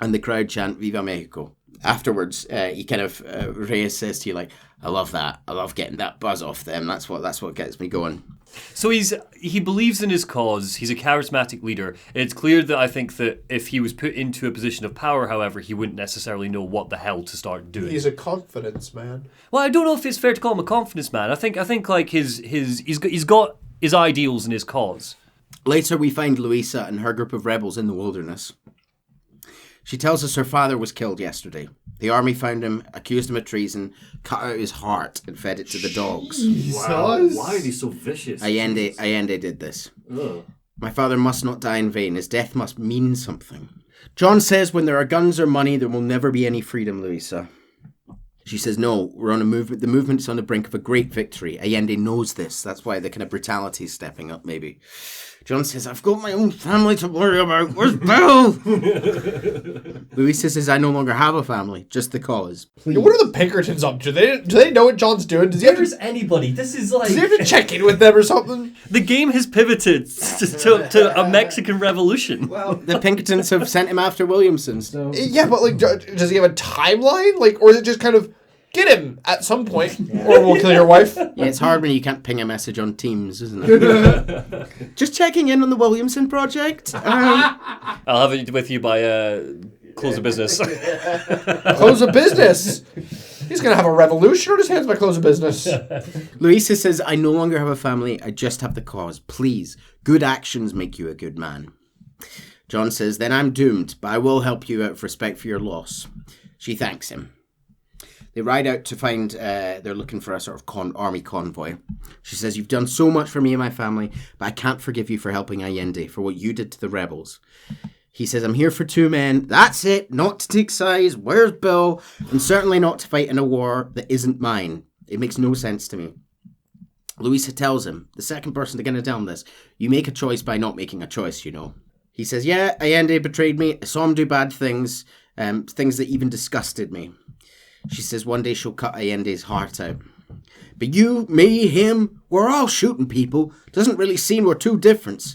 And the crowd chant Viva Mexico. Afterwards, he kind of, Reyes says to you, like, I love that. I love getting that buzz off them. That's what gets me going. So he believes in his cause. He's a charismatic leader. It's clear that I think that if he was put into a position of power, however, he wouldn't necessarily know what the hell to start doing. He's a confidence man. Well, I don't know if it's fair to call him a confidence man. I think like he's got his ideals and his cause. Later, we find Louisa and her group of rebels in the wilderness. She tells us her father was killed yesterday. The army found him, accused him of treason, cut out his heart and fed it to the dogs. Wow. Why are they so vicious? Allende did this. Ugh. My father must not die in vain. His death must mean something. John says when there are guns or money, there will never be any freedom, Louisa. She says, no, we're on a movement. The movement's on the brink of a great victory. Allende knows this. That's why the kind of brutality is stepping up, maybe. John says, I've got my own family to worry about. Where's Bill? Louisa says, I no longer have a family, just the cause. Yeah, what are the Pinkertons up to? Do they know what John's doing? Does he have to Anybody. This is like... Does he have to check in with them or something? The game has pivoted to a Mexican revolution. Well, the Pinkertons have sent him after Williamson, so... Yeah, but like, does he have a timeline? Like, or is it just kind of, get him at some point, or we'll kill your wife? Yeah, it's hard when you can't ping a message on Teams, isn't it? Just checking in on the Williamson project. I'll have it with you by close of business. Close of business? He's going to have a revolution on his hands by close of business. Louisa says, I no longer have a family, I just have the cause. Please, good actions make you a good man. John says, then I'm doomed, but I will help you out of respect for your loss. She thanks him. They ride out to find, they're looking for a sort of army convoy. She says, you've done so much for me and my family, but I can't forgive you for helping Allende, for what you did to the rebels. He says, I'm here for 2 men. That's it, not to take sides. Where's Bill? And certainly not to fight in a war that isn't mine. It makes no sense to me. Louisa tells him, the second person to get to tell him this, you make a choice by not making a choice, you know. He says, yeah, Allende betrayed me. I saw him do bad things, things that even disgusted me. She says one day she'll cut Allende's heart out. But you, me, him, we're all shooting people. Doesn't really seem we're too different.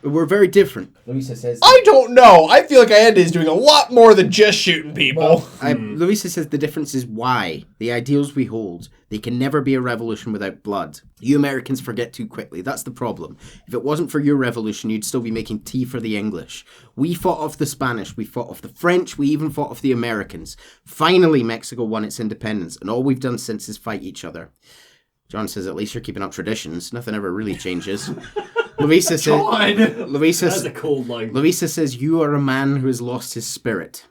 We're very different. Louisa says... I don't know. I feel like Allende is doing a lot more than just shooting people. Louisa says the difference is why. The ideals we hold. They can never be a revolution without blood. You Americans forget too quickly. That's the problem. If it wasn't for your revolution, you'd still be making tea for the English. We fought off the Spanish. We fought off the French. We even fought off the Americans. Finally, Mexico won its independence, and all we've done since is fight each other. John says, at least you're keeping up traditions. Nothing ever really changes. Louisa says, That's a cold line. Louisa says, you are a man who has lost his spirit.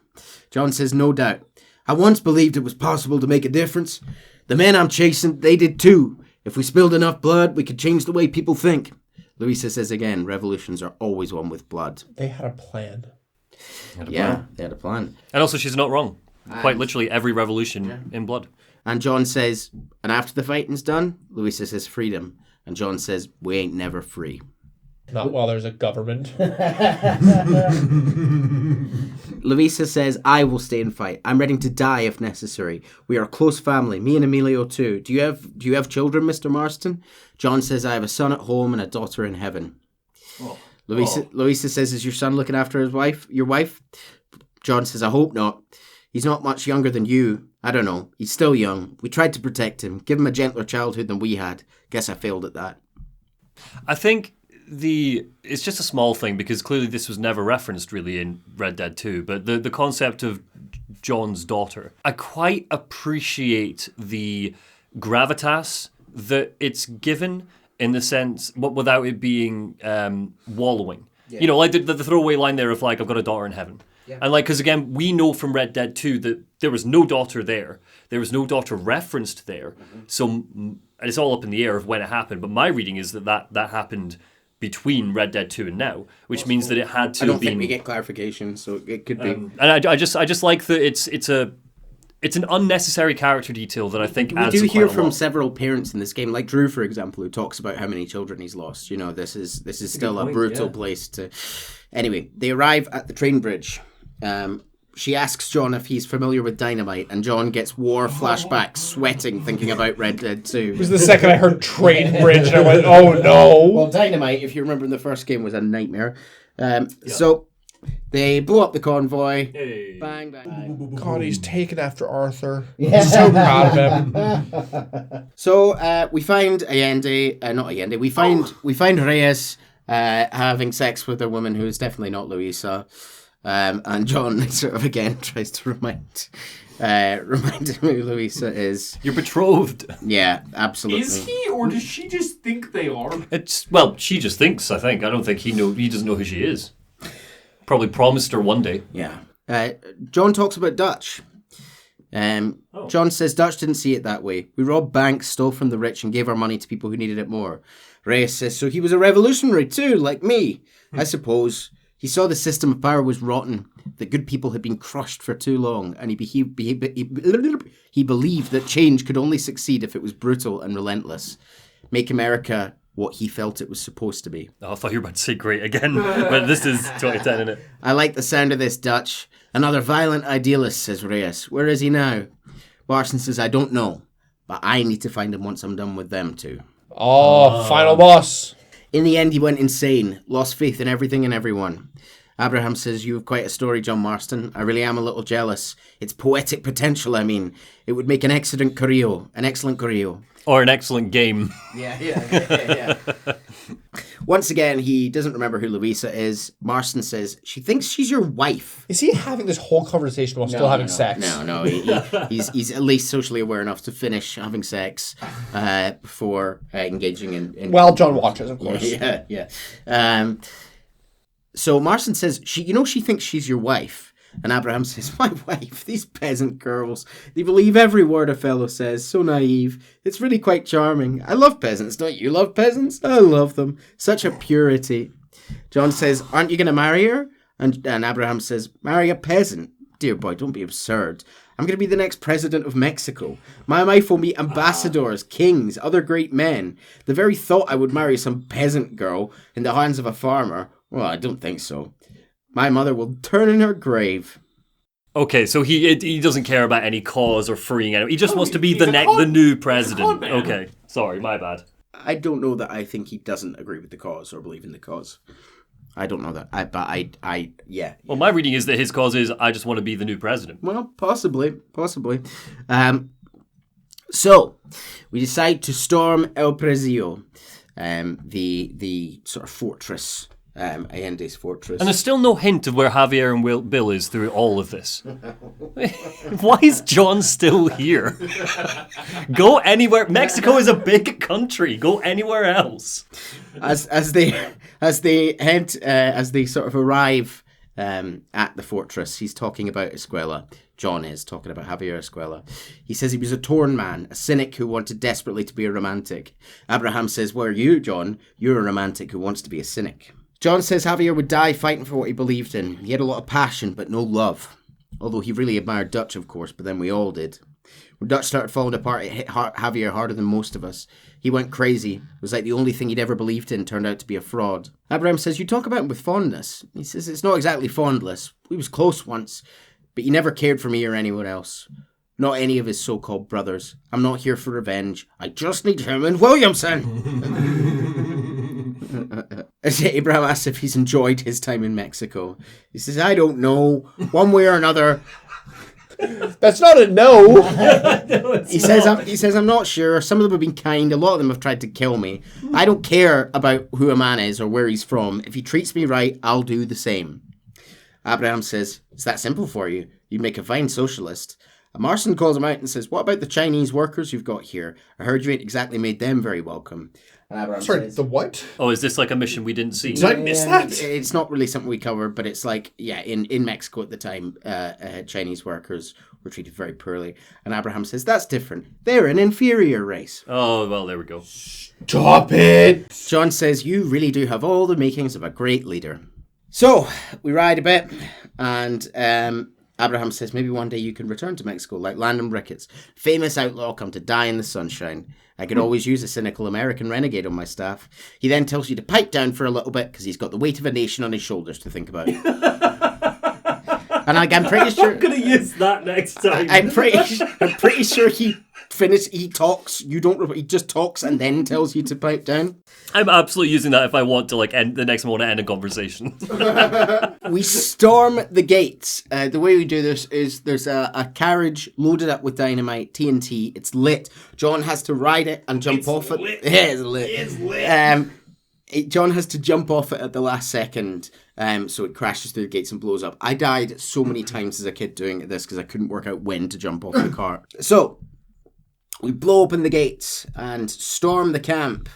John says, no doubt. I once believed it was possible to make a difference. The men I'm chasing, they did too. If we spilled enough blood, we could change the way people think. Louisa says again, revolutions are always won with blood. They had a plan. They had a plan. And also, she's not wrong. Quite literally, every revolution in blood. And John says, and after the fighting's done, Louisa says freedom. And John says, we ain't never free. Not while there's a government. Louisa says, I will stay and fight. I'm ready to die if necessary. We are a close family, me and Emilio too. Do you have children, Mr. Marston? John says, I have a son at home and a daughter in heaven. Louisa says, is your son looking after your wife? John says, I hope not. He's not much younger than you. I don't know. He's still young. We tried to protect him, give him a gentler childhood than we had. Guess I failed at that. I think it's just a small thing because clearly this was never referenced really in Red Dead 2, but the concept of John's daughter, I quite appreciate the gravitas that it's given in the sense, but without it being wallowing. Yeah. You know, like the throwaway line there of like, I've got a daughter in heaven. Yeah. And like, because again, we know from Red Dead 2 that there was no daughter there. There was no daughter referenced there. Mm-hmm. So it's all up in the air of when it happened. But my reading is that happened between Red Dead 2 and now, which means that it had to. I don't think we get clarification, so it could be. And I just like that it's It's an unnecessary character detail that I think We adds do quite hear a from lot. several parents in this game, like Drew, for example, who talks about how many children he's lost. You know, this is still a point, brutal yeah. place to. Anyway, they arrive at the train bridge. She asks John if he's familiar with dynamite, and John gets war flashbacks, sweating, thinking about Red Dead 2. It was the second I heard train bridge, and I went, oh no. Well, dynamite, if you remember in the first game, was a nightmare. So they blow up the convoy. Hey. Bang, bang. God, he's taken after Arthur. I'm so proud of him. So we find Allende, not Allende. We find Reyes having sex with a woman who is definitely not Louisa, and John sort of again tries to remind him who Louisa is. You're betrothed. Yeah, absolutely. Is he, or does she just think they are? She just thinks, I think. I don't think he doesn't know who she is. Probably promised her one day. Yeah. John talks about Dutch. John says Dutch didn't see it that way. We robbed banks, stole from the rich, and gave our money to people who needed it more. Reyes says, so he was a revolutionary too, like me. I suppose. He saw the system of power was rotten, that good people had been crushed for too long, and he believed that change could only succeed if it was brutal and relentless. Make America what he felt it was supposed to be. Oh, I thought you were about to say great again, but this is 2010, isn't it? I like the sound of this, Dutch. Another violent idealist, says Reyes. Where is he now? Marston says, I don't know, but I need to find him once I'm done with them too. Oh, final boss. In the end, he went insane, lost faith in everything and everyone. Abraham says, you have quite a story, John Marston. I really am a little jealous. It's poetic potential, I mean. It would make an excellent career. Or an excellent game. Yeah. Once again, he doesn't remember who Louisa is. Marston says, she thinks she's your wife. Is he having this whole conversation while still having sex? No. He's at least socially aware enough to finish having sex before engaging in... Well, John watches, of course. Yeah. So Marston says, she thinks she's your wife. And Abraham says, my wife, these peasant girls, they believe every word a fellow says, so naive. It's really quite charming. I love peasants, don't you love peasants? I love them. Such a purity. John says, aren't you going to marry her? And Abraham says, marry a peasant? Dear boy, don't be absurd. I'm going to be the next president of Mexico. My wife will meet ambassadors, kings, other great men. The very thought I would marry some peasant girl in the hands of a farmer, well, I don't think so. My mother will turn in her grave. Okay, so he doesn't care about any cause or freeing anyone. He just wants to be the new president. Okay, sorry, my bad. I don't know that I think he doesn't agree with the cause or believe in the cause. I don't know that. Yeah. Well, my reading is that his cause is, I just want to be the new president. Well, possibly. So, we decide to storm El Presidio, the sort of fortress. Allende's fortress. And there's still no hint of where Javier and Bill is through all of this. Why is John still here? Go anywhere. Mexico is a big country. Go anywhere else. As they sort of arrive at the fortress, he's talking about Escuela. John is talking about Javier Escuela. He says he was a torn man, a cynic who wanted desperately to be a romantic. Abraham says, "Where are you, John? You're a romantic who wants to be a cynic." John says Javier would die fighting for what he believed in. He had a lot of passion, but no love. Although he really admired Dutch, of course, but then we all did. When Dutch started falling apart, it hit Javier harder than most of us. He went crazy. It was like the only thing he'd ever believed in turned out to be a fraud. Abraham says, you talk about him with fondness. He says, it's not exactly fondness. We was close once, but he never cared for me or anyone else. Not any of his so-called brothers. I'm not here for revenge. I just need him and Williamson. Abraham asks if he's enjoyed his time in Mexico. He says, I don't know. One way or another. That's not a no. He says, I'm not sure. Some of them have been kind. A lot of them have tried to kill me. I don't care about who a man is or where he's from. If he treats me right, I'll do the same. Abraham says, it's that simple for you. You'd make a fine socialist. Marston calls him out and says, what about the Chinese workers you've got here? I heard you ain't exactly made them very welcome. And Abraham says, the what? Oh, is this like a mission we didn't see? Did I miss that? It's not really something we covered, but it's like, in Mexico at the time, Chinese workers were treated very poorly. And Abraham says, that's different. They're an inferior race. Oh, well, there we go. Stop it! John says, you really do have all the makings of a great leader. So, we ride a bit, and Abraham says, maybe one day you can return to Mexico like Landon Ricketts, famous outlaw come to die in the sunshine. I could always use a cynical American renegade on my staff. He then tells you to pipe down for a little bit because he's got the weight of a nation on his shoulders to think about. And I'm pretty sure... I'm going to use that next time. I'm pretty sure he talks, he just talks and then tells you to pipe down. I'm absolutely using that if I want to, end the next time I want to end a conversation. We storm the gates. The way we do this is there's a carriage loaded up with dynamite, TNT. It's lit. John has to ride it and jump off it. Yeah, it's lit. It's lit. John has to jump off it at the last second, so it crashes through the gates and blows up. I died so many times as a kid doing this because I couldn't work out when to jump off the car. So, we blow open the gates and storm the camp.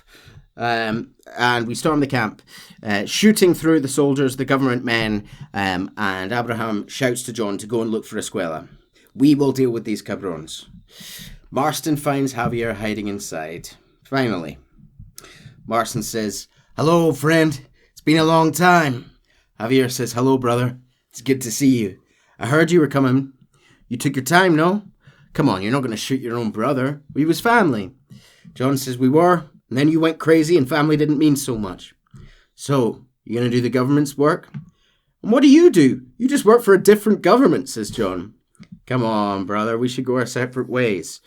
Shooting through the soldiers, the government men, and Abraham shouts to John to go and look for Escuela. We will deal with these cabrons. Marston finds Javier hiding inside. Finally, Marston says, hello, friend. It's been a long time. Javier says, hello, brother. It's good to see you. I heard you were coming. You took your time, no? Come on, you're not going to shoot your own brother. We was family. John says, we were. And then you went crazy and family didn't mean so much. So, you going to do the government's work? And what do? You just work for a different government, says John. Come on, brother, we should go our separate ways.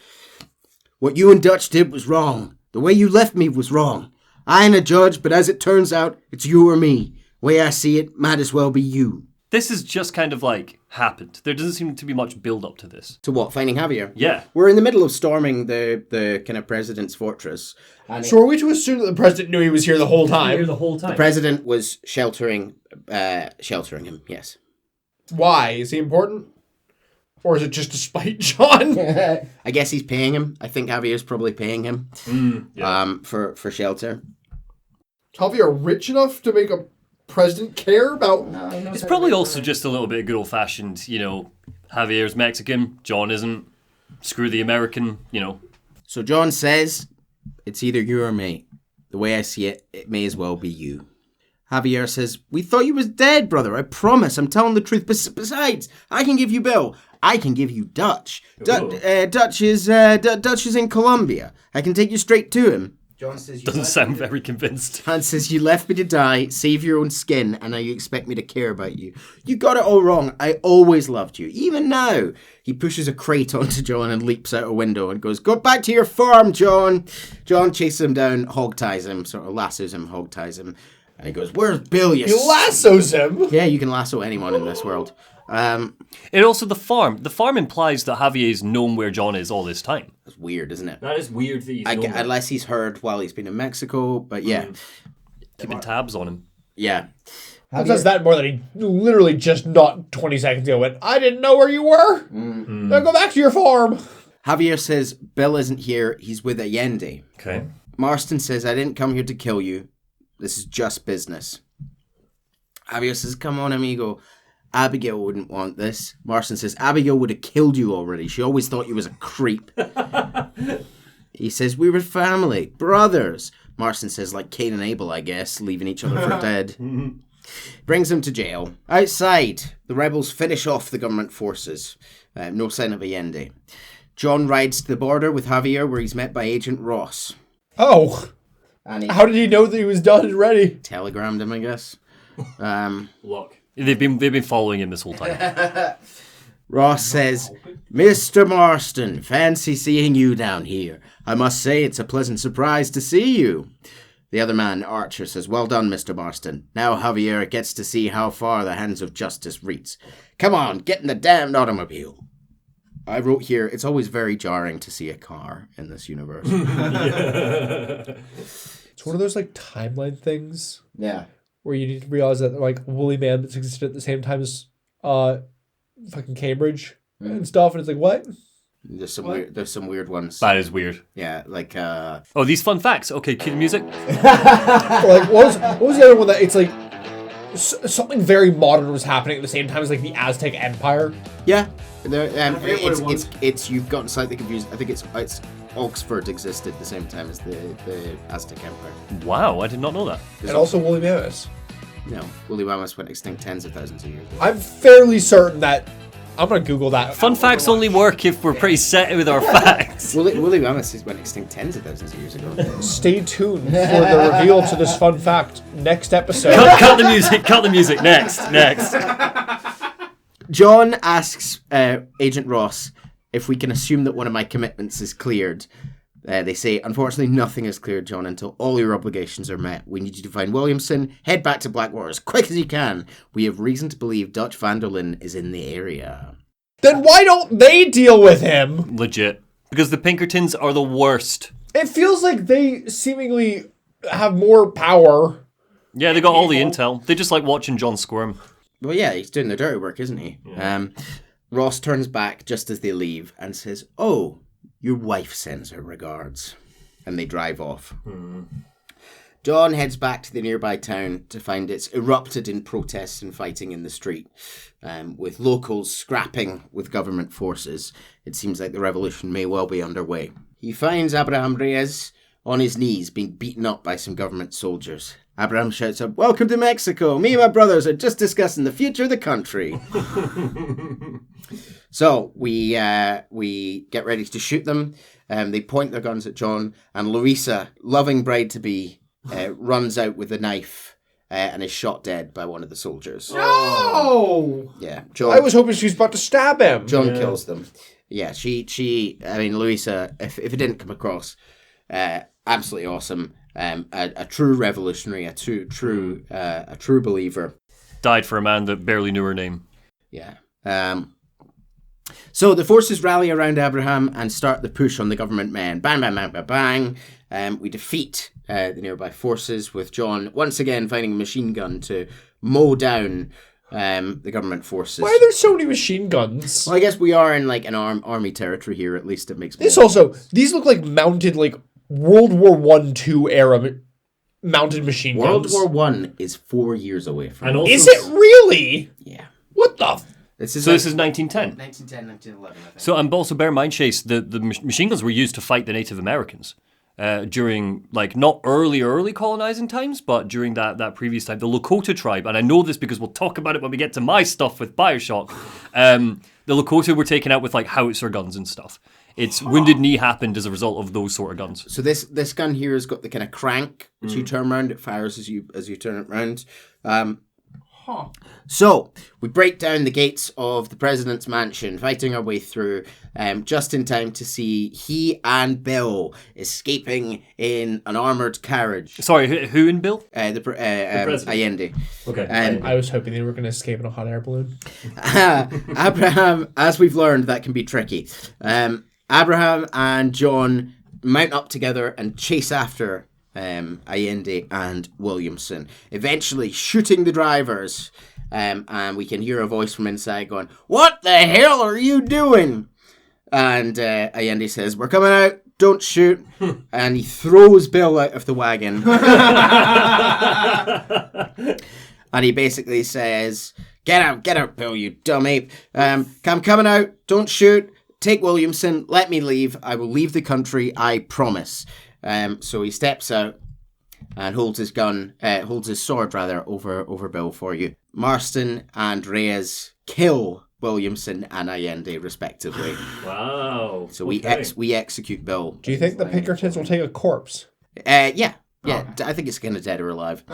What you and Dutch did was wrong. The way you left me was wrong. I ain't a judge, but as it turns out, it's you or me. Way I see it, might as well be you. This is just kind of happened. There doesn't seem to be much build up to this. To what? Finding Javier? Yeah. We're in the middle of storming the kind of president's fortress. So are we to assume that the president knew he was here the whole time? The president was sheltering him, yes. Why? Is he important? Or is it just to spite John? I guess he's paying him. I think Javier's probably paying him for shelter. Javier rich enough to make a president care about... It's probably also just a little bit of good old-fashioned, Javier's Mexican, John isn't, screw the American, So John says, it's either you or me. The way I see it, it may as well be you. Javier says, we thought you was dead, brother. I promise, I'm telling the truth. Besides, I can give you Bill. I can give you Dutch. Dutch is in Colombia. I can take you straight to him. John says, doesn't sound very convinced. John says, you left me to die, save your own skin, and now you expect me to care about you. You got it all wrong. I always loved you, even now. He pushes a crate onto John and leaps out a window and goes, go back to your farm, John. John chases him down, hog-ties him, sort of lassos him, hog-ties him. And he goes, where's Bill, you... He lassos him? Yeah, you can lasso anyone in this world. And also the farm. The farm implies that Javier's known where John is all this time. That's weird, isn't it? That is weird that he's known unless he's heard while he's been in Mexico, but yeah. Keeping tabs on him. Yeah. How does that more than he literally just not 20 seconds ago went, I didn't know where you were. Now go back to your farm. Javier says, Bill isn't here. He's with Allende. Okay. Marston says, I didn't come here to kill you. This is just business. Javier says, come on, amigo. Abigail wouldn't want this. Marston says, Abigail would have killed you already. She always thought you was a creep. He says, we were family, brothers. Marston says, like Cain and Abel, I guess, leaving each other for dead. Brings him to jail. Outside, the rebels finish off the government forces. No sign of Allende. John rides to the border with Javier, where he's met by Agent Ross. Oh. And how did he know that he was done and ready? Telegrammed him, I guess. Look. They've been following him this whole time. Ross says, Mr. Marston, fancy seeing you down here. I must say it's a pleasant surprise to see you. The other man, Archer, says, well done, Mr. Marston. Now Javier gets to see how far the hands of justice reach. Come on, get in the damned automobile. I wrote here, it's always very jarring to see a car in this universe. It's one of those timeline things. Yeah. Where you need to realize that woolly mammoths existed at the same time as fucking Cambridge and stuff, and it's what? There's some weird ones. That is weird. Yeah, Oh, these fun facts. Okay, cue the music. What was the other one that it's something very modern was happening at the same time as the Aztec Empire? Yeah. It's you've gotten slightly confused. I think it's Oxford existed at the same time as the Aztec Empire. Wow, I did not know that. And also woolly mammoths. No, woolly mammoths went extinct tens of thousands of years ago. I'm fairly certain that I'm gonna Google that. Fun facts only work if we're pretty set with our facts. Woolly mammoths went extinct tens of thousands of years ago. Stay tuned for the reveal to this fun fact next episode. Cut the music. Cut the music. Next. John asks Agent Ross if we can assume that one of my commitments is cleared. They say, unfortunately, nothing is cleared, John, until all your obligations are met. We need you to find Williamson. Head back to Blackwater as quick as you can. We have reason to believe Dutch van der Linde is in the area. Then why don't they deal with him? Legit. Because the Pinkertons are the worst. It feels like they seemingly have more power. Yeah, they got all the intel. They just like watching John squirm. Well, yeah, he's doing the dirty work, isn't he? Yeah. Ross turns back just as they leave and says, "Oh, your wife sends her regards." And they drive off. John heads back to the nearby town to find it's erupted in protests and fighting in the street, with locals scrapping with government forces. It seems like the revolution may well be underway. He finds Abraham Reyes on his knees being beaten up by some government soldiers. Abraham shouts up, "Welcome to Mexico. Me and my brothers are just discussing the future of the country." So we get ready to shoot them. They point their guns at John, and Louisa, loving bride-to-be, runs out with a knife and is shot dead by one of the soldiers. No! Yeah, John. I was hoping she was about to stab him. John kills them. Yeah, Louisa, if it didn't come across, absolutely awesome. A true revolutionary, a true believer. Died for a man that barely knew her name. Yeah. So the forces rally around Abraham and start the push on the government men. Bang, bang, bang, bang, bang. We defeat the nearby forces with John once again finding a machine gun to mow down the government forces. Why are there so many machine guns? Well, I guess we are in like an army territory here. At least it makes This more also, these look like mounted like World War I, II era mounted machine guns. World War I is 4 years away from And us. also, Is it really? Yeah. What the? This is 1910. 1910, 1911, I think. So, and also bear in mind, Chase, the machine guns were used to fight the Native Americans during, like, not early colonizing times, but during that previous time. The Lakota tribe, and I know this because we'll talk about it when we get to my stuff with Bioshock, the Lakota were taken out with, like, howitzer guns and stuff. Its Wounded Knee happened as a result of those sort of guns. So this gun here has got the kind of crank, which you turn around, it fires as you turn it around. So we break down the gates of the president's mansion, fighting our way through, just in time to see he and Bill escaping in an armored carriage. Sorry, who in Bill? The president. Allende. Okay. I was hoping they were going to escape in a hot air balloon. Abraham, as we've learned, that can be tricky. Abraham and John mount up together and chase after Allende and Williamson, eventually shooting the drivers, and we can hear a voice from inside going, "What the hell are you doing?" And Allende says, "We're coming out, don't shoot," and he throws Bill out of the wagon. And he basically says, get out, Bill, you dumb ape. I'm coming out, don't shoot, take Williamson, let me leave, I will leave the country, I promise. So he steps out and holds his sword over Bill for you. Marston and Reyes kill Williamson and Allende respectively. Wow. So okay. we execute Bill. Do you think the Pinkertons will take a corpse? Yeah. I think it's kind of dead or alive.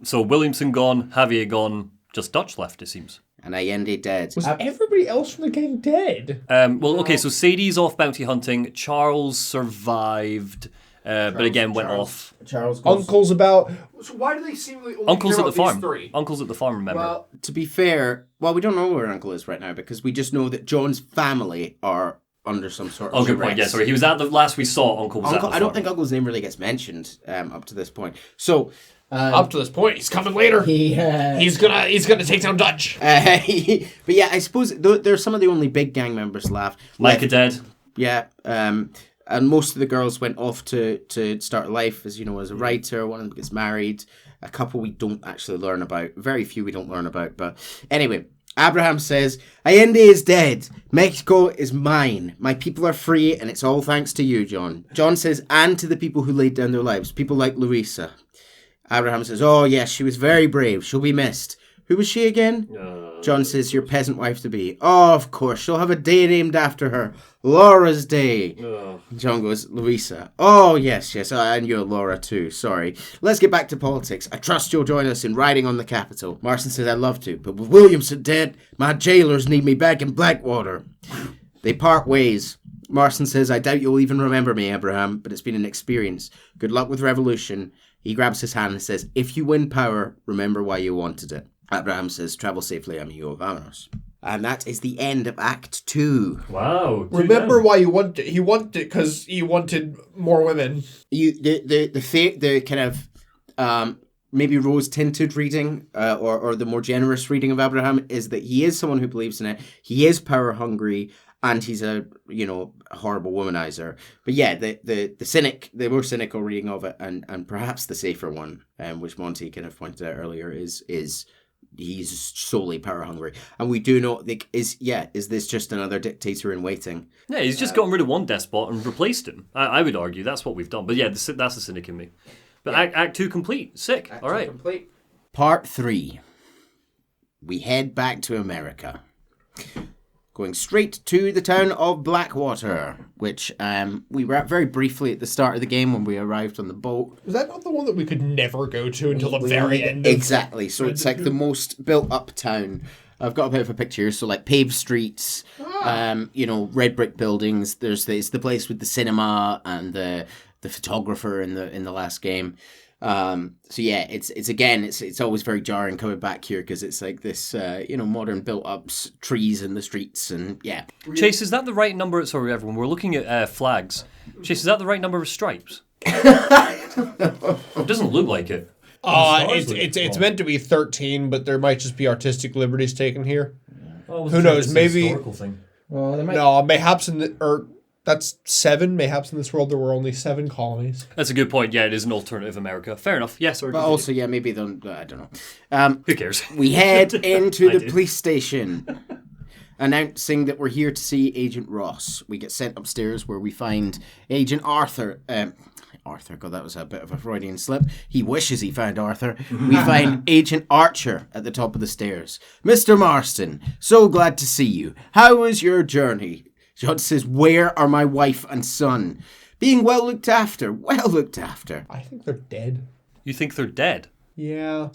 So Williamson gone, Javier gone, just Dutch left, it seems. And Allende dead. Was everybody else from the gang dead? So Sadie's off bounty hunting. Charles survived, but again went off. Charles goes. Uncle's about. So why do they seemingly only Uncle's care at the about farm. these three? Uncle's at the farm, remember? Well, To be fair, we don't know where Uncle is right now because we just know that John's family are under some sort of good point. arrest. Yeah, sorry. He was at the last we saw. Uncle was at the I don't farm. think Uncle's name really gets mentioned up to this point. So Up to this point, he's coming later. He's gonna take down Dutch. but yeah, I suppose they're some of the only big gang members left. Micah dead. Yeah. And most of the girls went off to start life as a writer. One of them gets married. A couple we don't actually learn about. Very few we don't learn about. But anyway, Abraham says, Allende is dead. Mexico is mine. My people are free, and it's all thanks to you, John. John says, and to the people who laid down their lives. People like Louisa. Abraham says, oh, yes, she was very brave. She'll be missed. Who was she again? John says, your peasant wife to be. Oh, of course, she'll have a day named after her. Laura's Day. Oh. John goes, Louisa. Oh, yes, and you're Laura too, sorry. Let's get back to politics. I trust you'll join us in riding on the capital. Marston says, I'd love to, but with Williamson dead, my jailers need me back in Blackwater. They part ways. Marston says, I doubt you'll even remember me, Abraham, but it's been an experience. Good luck with revolution. He grabs his hand and says, if you win power, remember why you wanted it. Abraham says, travel safely, amigo, vámonos. And that is the end of Act 2. Wow. Remember why you wanted it? He wanted it because he wanted more women. The kind of maybe rose-tinted reading or the more generous reading of Abraham is that he is someone who believes in it. He is power-hungry. And he's a horrible womanizer. But yeah, the more cynical reading of it, and perhaps the safer one, which Monty kind of pointed out earlier, is he's solely power hungry. And we do know, is this just another dictator in waiting? Yeah, he's just gotten rid of one despot and replaced him. I would argue that's what we've done. But yeah, that's the cynic in me. But yeah. Act 2 complete. Sick. All right. Complete. Part 3. We head back to America. Going straight to the town of Blackwater, which we were at very briefly at the start of the game when we arrived on the boat. Was that not the one that we could never go to until the very end? Exactly. So it's like the most built-up town. I've got a bit of a picture here. So like paved streets, red brick buildings. It's the place with the cinema and the photographer in the last game. So yeah, it's always very jarring coming back here because it's like this, modern built-up trees in the streets and yeah. Chase, is that the right number? Sorry, everyone. We're looking at flags. Chase, is that the right number of stripes? It doesn't look like it. It's meant to be 13, but there might just be artistic liberties taken here. Oh, who knows? Maybe. Historical thing. Well, No, mayhaps that's 7. Mayhaps in this world there were only 7 colonies. That's a good point. Yeah, it is an alternative America. Fair enough. Yes, but also, yeah, maybe I don't know. Who cares? We head into the police station, announcing that we're here to see Agent Ross. We get sent upstairs where we find Agent Arthur. God, that was a bit of a Freudian slip. He wishes he found Arthur. We find Agent Archer at the top of the stairs. Mr. Marston, so glad to see you. How was your journey? John says, where are my wife and son? Being well looked after. Well looked after. I think they're dead. You think they're dead? Yeah.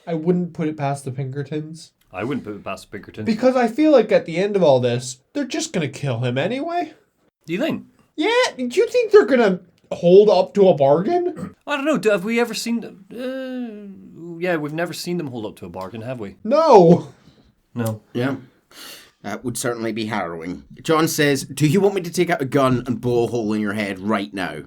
I wouldn't put it past the Pinkertons. I wouldn't put it past the Pinkertons. Because I feel like at the end of all this, they're just going to kill him anyway. Do you think? Yeah. Do you think they're going to hold up to a bargain? I don't know. Have we ever seen them? Yeah, we've never seen them hold up to a bargain, have we? No. No. Yeah. That would certainly be harrowing. John says, do you want me to take out a gun and blow a hole in your head right now?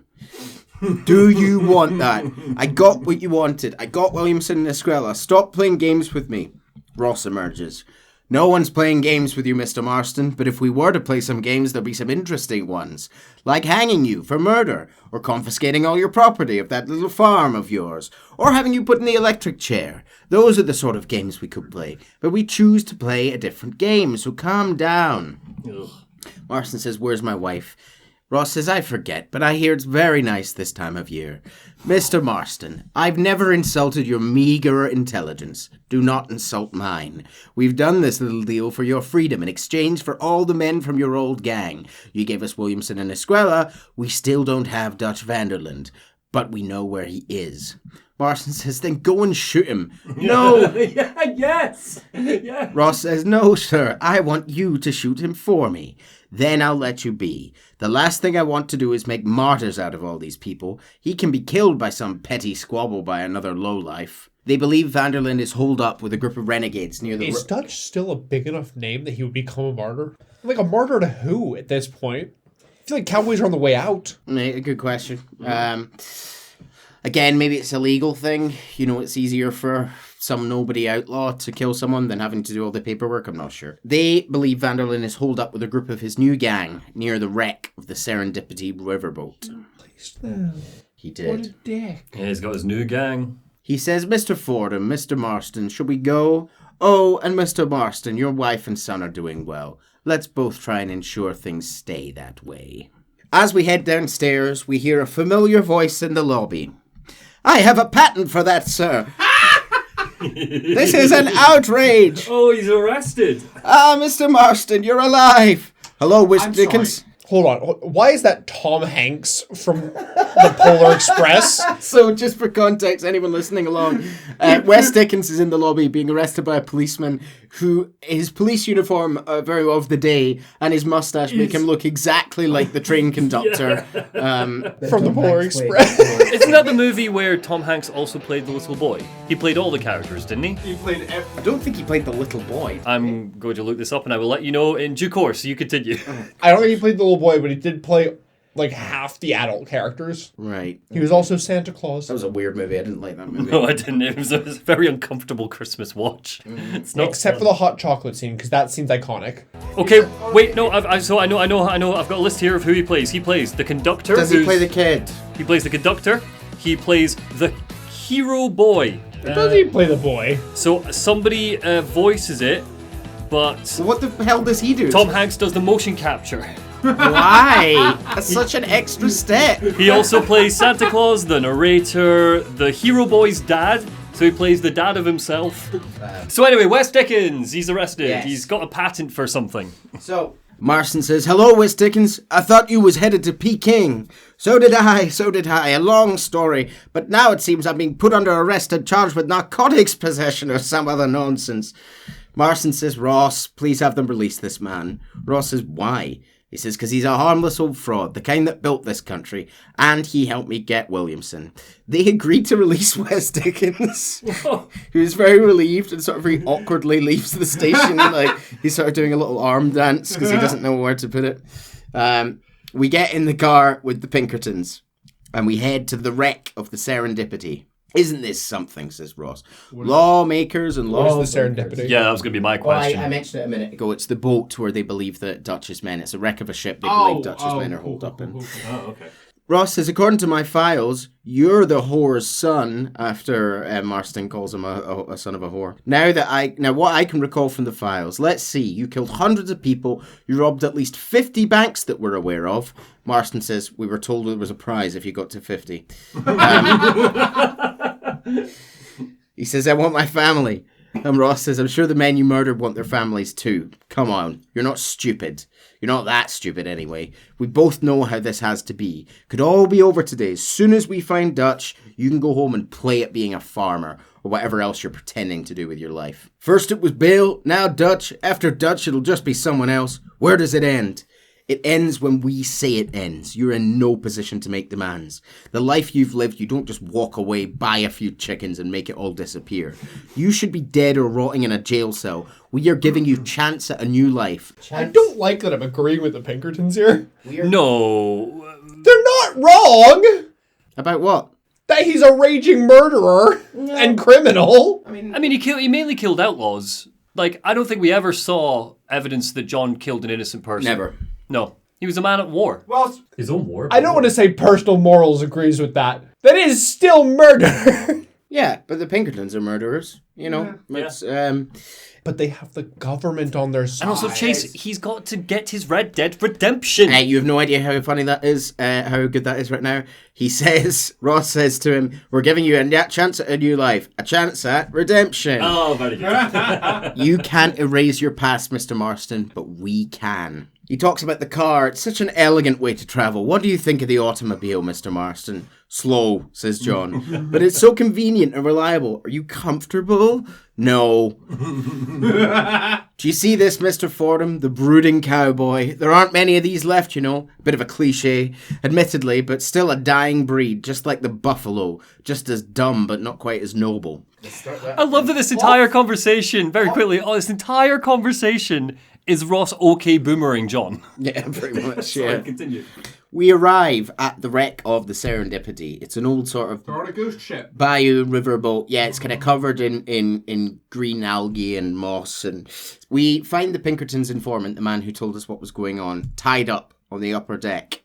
Do you want that? I got what you wanted. I got Williamson and Esquella. Stop playing games with me. Ross emerges. No one's playing games with you, Mr. Marston, but if we were to play some games, there'll be some interesting ones. Like hanging you for murder, or confiscating all your property of that little farm of yours, or having you put in the electric chair. Those are the sort of games we could play, but we choose to play a different game, so calm down. Ugh. Marston says, where's my wife? Ross says, I forget, but I hear it's very nice this time of year. Mr. Marston, I've never insulted your meagre intelligence. Do not insult mine. We've done this little deal for your freedom in exchange for all the men from your old gang. You gave us Williamson and Esquella. We still don't have Dutch Vanderland, but we know where he is. Marston says, then go and shoot him. No. Yes. Yeah. Ross says, no, sir. I want you to shoot him for me. Then I'll let you be. The last thing I want to do is make martyrs out of all these people. He can be killed by some petty squabble by another lowlife. They believe Vanderland is holed up with a group of renegades near the... Is Dutch still a big enough name that he would become a martyr? Like a martyr to who at this point? I feel like cowboys are on the way out. A good question. Again, maybe it's a legal thing. It's easier for some nobody outlaw to kill someone than having to do all the paperwork. I'm not sure. They believe Vanderlyn is holed up with a group of his new gang near the wreck of the Serendipity riverboat. He did. What a dick. Yeah, he's got his new gang. He says, Mr. Fordham, Mr. Marston, shall we go? Oh, and Mr. Marston, your wife and son are doing well. Let's both try and ensure things stay that way. As we head downstairs, we hear a familiar voice in the lobby. I have a patent for that, sir. This is an outrage! Oh, he's arrested. Ah, Mr. Marston, you're alive! Hello, West-Dickens. Hold on. Why is that Tom Hanks from the Polar Express? So, just for context, anyone listening along, West-Dickens is in the lobby being arrested by a policeman who, his police uniform very of the day and his mustache make him look exactly like the train conductor From the Polar Express. Isn't that the movie where Tom Hanks also played the little boy? He played all the characters, didn't he? I don't think he played the little boy. I'm going to look this up and I will let you know in due course. You continue. I don't think he played the little boy, but he did play like half the adult characters. Right. He was also Santa Claus. That was a weird movie. I didn't like that movie. No, I didn't. It was a very uncomfortable Christmas watch. It's not Except for the hot chocolate scene, because that seems iconic. Okay, wait, no. I know. I've got a list here of who he plays. He plays the conductor. Does he play the kid? He plays the conductor. He plays the hero boy. Does he play the boy? So somebody voices it, but What the hell does he do? Tom Hanks does the motion capture. Why? That's such an extra step. He also plays Santa Claus, the narrator, the hero boy's dad. So he plays the dad of himself. So anyway, West-Dickens, he's arrested. Yes. He's got a patent for something. So, Marston says, "Hello, West-Dickens. I thought you was headed to Peking. So did I. A long story. But now it seems I'm being put under arrest and charged with narcotics possession or some other nonsense." Marston says, "Ross, please have them release this man." Ross says, "Why?" He says, "Because he's a harmless old fraud, the kind that built this country, and he helped me get Williamson." They agreed to release West-Dickens, who's very relieved and sort of very awkwardly leaves the station. Like, he's sort of doing a little arm dance because he doesn't know where to put it. We get in the car with the Pinkertons, and we head to the wreck of the Serendipity. "Isn't this something?" says Ross. "Lawmakers and laws." Where's the serendipity? Yeah, that was going to be my question. I mentioned it a minute ago. It's the boat where they believe that Dutch is men. It's a wreck of a ship they believe Dutch is men are holed up in. Oh, okay. Ross says, "According to my files, you're the whore's son," after Marston calls him a son of a whore. Now what I can recall from the files, let's see, you killed hundreds of people, you robbed at least 50 banks that we're aware of. Marston says, "We were told there was a prize if you got to 50. He says, "I want my family." And Ross says, "I'm sure the men you murdered want their families too. Come on, you're not stupid. You're not that stupid anyway. We both know how this has to be. Could all be over today. As soon as we find Dutch, you can go home and play at being a farmer or whatever else you're pretending to do with your life. First it was Bill, now Dutch. After Dutch, it'll just be someone else. Where does it end? It ends when we say it ends. You're in no position to make demands. The life you've lived, you don't just walk away, buy a few chickens and make it all disappear. You should be dead or rotting in a jail cell. We are giving you chance at a new life." I don't like that I'm agreeing with the Pinkertons here. No. They're not wrong About what? that he's a raging murderer and criminal. I mean, he mainly killed outlaws. Like, I don't think we ever saw evidence that John killed an innocent person. Never. No. He was a man at war. Well, His own war. I don't want to say personal morals agrees with that. That is still murder. Yeah, but the Pinkertons are murderers. You know, it's But they have the government on their side. And also, Chase, he's got to get his Red Dead redemption. you have no idea how funny that is, how good that is right now. He says, Ross says to him, "We're giving you a chance at a new life, a chance at redemption." Oh, very good. You can't erase your past, Mr. Marston, but we can. He talks about the car. "It's such an elegant way to travel. What do you think of the automobile, Mr. Marston?" "Slow," says John. "But it's so convenient and reliable. Are you comfortable?" "No." "Do you see this, Mr. Fordham? The brooding cowboy. There aren't many of these left, you know. Bit of a cliche, admittedly, but still a dying breed, just like the buffalo. Just as dumb, but not quite as noble." I love that this entire conversation, very quickly, this entire conversation is Ross okay boomering John. Yeah, pretty much, Sorry, yeah. continue. We arrive at the wreck of the Serendipity. It's an old sort of They're on a ghost ship. bayou riverboat. Yeah, it's kind of covered in green algae and moss. And we find the Pinkertons informant, the man who told us what was going on, tied up on the upper deck.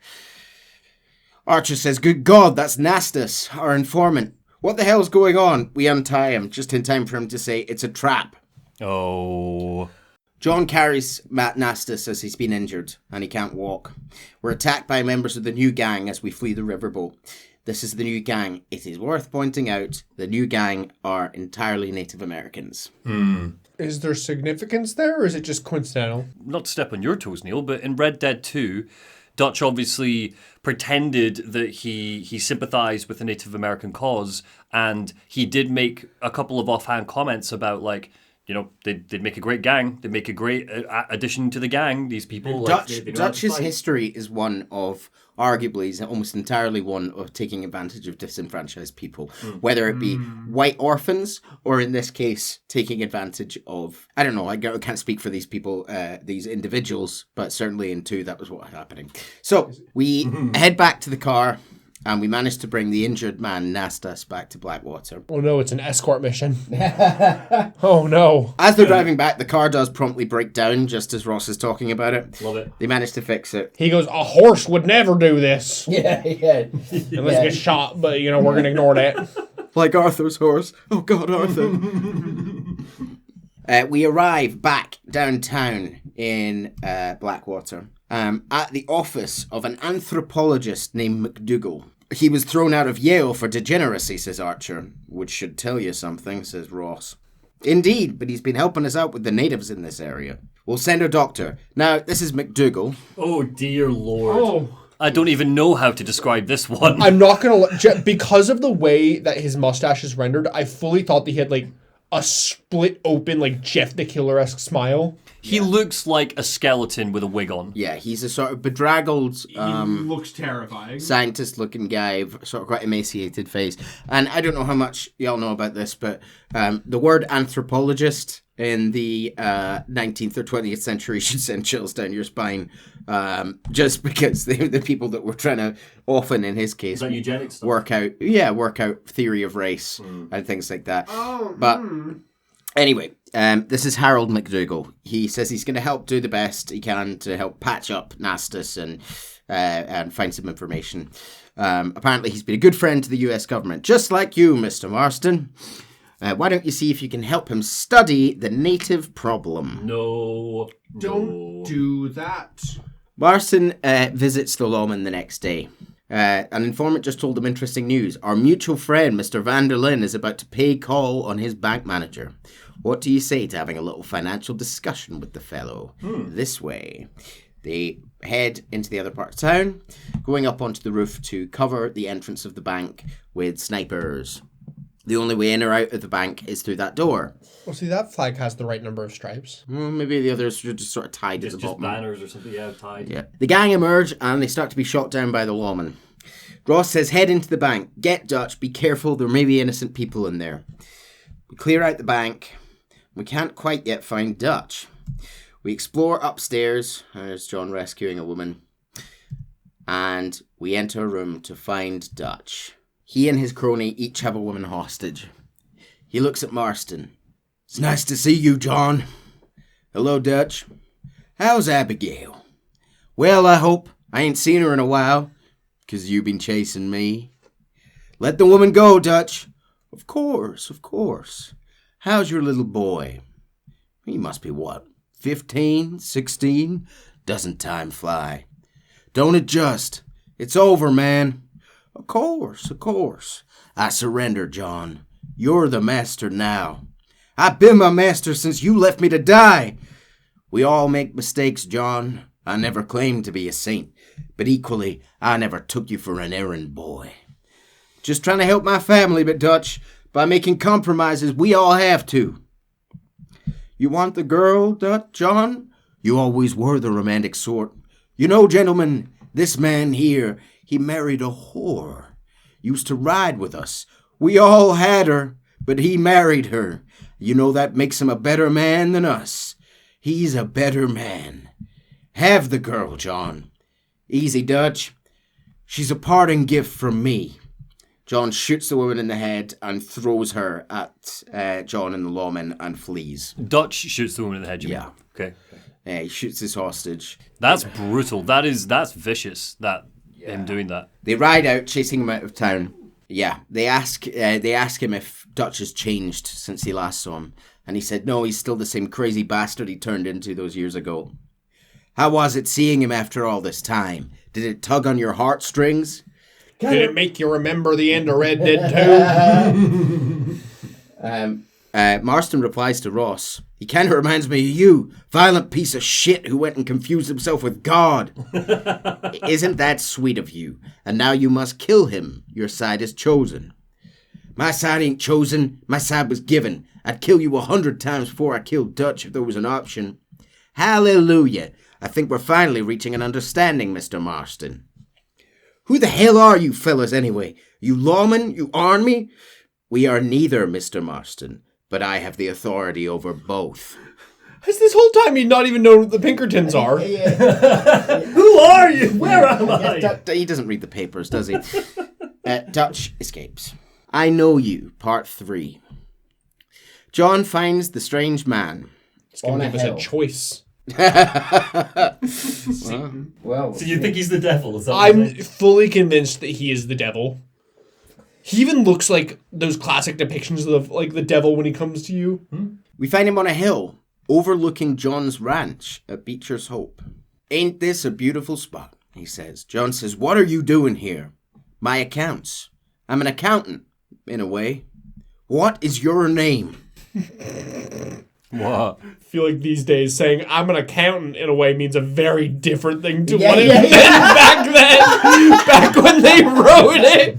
Archer says, "Good God, that's Nastus, our informant. What the hell's going on?" We untie him, just in time for him to say, "It's a trap." Oh. John carries Matt Nastus as he's been injured and he can't walk. We're attacked by members of the new gang as we flee the riverboat. this is the new gang. It is worth pointing out the new gang are entirely Native Americans. Is there significance there, or is it just coincidental? Not to step on your toes, Neil, but in Red Dead 2, Dutch obviously pretended that he sympathized with the Native American cause, and he did make a couple of offhand comments about, like, you know, they'd make a great gang. They'd make a great addition to the gang, these people. Dutch's history is one of, arguably, is almost entirely one of taking advantage of disenfranchised people, whether it be white orphans or, in this case, taking advantage of, I don't know, I can't speak for these people, these individuals, but certainly in 2 that was what was happening. So we head back to the car. And we managed to bring the injured man, Nastas, back to Blackwater. Oh no, it's an escort mission. Oh no. As they're driving back, the car does promptly break down, just as Ross is talking about it. Love it. They managed to fix it. He goes, a horse would never do this. Yeah. Unless he gets shot, but, you know, we're going to ignore that. Like Arthur's horse. Oh God, Arthur. We arrive back downtown in Blackwater. At the office of an anthropologist named Macdougall. He was thrown out of Yale for degeneracy, says Archer. Which should tell you something, says Ross. Indeed, but he's been helping us out with the natives in this area. We'll send a doctor. Now, this is Macdougall. Oh, dear Lord. Oh. I don't even know how to describe this one. I'm not going to... Because of the way that his mustache is rendered, I fully thought that he had, like, a split open, like, Jeff the Killer-esque smile. He looks like a skeleton with a wig on. Yeah, he's a sort of bedraggled... He looks terrifying. Scientist-looking guy, sort of quite emaciated face. And I don't know how much y'all know about this, but the word anthropologist in the 19th or 20th century should send chills down your spine, just because the people that were trying to, often in his case, Is that eugenics stuff? work out theory of race and things like that. Anyway, this is Harold Macdougall. He says he's going to help do the best he can to help patch up Nastas and find some information. Apparently, he's been a good friend to the U.S. government, just like you, Mr. Marston. Why don't you see if you can help him study the native problem? No. Don't do that. Marston visits the lawman the next day. An informant just told him interesting news. Our mutual friend, Mr. Van der Linde, is about to pay call on his bank manager. What do you say to having a little financial discussion with the fellow? This way. They head into the other part of town, going up onto the roof to cover the entrance of the bank with snipers. The only way in or out of the bank is through that door. Well, see, that flag has the right number of stripes. Well, maybe the others are just sort of tied at the Just bottom. banners or something, tied. Yeah. The gang emerge and they start to be shot down by the lawman. Ross says, head into the bank. Get Dutch. Be careful. There may be innocent people in there. We clear out the bank. We can't quite yet find Dutch. We explore upstairs. There's John rescuing a woman. And we enter a room to find Dutch. He and his crony each have a woman hostage. He looks at Marston. It's nice to see you, John. Hello, Dutch. How's Abigail? Well, I hope. I ain't seen her in a while. 'Cause you been chasing me. Let the woman go, Dutch. Of course, of course. How's your little boy? He must be what, 15, 16? Doesn't time fly? Don't adjust. It's over, man. Of course, of course. I surrender, John. You're the master now. I've been my master since you left me to die. We all make mistakes, John. I never claimed to be a saint, but equally, I never took you for an errand boy. Just trying to help my family, but Dutch, by making compromises, we all have to. You want the girl, Dutch, John? You always were the romantic sort. You know, gentlemen, this man here, he married a whore. Used to ride with us. We all had her, but he married her. You know that makes him a better man than us. He's a better man. Have the girl, John. Easy, Dutch. She's a parting gift from me. John shoots the woman in the head and throws her at John and the lawman and flees. Dutch shoots the woman in the head, you mean? Yeah. Okay. He shoots his hostage. That's brutal. That's vicious, him doing that. They ride out, chasing him out of town. Yeah, they ask him if Dutch has changed since he last saw him. And he said, no, he's still the same crazy bastard he turned into those years ago. How was it seeing him after all this time? Did it tug on your heartstrings? Did it make you remember the end of Red Dead 2? Marston replies to Ross, he kind of reminds me of you, violent piece of shit who went and confused himself with God. Isn't that sweet of you? And now you must kill him. Your side is chosen. My side ain't chosen. My side was given. I'd kill you 100 times before I killed Dutch if there was an option. Hallelujah. I think we're finally reaching an understanding, Mr. Marston. Who the hell are you fellas anyway? You lawmen? You army? We are neither, Mr. Marston, but I have the authority over both. Has this whole time you not even known what the Pinkertons are? Who are you? Where am I? He doesn't read the papers, does he? Dutch escapes. I know you, part 3. John finds the strange man. It's going to give us a choice. Well, so you think he's the devil? Is that I'm fully convinced that he is the devil. He even looks like those classic depictions of like the devil when he comes to you. We find him on a hill, overlooking John's ranch at Beecher's Hope. Ain't this a beautiful spot? He says. John says, what are you doing here? My accounts. I'm an accountant, in a way. What is your name? What? I feel like these days saying I'm an accountant in a way means a very different thing to what it meant back then. Back when they wrote it.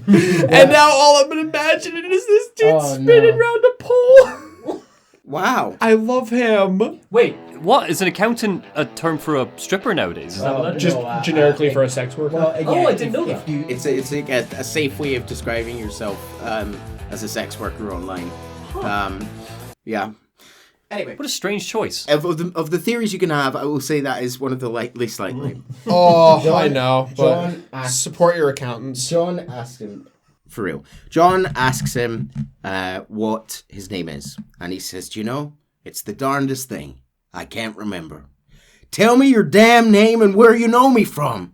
And now all I'm imagining is this dude spinning around a pole. Wow. I love him. Wait, what? Is an accountant a term for a stripper nowadays? Is that what that is? Just generically for a sex worker. I didn't know that. It's like a safe way of describing yourself as a sex worker online. Yeah. Anyway, What a strange choice. of the theories you can have, I will say that is one of the least likely. Oh, I know. John But asks- support your accountants. John asked him. For real. John asks him what his name is. And he says, do you know, it's the darndest thing. I can't remember. Tell me your damn name and where you know me from.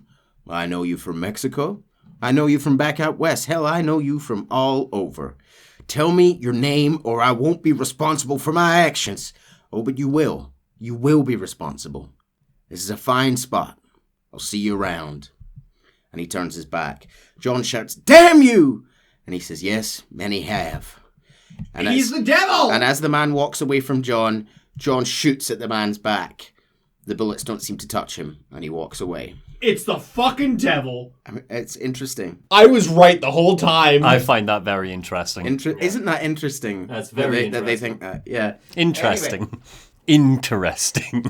I know you from Mexico. I know you from back out west. Hell, I know you from all over. Tell me your name or I won't be responsible for my actions. Oh, but you will. You will be responsible. This is a fine spot. I'll see you around. And he turns his back. John shouts, damn you! And he says, yes, many have. And He's the devil! And as the man walks away from John, John shoots at the man's back. The bullets don't seem to touch him, and he walks away. It's the fucking devil. I mean, it's interesting. I was right the whole time. I find that very interesting. Isn't that interesting? That's very that they interesting. think that. Yeah. Interesting. Anyway. Interesting.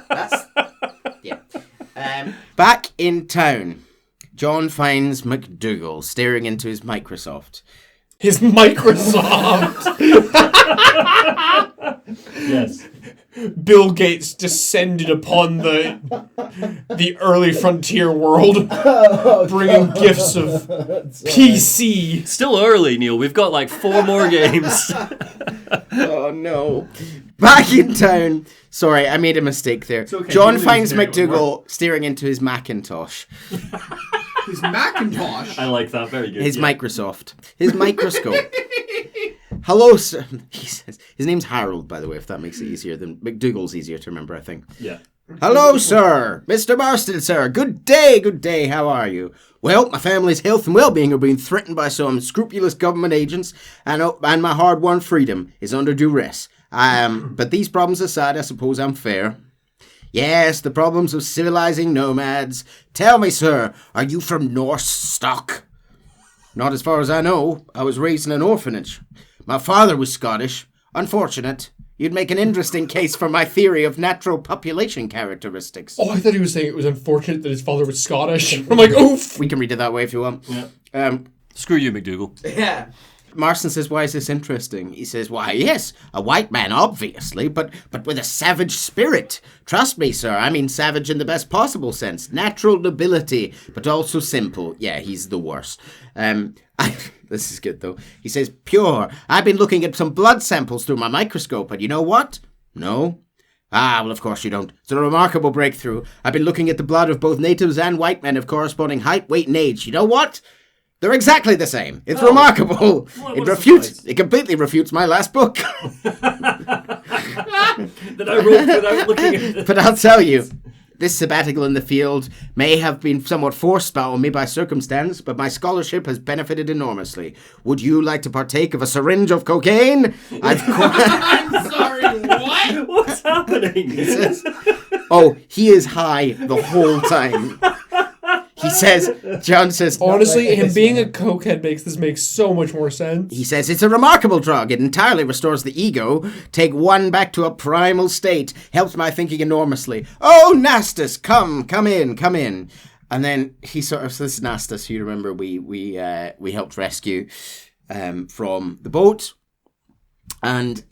That's yeah. Back in town, John finds Macdougall staring into his Microsoft. His Microsoft. Yes. Bill Gates descended upon the early frontier world, bringing gifts of PC. Still early, Neil. We've got like 4 more games. Oh no. Back in town. Sorry, I made a mistake there. okay, John you finds lose there, Macdougall staring into his Macintosh. His Macintosh. I like that. Very good. His Microsoft. His microscope. Hello, sir. He says, his name's Harold, by the way, if that makes it easier. Than Macdougall's easier to remember, I think. Yeah. Hello, sir. Mr. Marston, sir. Good day. How are you? Well, my family's health and well-being are being threatened by some scrupulous government agents, and my hard-won freedom is under duress. But these problems aside, I suppose I'm fair. Yes, the problems of civilizing nomads. Tell me, sir, are you from Norse stock? Not as far as I know. I was raised in an orphanage. My father was Scottish. Unfortunate. You'd make an interesting case for my theory of natural population characteristics. Oh, I thought he was saying it was unfortunate that his father was Scottish. I'm like, oof. We can read it that way if you want. Yeah. Screw you, Macdougall. Yeah. Marston says, why is this interesting? He says, why, yes, a white man, obviously, but with a savage spirit. Trust me, sir, I mean savage in the best possible sense. Natural nobility, but also simple. Yeah, he's the worst. This is good, though. He says, pure. I've been looking at some blood samples through my microscope, and you know what? No. Ah, well, of course you don't. It's a remarkable breakthrough. I've been looking at the blood of both natives and white men of corresponding height, weight, and age. You know what? They're exactly the same. It's remarkable. It completely refutes my last book. That I wrote without looking at it. But I'll tell you, This sabbatical in the field may have been somewhat forced on me by circumstance, but my scholarship has benefited enormously. Would you like to partake of a syringe of cocaine? I'm sorry, what? What's happening? He says, he is high the whole time. He says, John says... Honestly, him being a cokehead makes this make so much more sense. He says, it's a remarkable drug. It entirely restores the ego. Take one back to a primal state. Helps my thinking enormously. Oh, Nastus, come in. And then he sort of says, Nastus, you remember we helped rescue from the boat. And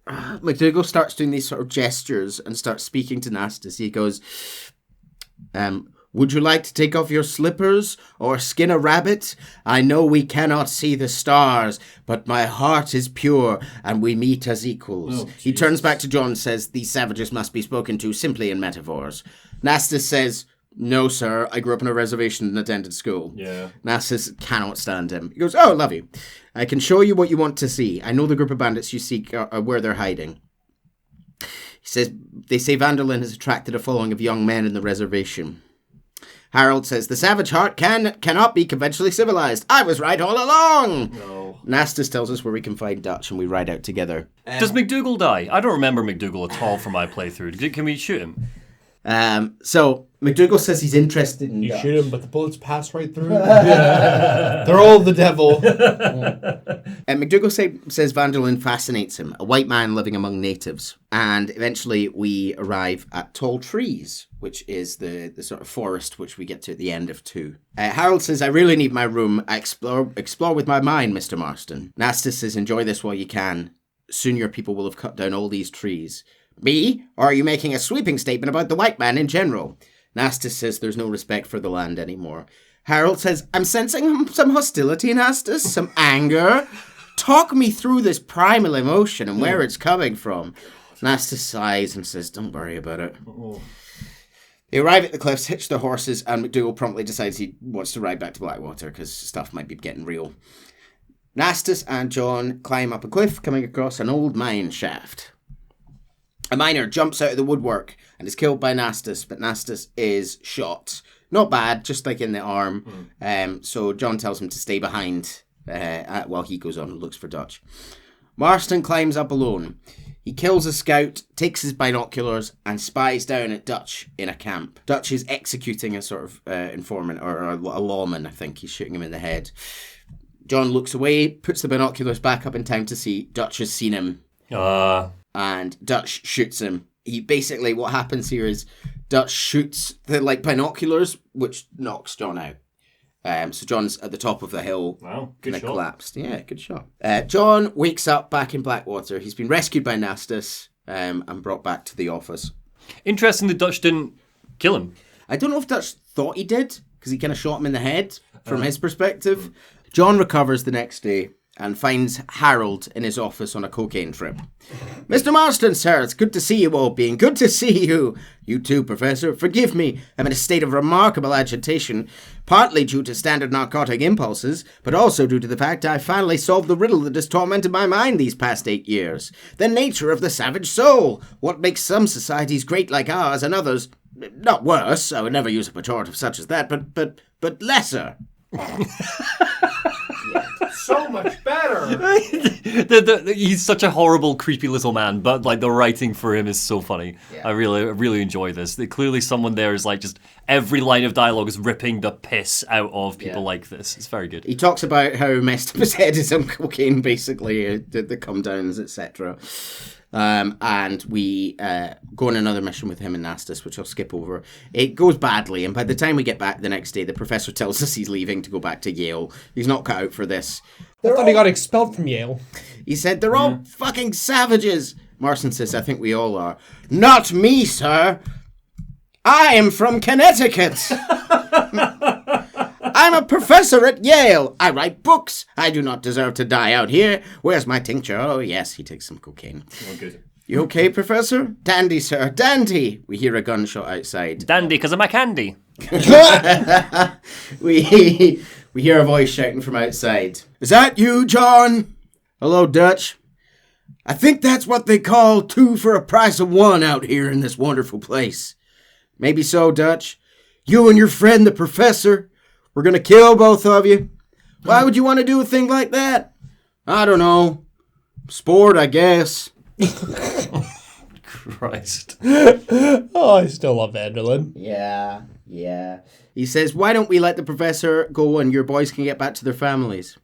MacDougall starts doing these sort of gestures and starts speaking to Nastus. He goes, would you like to take off your slippers or skin a rabbit? I know we cannot see the stars, but my heart is pure and we meet as equals. He turns back to John and says, these savages must be spoken to simply in metaphors. Nastus says, no, sir, I grew up on a reservation and attended school. Yeah. Nastus cannot stand him. He goes, oh, love you. I can show you what you want to see. I know the group of bandits you seek are where they're hiding. He says, they say Vanderlyn has attracted a following of young men in the reservation. Harold says, the savage heart cannot be conventionally civilized. I was right all along. No. Nastus tells us where we can find Dutch and we ride out together. Does MacDougall die? I don't remember MacDougall at all from my playthrough. Can we shoot him? So MacDougall says he's interested in You Dutch. shoot him, but the bullets pass right through. They're all the devil. And MacDougall says Vanderlyn fascinates him, a white man living among natives. And eventually we arrive at Tall Trees, which is the sort of forest which we get to at the end of 2. Harold says, I really need my room. I explore with my mind, Mr. Marston. Nastus says, enjoy this while you can. Soon your people will have cut down all these trees. Me? Or are you making a sweeping statement about the white man in general? Nastus says there's no respect for the land anymore. Harold says, I'm sensing some hostility, Nastus, some anger. Talk me through this primal emotion and where it's coming from. Nastus sighs and says, don't worry about it. They arrive at the cliffs, hitch their horses, and MacDougall promptly decides he wants to ride back to Blackwater because stuff might be getting real. Nastus and John climb up a cliff, coming across an old mine shaft. A miner jumps out of the woodwork and is killed by Nastus, but Nastus is shot. Not bad, just like in the arm. So John tells him to stay behind while he goes on and looks for Dutch. Marston climbs up alone. He kills a scout, takes his binoculars, and spies down at Dutch in a camp. Dutch is executing a sort of informant, or a lawman, I think. He's shooting him in the head. John looks away, puts the binoculars back up in time to see Dutch has seen him. And Dutch shoots him. He basically, what happens here is Dutch shoots the binoculars, which knocks John out. So John's at the top of the hill. Wow, good shot. Collapsed. Yeah, good shot. John wakes up back in Blackwater. He's been rescued by Nastus and brought back to the office. Interesting that Dutch didn't kill him. I don't know if Dutch thought he did, because he kind of shot him in the head from his perspective. John recovers the next day and finds Harold in his office on a cocaine trip. Mr. Marston, sir, it's good to see you all being. Good to see you. You too, Professor. Forgive me, I'm in a state of remarkable agitation, partly due to standard narcotic impulses, but also due to the fact I finally solved the riddle that has tormented my mind these past 8 years. The nature of the savage soul. What makes some societies great like ours and others, not worse, I would never use a pejorative such as that, but lesser. So much better. He's such a horrible, creepy little man, but the writing for him is so funny. Yeah. I really enjoy this. Clearly someone there is just every line of dialogue is ripping the piss out of people like this. It's very good. He talks about how messed up his head is on cocaine, basically, the come downs, etc. And we go on another mission with him and Nastus, which I'll skip over. It goes badly, and by the time we get back the next day, the professor tells us he's leaving to go back to Yale. He's not cut out for this. I thought he got expelled from Yale. He said, they're all fucking savages. Marston says, I think we all are. Not me, sir. I am from Connecticut. I'm a professor at Yale. I write books. I do not deserve to die out here. Where's my tincture? Oh, yes, he takes some cocaine. Oh, good. You okay, Professor? Dandy, sir, dandy. We hear a gunshot outside. Dandy, because of my candy. We hear a voice shouting from outside. Is that you, John? Hello, Dutch. I think that's what they call 2 for a price of 1 out here in this wonderful place. Maybe so, Dutch. You and your friend, the professor, we're going to kill both of you. Why would you want to do a thing like that? I don't know. Sport, I guess. Christ. Oh, I still love Vanderlyn. Yeah. He says, why don't we let the professor go and your boys can get back to their families?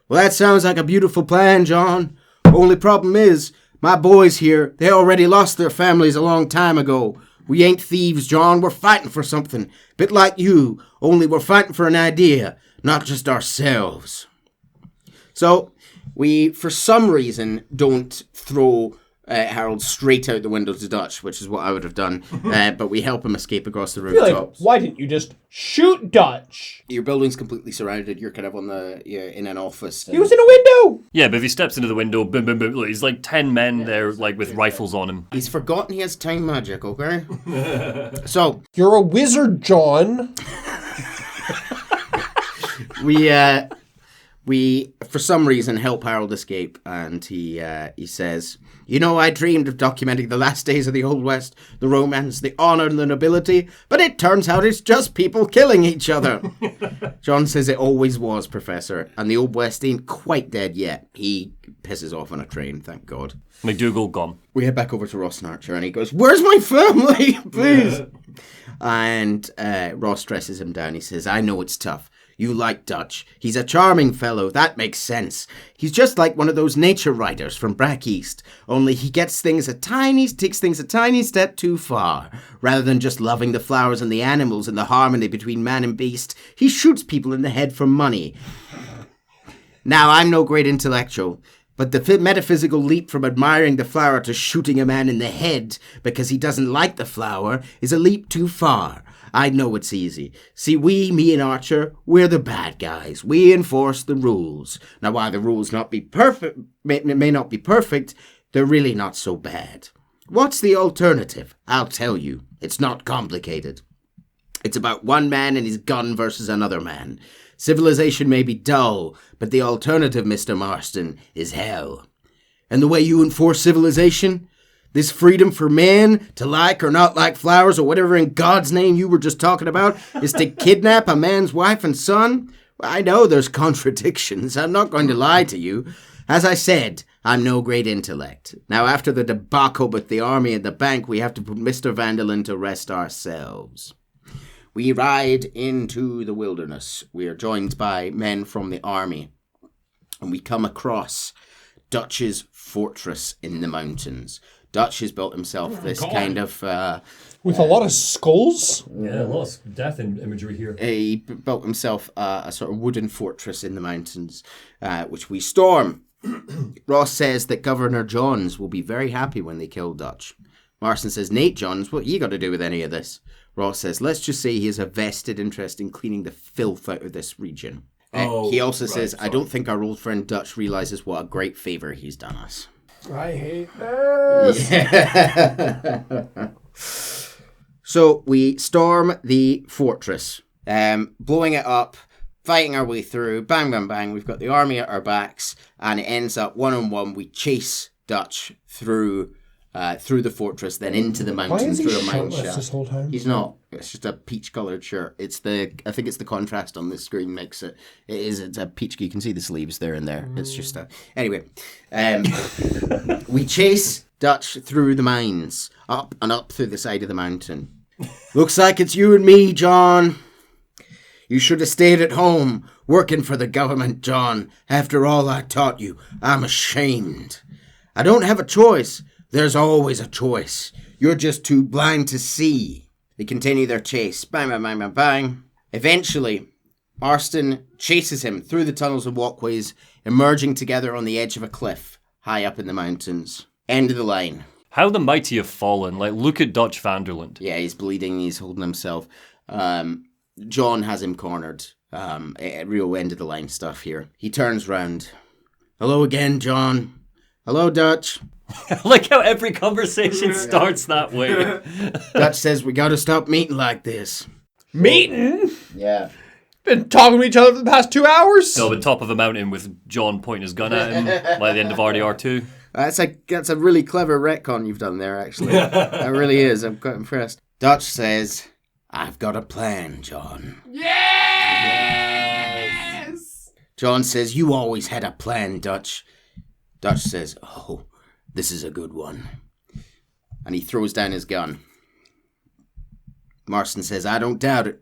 Well, that sounds like a beautiful plan, John. Only problem is, my boys here, they already lost their families a long time ago. We ain't thieves, John. We're fighting for something. Bit like you, only we're fighting for an idea, not just ourselves. So, we, for some reason, don't throw Harold straight out the window to Dutch, which is what I would have done, but we help him escape across the rooftops. Why didn't you just shoot Dutch? Your building's completely surrounded. You're kind of on in an office. He was in a window! Yeah, but if he steps into the window, boom, boom, boom, look, he's like 10 men there, like, with rifles on him. He's forgotten he has time magic, okay? So, You're a wizard, John. we for some reason help Harold escape, and he says, you know, I dreamed of documenting the last days of the Old West, the romance, the honor, and the nobility, but it turns out it's just people killing each other. John says it always was, Professor, and the Old West ain't quite dead yet. He pisses off on a train, thank God. Macdougall gone. We head back over to Ross and Archer, and he goes, where's my family? Please. And Ross dresses him down. He says, I know it's tough. You like Dutch. He's a charming fellow. That makes sense. He's just like one of those nature writers from back east. Only he takes things a tiny step too far. Rather than just loving the flowers and the animals and the harmony between man and beast, he shoots people in the head for money. Now, I'm no great intellectual, but the metaphysical leap from admiring the flower to shooting a man in the head because he doesn't like the flower is a leap too far. I know it's easy. See, me and Archer, we're the bad guys. We enforce the rules. Now, while the rules may not be perfect, they're really not so bad. What's the alternative? I'll tell you. It's not complicated. It's about one man and his gun versus another man. Civilization may be dull, but the alternative, Mr. Marston, is hell. And the way you enforce civilization? This freedom for men to like or not like flowers or whatever in God's name you were just talking about is to kidnap a man's wife and son? Well, I know there's contradictions. I'm not going to lie to you. As I said, I'm no great intellect. Now, after the debacle with the army and the bank, we have to put Mr. Vanderlyn to rest ourselves. We ride into the wilderness. We are joined by men from the army, and we come across Dutch's fortress in the mountains. Dutch has built himself this kind of... with a lot of skulls? Yeah, a lot of death imagery here. He built himself a sort of wooden fortress in the mountains, which we storm. Ross says that Governor Johns will be very happy when they kill Dutch. Marston says, Nate Johns, what you got to do with any of this? Ross says, let's just say he has a vested interest in cleaning the filth out of this region. He also says, I don't think our old friend Dutch realizes what a great favor he's done us. I hate this. Yeah. So we storm the fortress, blowing it up, fighting our way through, bang, bang, bang. We've got the army at our backs, and it ends up 1-on-1. We chase Dutch through the fortress, then into the mountains through a mine shaft. This whole time? He's not. It's just a peach-coloured shirt. I think it's the contrast on the screen makes it. It's a peach. You can see the sleeves there and there. It's just anyway. We chase Dutch through the mines, up and up through the side of the mountain. Looks like it's you and me, John. You should have stayed at home, working for the government, John. After all I taught you, I'm ashamed. I don't have a choice. There's always a choice. You're just too blind to see. They continue their chase. Bang, bang, bang, bang, bang. Eventually, Marston chases him through the tunnels and walkways, emerging together on the edge of a cliff, high up in the mountains. End of the line. How the mighty have fallen. Like, look at Dutch Vanderlyn. Yeah, he's bleeding. He's holding himself. John has him cornered. Real end of the line stuff here. He turns round. Hello again, John. Hello, Dutch. Like how every conversation starts that way. Dutch says we gotta stop meeting like this. Meeting? Yeah. Been talking to each other for the past 2 hours? No, but top of a mountain with John pointing his gun at him by the end of RDR2. That's a really clever retcon you've done there, actually. That really is. I'm quite impressed. Dutch says, I've got a plan, John. Yes! John says, you always had a plan, Dutch. Dutch says, oh, this is a good one. And he throws down his gun. Marston says, I don't doubt it.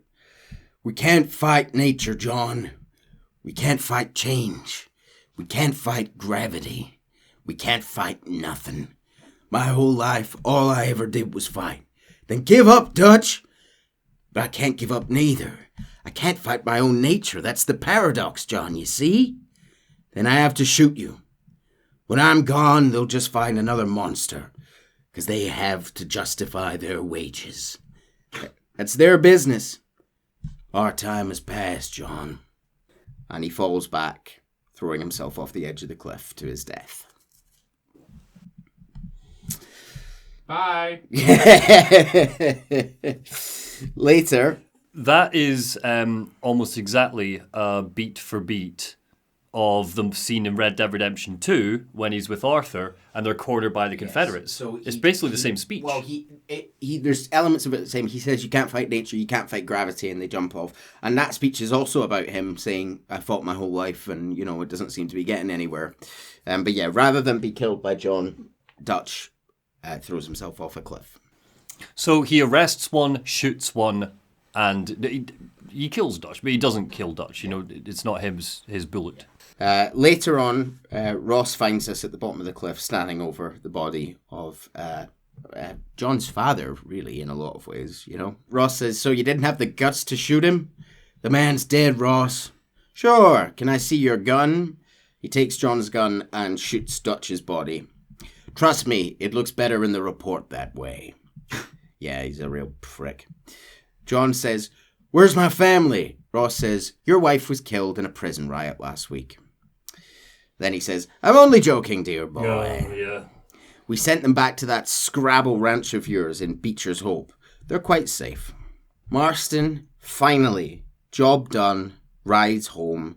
We can't fight nature, John. We can't fight change. We can't fight gravity. We can't fight nothing. My whole life, all I ever did was fight. Then give up, Dutch. But I can't give up neither. I can't fight my own nature. That's the paradox, John, you see? Then I have to shoot you. When I'm gone, they'll just find another monster. Because they have to justify their wages. That's their business. Our time has passed, John. And he falls back, throwing himself off the edge of the cliff to his death. Bye. Later. That is almost exactly beat for beat of the scene in Red Dead Redemption 2 when he's with Arthur and they're cornered by the Confederates. So it's basically the same speech. Well, there's elements of it the same. He says you can't fight nature, you can't fight gravity, and they jump off. And that speech is also about him saying, I fought my whole life and, it doesn't seem to be getting anywhere. But yeah, rather than be killed by John, Dutch throws himself off a cliff. So he arrests one, shoots one, and he kills Dutch, but he doesn't kill Dutch. It's not his bullet. Later on, Ross finds us at the bottom of the cliff, standing over the body of John's father, really, in a lot of ways, Ross says, so you didn't have the guts to shoot him? The man's dead, Ross. Sure, can I see your gun? He takes John's gun and shoots Dutch's body. Trust me, it looks better in the report that way. Yeah, he's a real prick. John says, where's my family? Ross says, your wife was killed in a prison riot last week. Then he says, I'm only joking, dear boy. Oh, yeah. We sent them back to that Scrabble ranch of yours in Beecher's Hope. They're quite safe. Marston, finally, job done, rides home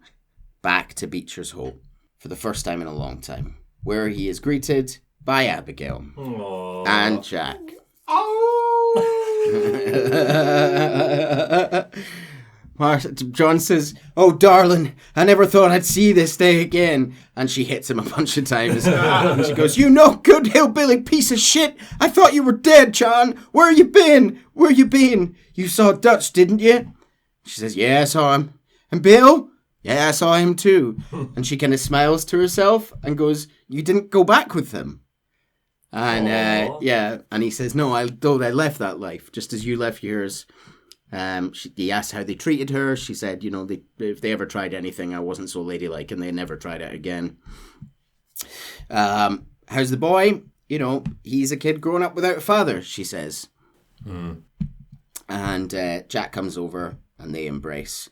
back to Beecher's Hope for the first time in a long time, where he is greeted by Abigail and Jack. John says, oh, darling, I never thought I'd see this day again. And she hits him a bunch of times. And she goes, you no good hillbilly piece of shit. I thought you were dead, John. Where you been? Where you been? You saw Dutch, didn't you? She says, yeah, I saw him. And Bill? Yeah, I saw him too. And she kind of smiles to herself and goes, you didn't go back with them? And and he says, no, I left that life, just as you left yours. He asked how they treated her. She said, if they ever tried anything, I wasn't so ladylike, and they never tried it again. How's the boy? He's a kid growing up without a father, she says. And Jack comes over, and they embrace.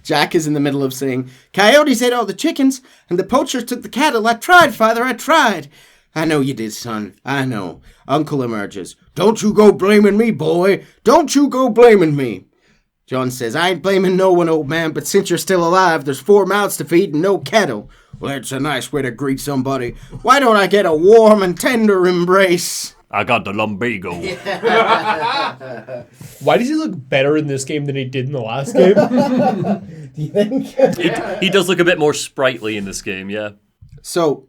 Jack is in the middle of saying, coyotes ate all the chickens, and the poachers took the cattle. I tried, father, I tried. I know you did, son. I know. Uncle emerges. Don't you go blaming me, boy. Don't you go blaming me. John says, I ain't blaming no one, old man, but since you're still alive, there's 4 mouths to feed and no cattle. Well, it's a nice way to greet somebody. Why don't I get a warm and tender embrace? I got the lumbago. Why does he look better in this game than he did in the last game? Do you think? He does look a bit more sprightly in this game, yeah. So,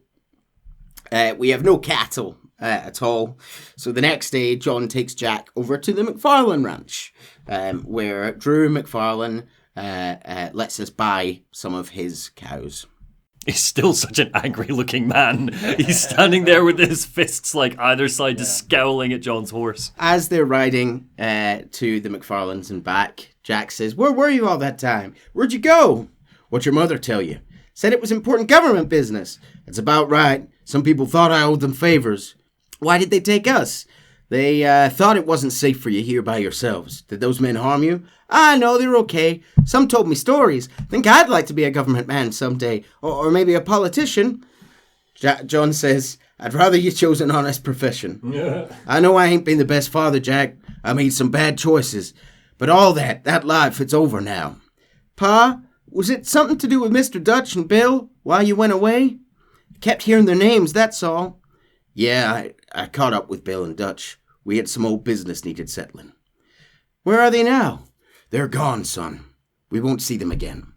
we have no cattle at all. So the next day, John takes Jack over to the Macfarlane ranch, where Drew Macfarlane lets us buy some of his cows. He's still such an angry-looking man. He's standing there with his fists either side, just scowling at John's horse. As they're riding to the Macfarlanes and back, Jack says, where were you all that time? Where'd you go? What'd your mother tell you? Said it was important government business. That's about right. Some people thought I owed them favors. Why did they take us? They thought it wasn't safe for you here by yourselves. Did those men harm you? No, they were okay. Some told me stories. Think I'd like to be a government man someday. Or maybe a politician. John says, I'd rather you chose an honest profession. Yeah. I know I ain't been the best father, Jack. I made some bad choices. But all that life, it's over now. Pa, was it something to do with Mr. Dutch and Bill while you went away? Kept hearing their names, that's all. Yeah, I caught up with Bill and Dutch. We had some old business needed settling. Where are they now? They're gone, son. We won't see them again.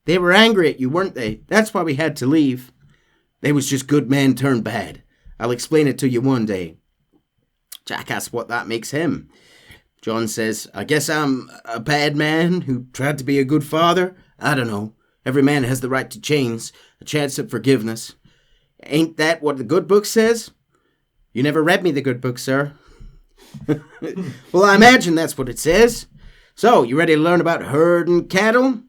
They were angry at you, weren't they? That's why we had to leave. They was just good men turned bad. I'll explain it to you one day. Jack asks what that makes him. John says, I guess I'm a bad man who tried to be a good father. I don't know. Every man has the right to change, a chance at forgiveness. Ain't that what the good book says? You never read me the good book, sir. Well, I imagine that's what it says. So, you ready to learn about herding cattle?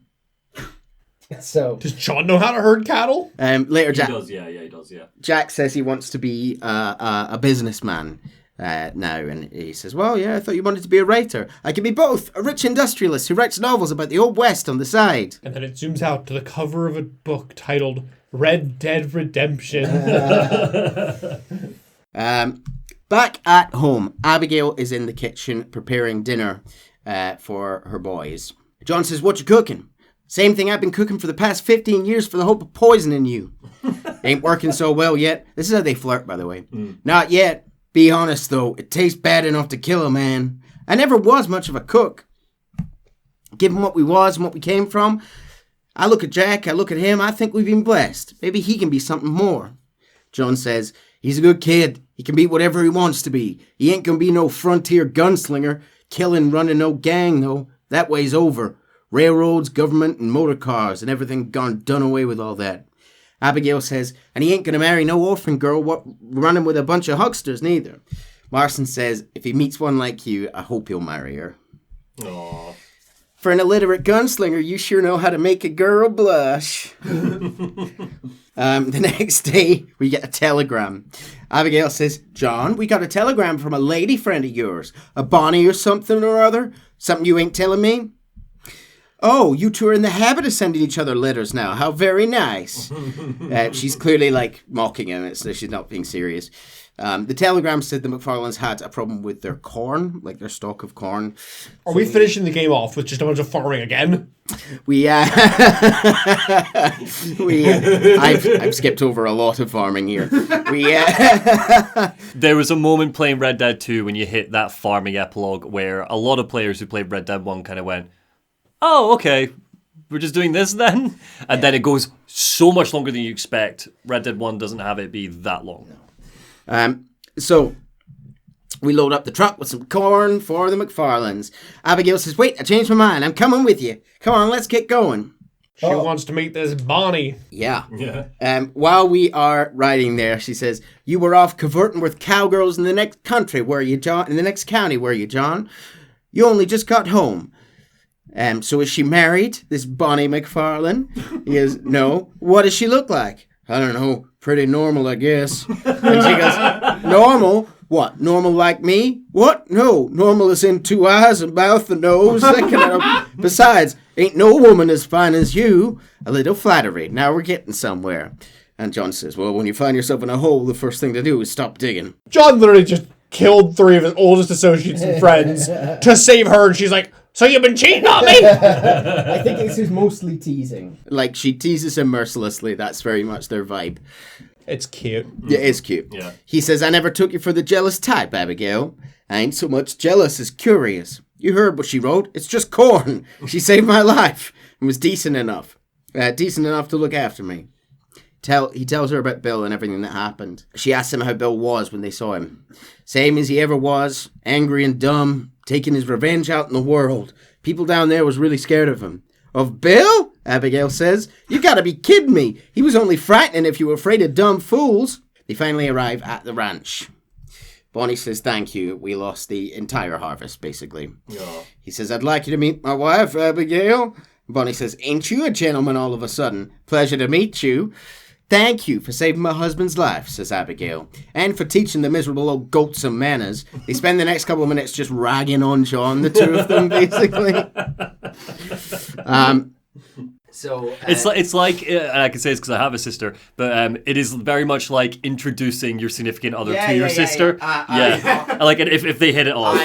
So, does John know how to herd cattle? Later, Jack. He does, he does. Jack says he wants to be a businessman now, and he says, well, yeah, I thought you wanted to be a writer. I can be both, a rich industrialist who writes novels about the Old West on the side. And then it zooms out to the cover of a book titled Red Dead Redemption. Back at home, Abigail is in the kitchen preparing dinner for her boys. John says, what you cooking? Same thing I've been cooking for the past 15 years for the hope of poisoning you. Ain't working so well yet. This is how they flirt, by the way. Not yet. Be honest, though. It tastes bad enough to kill a man. I never was much of a cook. Given what we was and what we came from, I look at Jack, I look at him, I think we've been blessed. Maybe he can be something more. John says, he's a good kid. He can be whatever he wants to be. He ain't gonna be no frontier gunslinger, killing, running no gang, though. That way's over. Railroads, government, and motor cars, and everything gone done away with all that. Abigail says, and he ain't gonna marry no orphan girl running with a bunch of hucksters, neither. Marston says, if he meets one like you, I hope he'll marry her. Aww. For an illiterate gunslinger, you sure know how to make a girl blush. The next day, we get a telegram. Abigail says, John, we got a telegram from a lady friend of yours. A Bonnie or something or other. Something you ain't telling me? Oh, you two are in the habit of sending each other letters now. How very nice. She's clearly, mocking him, so she's not being serious. The telegram said the Macfarlanes had a problem with their corn, their stock of corn. Are we finishing the game off with just a bunch of farming again? I've skipped over a lot of farming here. There was a moment playing Red Dead 2 when you hit that farming epilogue where a lot of players who played Red Dead 1 kind of went, oh, okay, we're just doing this then? And then it goes so much longer than you expect. Red Dead 1 doesn't have it be that long. So we load up the truck with some corn for the Macfarlanes. Abigail says, wait, I changed my mind. I'm coming with you. Come on, let's get going. She wants to meet this Bonnie. Yeah. While we are riding there, she says, you were off cavorting with cowgirls in the next country, were you, John? In the next county, were you, John? You only just got home. So is she married, this Bonnie Macfarlane? He goes, no. What does she look like? I don't know. Pretty normal, I guess. And she goes, normal? What, normal like me? What? No, normal as in 2 eyes, a mouth, a nose, that kind of... Besides, ain't no woman as fine as you. A little flattery. Now we're getting somewhere. And John says, well, when you find yourself in a hole, the first thing to do is stop digging. John literally just killed 3 of his oldest associates and friends to save her, and she's like, so you've been cheating on me? I think this is mostly teasing. She teases him mercilessly. That's very much their vibe. It's cute. Yeah, it is cute. Yeah. He says, I never took you for the jealous type, Abigail. I ain't so much jealous as curious. You heard what she wrote. It's just corn. She saved my life and was decent enough. Decent enough to look after me. He tells her about Bill and everything that happened. She asks him how Bill was when they saw him. Same as he ever was, angry and dumb, taking his revenge out in the world. People down there was really scared of him. Of Bill? Abigail says. You gotta be kidding me. He was only frightening if you were afraid of dumb fools. They finally arrive at the ranch. Bonnie says, thank you. We lost the entire harvest, basically. Yeah. He says, I'd like you to meet my wife, Abigail. Bonnie says, ain't you a gentleman all of a sudden? Pleasure to meet you. Thank you for saving my husband's life, says Abigail, and for teaching the miserable old goat some manners. They spend the next couple of minutes just ragging on John, the two of them, basically. It's like and I can say this because I have a sister, but it is very much like introducing your significant other to your sister. If they hit it off.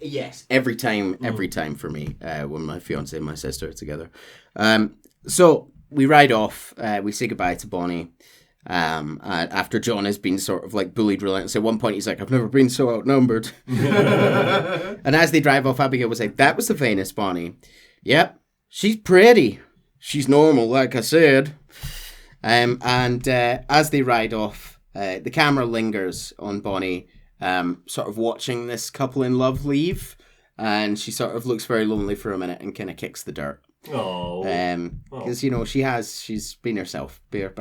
Yes, every time for me when my fiance and my sister are together. So we ride off. We say goodbye to Bonnie. After John has been sort of like bullied relentlessly. At one point he's like, I've never been so outnumbered. And as they drive off, Abigail was like, that was the famous Bonnie. Yep, she's pretty. She's normal, like I said. As they ride off, the camera lingers on Bonnie, sort of watching this couple in love leave. And she sort of looks very lonely for a minute and kind of kicks the dirt. Oh. Because, she's been by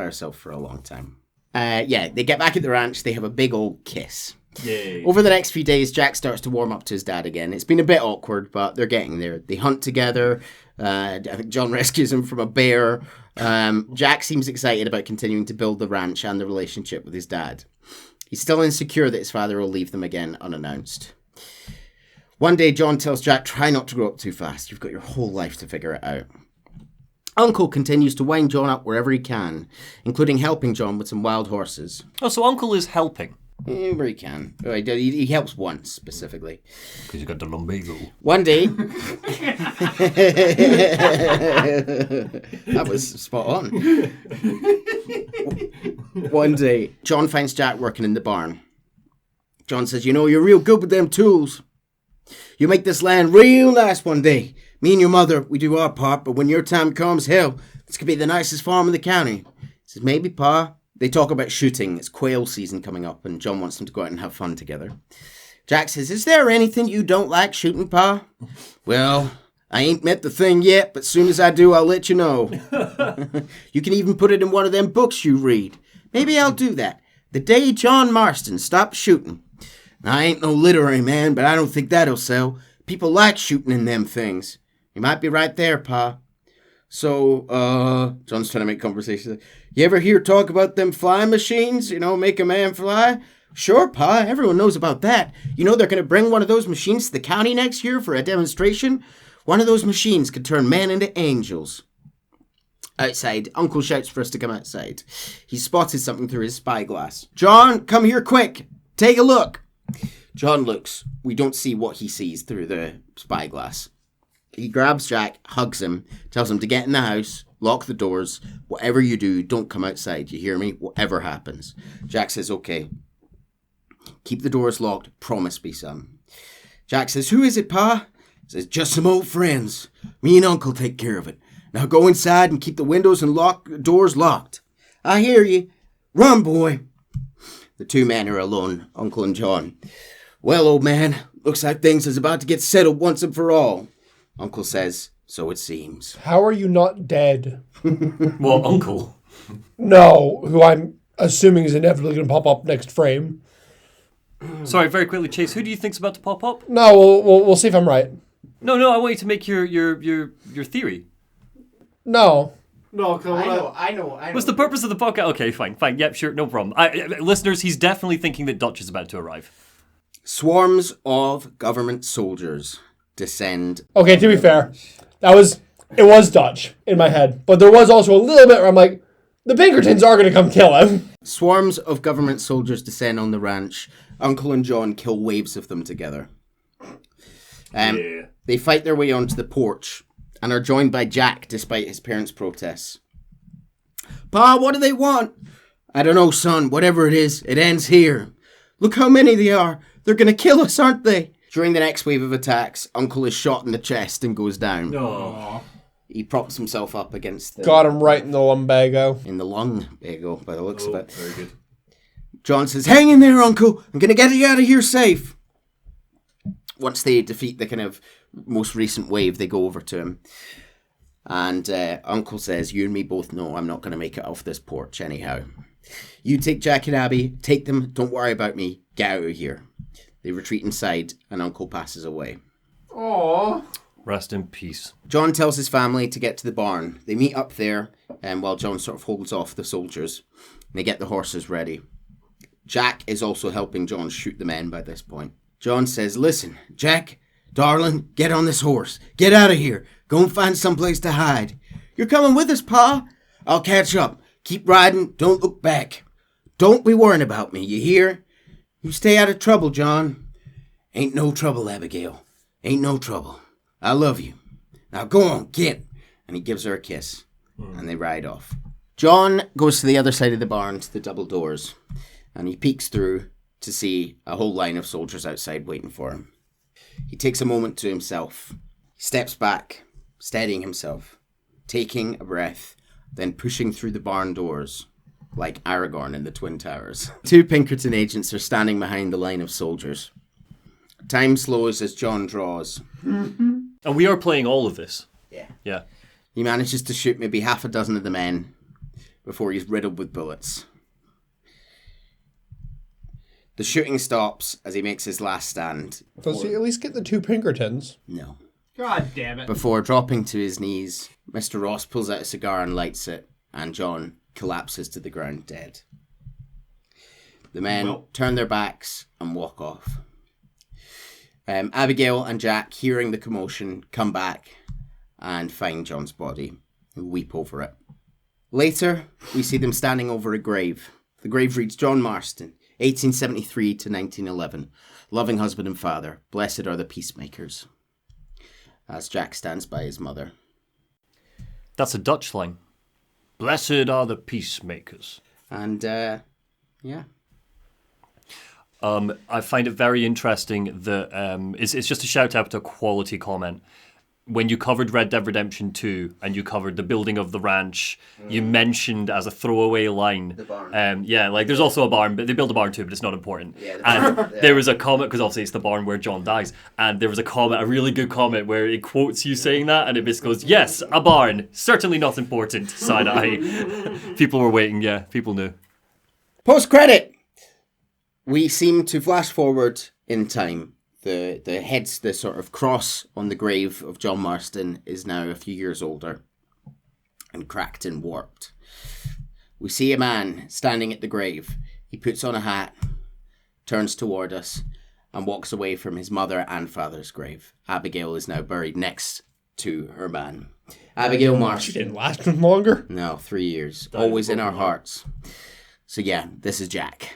herself for a long time. They get back at the ranch. They have a big old kiss. Yay. Over the next few days, Jack starts to warm up to his dad again. It's been a bit awkward, but they're getting there. They hunt together. I think John rescues him from a bear. Jack seems excited about continuing to build the ranch and the relationship with his dad. He's still insecure that his father will leave them again unannounced. One day, John tells Jack, try not to grow up too fast. You've got your whole life to figure it out. Uncle continues to wind John up wherever he can, including helping John with some wild horses. Oh, so Uncle is helping. Where he can. He helps once, specifically. Because you got the lumbago. One day... That was spot on. One day, John finds Jack working in the barn. John says, you're real good with them tools. You make this land real nice one day. Me and your mother, we do our part, but when your time comes, hell, this could be the nicest farm in the county. He says, maybe, Pa. They talk about shooting. It's quail season coming up, and John wants them to go out and have fun together. Jack says, is there anything you don't like shooting, Pa? Well, I ain't met the thing yet, but soon as I do, I'll let you know. You can even put it in one of them books you read. Maybe I'll do that. The Day John Marston Stopped Shooting. I ain't no literary man, but I don't think that'll sell. People like shooting in them things. You might be right there, Pa. So, John's trying to make conversation. You ever hear talk about them flying machines? Make a man fly? Sure, Pa. Everyone knows about that. They're going to bring one of those machines to the county next year for a demonstration. One of those machines could turn men into angels. Outside, Uncle shouts for us to come outside. He spotted something through his spyglass. John, come here quick. Take a look. John looks. We don't see what he sees through the spyglass. He grabs Jack, hugs him, tells him to get in the house, lock the doors. Whatever you do, don't come outside. You hear me? Whatever happens. Jack says, okay. Keep the doors locked. Promise me, son. Jack says, who is it, Pa? He says, just some old friends. Me and Uncle take care of it. Now go inside and keep the windows and doors locked. I hear you. Run, boy. The two men are alone, Uncle and John. Well, old man, looks like things is about to get settled once and for all. Uncle says, so it seems. How are you not dead? Well, Uncle. No, who I'm assuming is inevitably going to pop up next frame. Sorry, very quickly, Chase. Who do you think's about to pop up? No, we'll see if I'm right. No, I want you to make your theory. No. No, because I know. What's the purpose of the podcast? Okay, fine. Yep, sure, no problem. Listeners, he's definitely thinking that Dutch is about to arrive. Swarms of government soldiers descend. Okay, to be fair, it was Dutch in my head, but there was also a little bit where I'm like, the Pinkertons are going to come kill him. Swarms of government soldiers descend on the ranch. Uncle and John kill waves of them together. They fight their way onto the porch and are joined by Jack despite his parents' protests. Pa, what do they want? I don't know, son. Whatever it is, it ends here. Look how many they are. They're going to kill us, aren't they? During the next wave of attacks, Uncle is shot in the chest and goes down. Aww. He props himself up against the... Got him right in the lumbago. In the lumbago, by the looks of it. Very good. John says, hang in there, Uncle. I'm going to get you out of here safe. Once they defeat the kind of most recent wave, they go over to him. And Uncle says, you and me both know I'm not going to make it off this porch anyhow. You take Jack and Abby, take them, don't worry about me, get out of here. They retreat inside, and Uncle passes away. Aww. Rest in peace. John tells his family to get to the barn. They meet up there, while John sort of holds off the soldiers. They get the horses ready. Jack is also helping John shoot the men by this point. John says, listen, Jack, darling, get on this horse. Get out of here. Go and find someplace to hide. You're coming with us, Pa. I'll catch up. Keep riding. Don't look back. Don't be worrying about me, you hear? You stay out of trouble, John. Ain't no trouble, Abigail. Ain't no trouble. I love you. Now go on, get. And he gives her a kiss. And they ride off. John goes to the other side of the barn to the double doors, and he peeks through to see a whole line of soldiers outside waiting for him. He takes a moment to himself. He steps back, steadying himself, taking a breath, then pushing through the barn doors like Aragorn in the Twin Towers. 2 Pinkerton agents are standing behind the line of soldiers. Time slows as John draws. And we are playing all of this. Yeah. He manages to shoot maybe half a dozen of the men before he's riddled with bullets. The shooting stops as he makes his last stand. Does he at least get the 2 Pinkertons? No. God damn it. Before dropping to his knees, Mr. Ross pulls out a cigar and lights it, and John collapses to the ground dead. The men turn their backs and walk off. Abigail and Jack, hearing the commotion, come back and find John's body and weep over it. Later, we see them standing over a grave. The grave reads John Marston, 1873 to 1911. Loving husband and father. Blessed are the peacemakers. As Jack stands by his mother. That's a Dutch line. Blessed are the peacemakers. And, yeah. I find it very interesting that it's just a shout out to a quality comment. When you covered Red Dead Redemption 2 and you covered the building of the ranch, you mentioned as a throwaway line. The barn. There's also a barn, but they build a barn too, but it's not important. Yeah, and there was a comment, because obviously it's the barn where John dies, and there was a comment, a really good comment, where it quotes you saying that, and it basically goes, yes, a barn, certainly not important, side eye. People were waiting, yeah, people knew. Post-credit! We seem to flash forward in time. The sort of cross on the grave of John Marston is now a few years older and cracked and warped. We see a man standing at the grave. He puts on a hat, turns toward us, and walks away from his mother and father's grave. Abigail is now buried next to her man. Abigail Marston. She didn't last longer. No, 3 years. Always in our hearts. So yeah, this is Jack.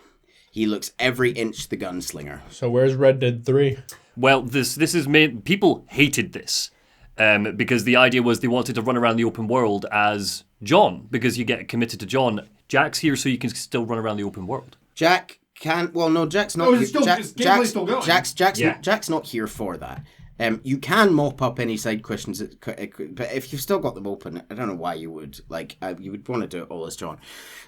He looks every inch the gunslinger. So where's Red Dead 3? Well, this is made. People hated this because the idea was they wanted to run around the open world as John, because you get committed to John. Jack's here so you can still run around the open world. Jack can't. Well, no, Jack's not. Oh, it's still, gameplay's still going. Jack's not here for that. You can mop up any side questions, but if you've still got them open, I don't know why you would. You would want to do it all as John.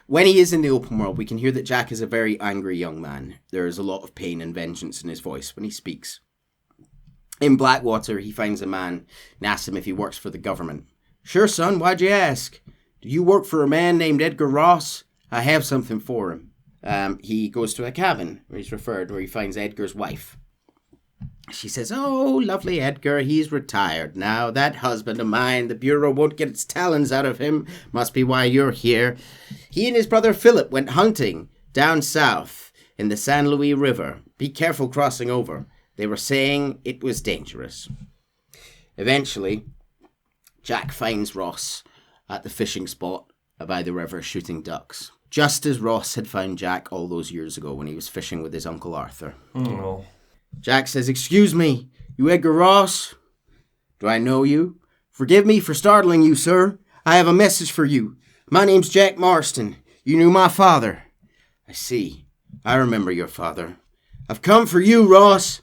When he is in the open world, we can hear that Jack is a very angry young man. There is a lot of pain and vengeance in his voice when he speaks. In Blackwater, he finds a man and asks him if he works for the government. Sure, son, why'd you ask? Do you work for a man named Edgar Ross? I have something for him. He goes to a cabin where he's referred, where he finds Edgar's wife. She says, oh, lovely Edgar, he's retired now. That husband of mine, the Bureau won't get its talons out of him. Must be why you're here. He and his brother Philip went hunting down south in the San Luis River. Be careful crossing over. They were saying it was dangerous. Eventually, Jack finds Ross at the fishing spot by the river shooting ducks. Just as Ross had found Jack all those years ago when he was fishing with his Uncle Arthur. Oh. Jack says, excuse me, you Edgar Ross? Do I know you? Forgive me for startling you, sir. I have a message for you. My name's Jack Marston. You knew my father. I see. I remember your father. I've come for you, Ross.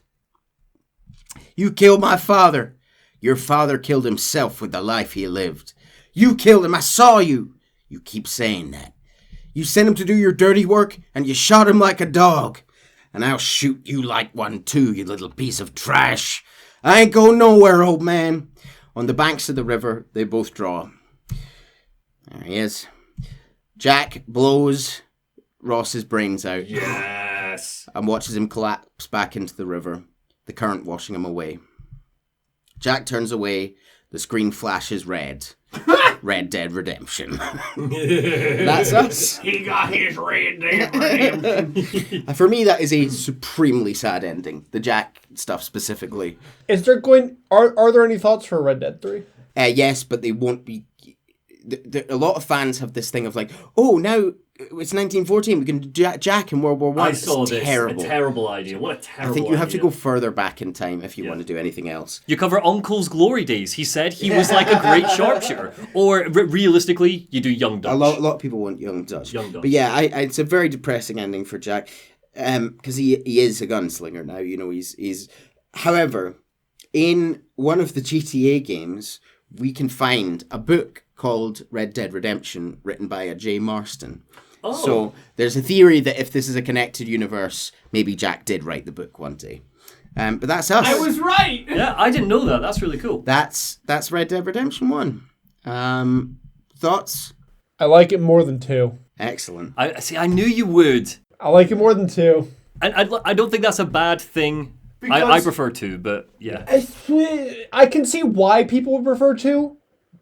You killed my father. Your father killed himself with the life he lived. You killed him. I saw you. You keep saying that. You sent him to do your dirty work, and you shot him like a dog. And I'll shoot you like one too, you little piece of trash. I ain't going nowhere, old man. On the banks of the river, they both draw. There he is. Jack blows Ross's brains out. Yes. And watches him collapse back into the river, the current washing him away. Jack turns away. The screen flashes red. Red Dead Redemption. That's us. He got his Red Dead Redemption. For me, that is a supremely sad ending. The Jack stuff specifically. Is there are there any thoughts for Red Dead 3? Yes, but they won't be. A lot of fans have this thing of like, oh, now it's 1914. We can do Jack in World War One. I saw this. Terrible. A terrible idea. What a terrible I think you have to idea. go further back in time if you want to do anything else. You cover Uncle's glory days. He said he was like a great sharpshooter. Or realistically, you do Young Dutch. A lot of people want Young Dutch. But yeah, it's a very depressing ending for Jack, because he is a gunslinger now. You know, he's. However, in one of the GTA games, we can find a book called Red Dead Redemption, written by a J. Marston. Oh. So there's a theory that if this is a connected universe, maybe Jack did write the book one day. But that's us. I was right. Yeah, I didn't know that. That's really cool. That's Red Dead Redemption 1. Thoughts? I like it more than 2. Excellent. I knew you would. I like it more than 2. And I don't think that's a bad thing. I prefer 2, but yeah. I can see why people would prefer 2,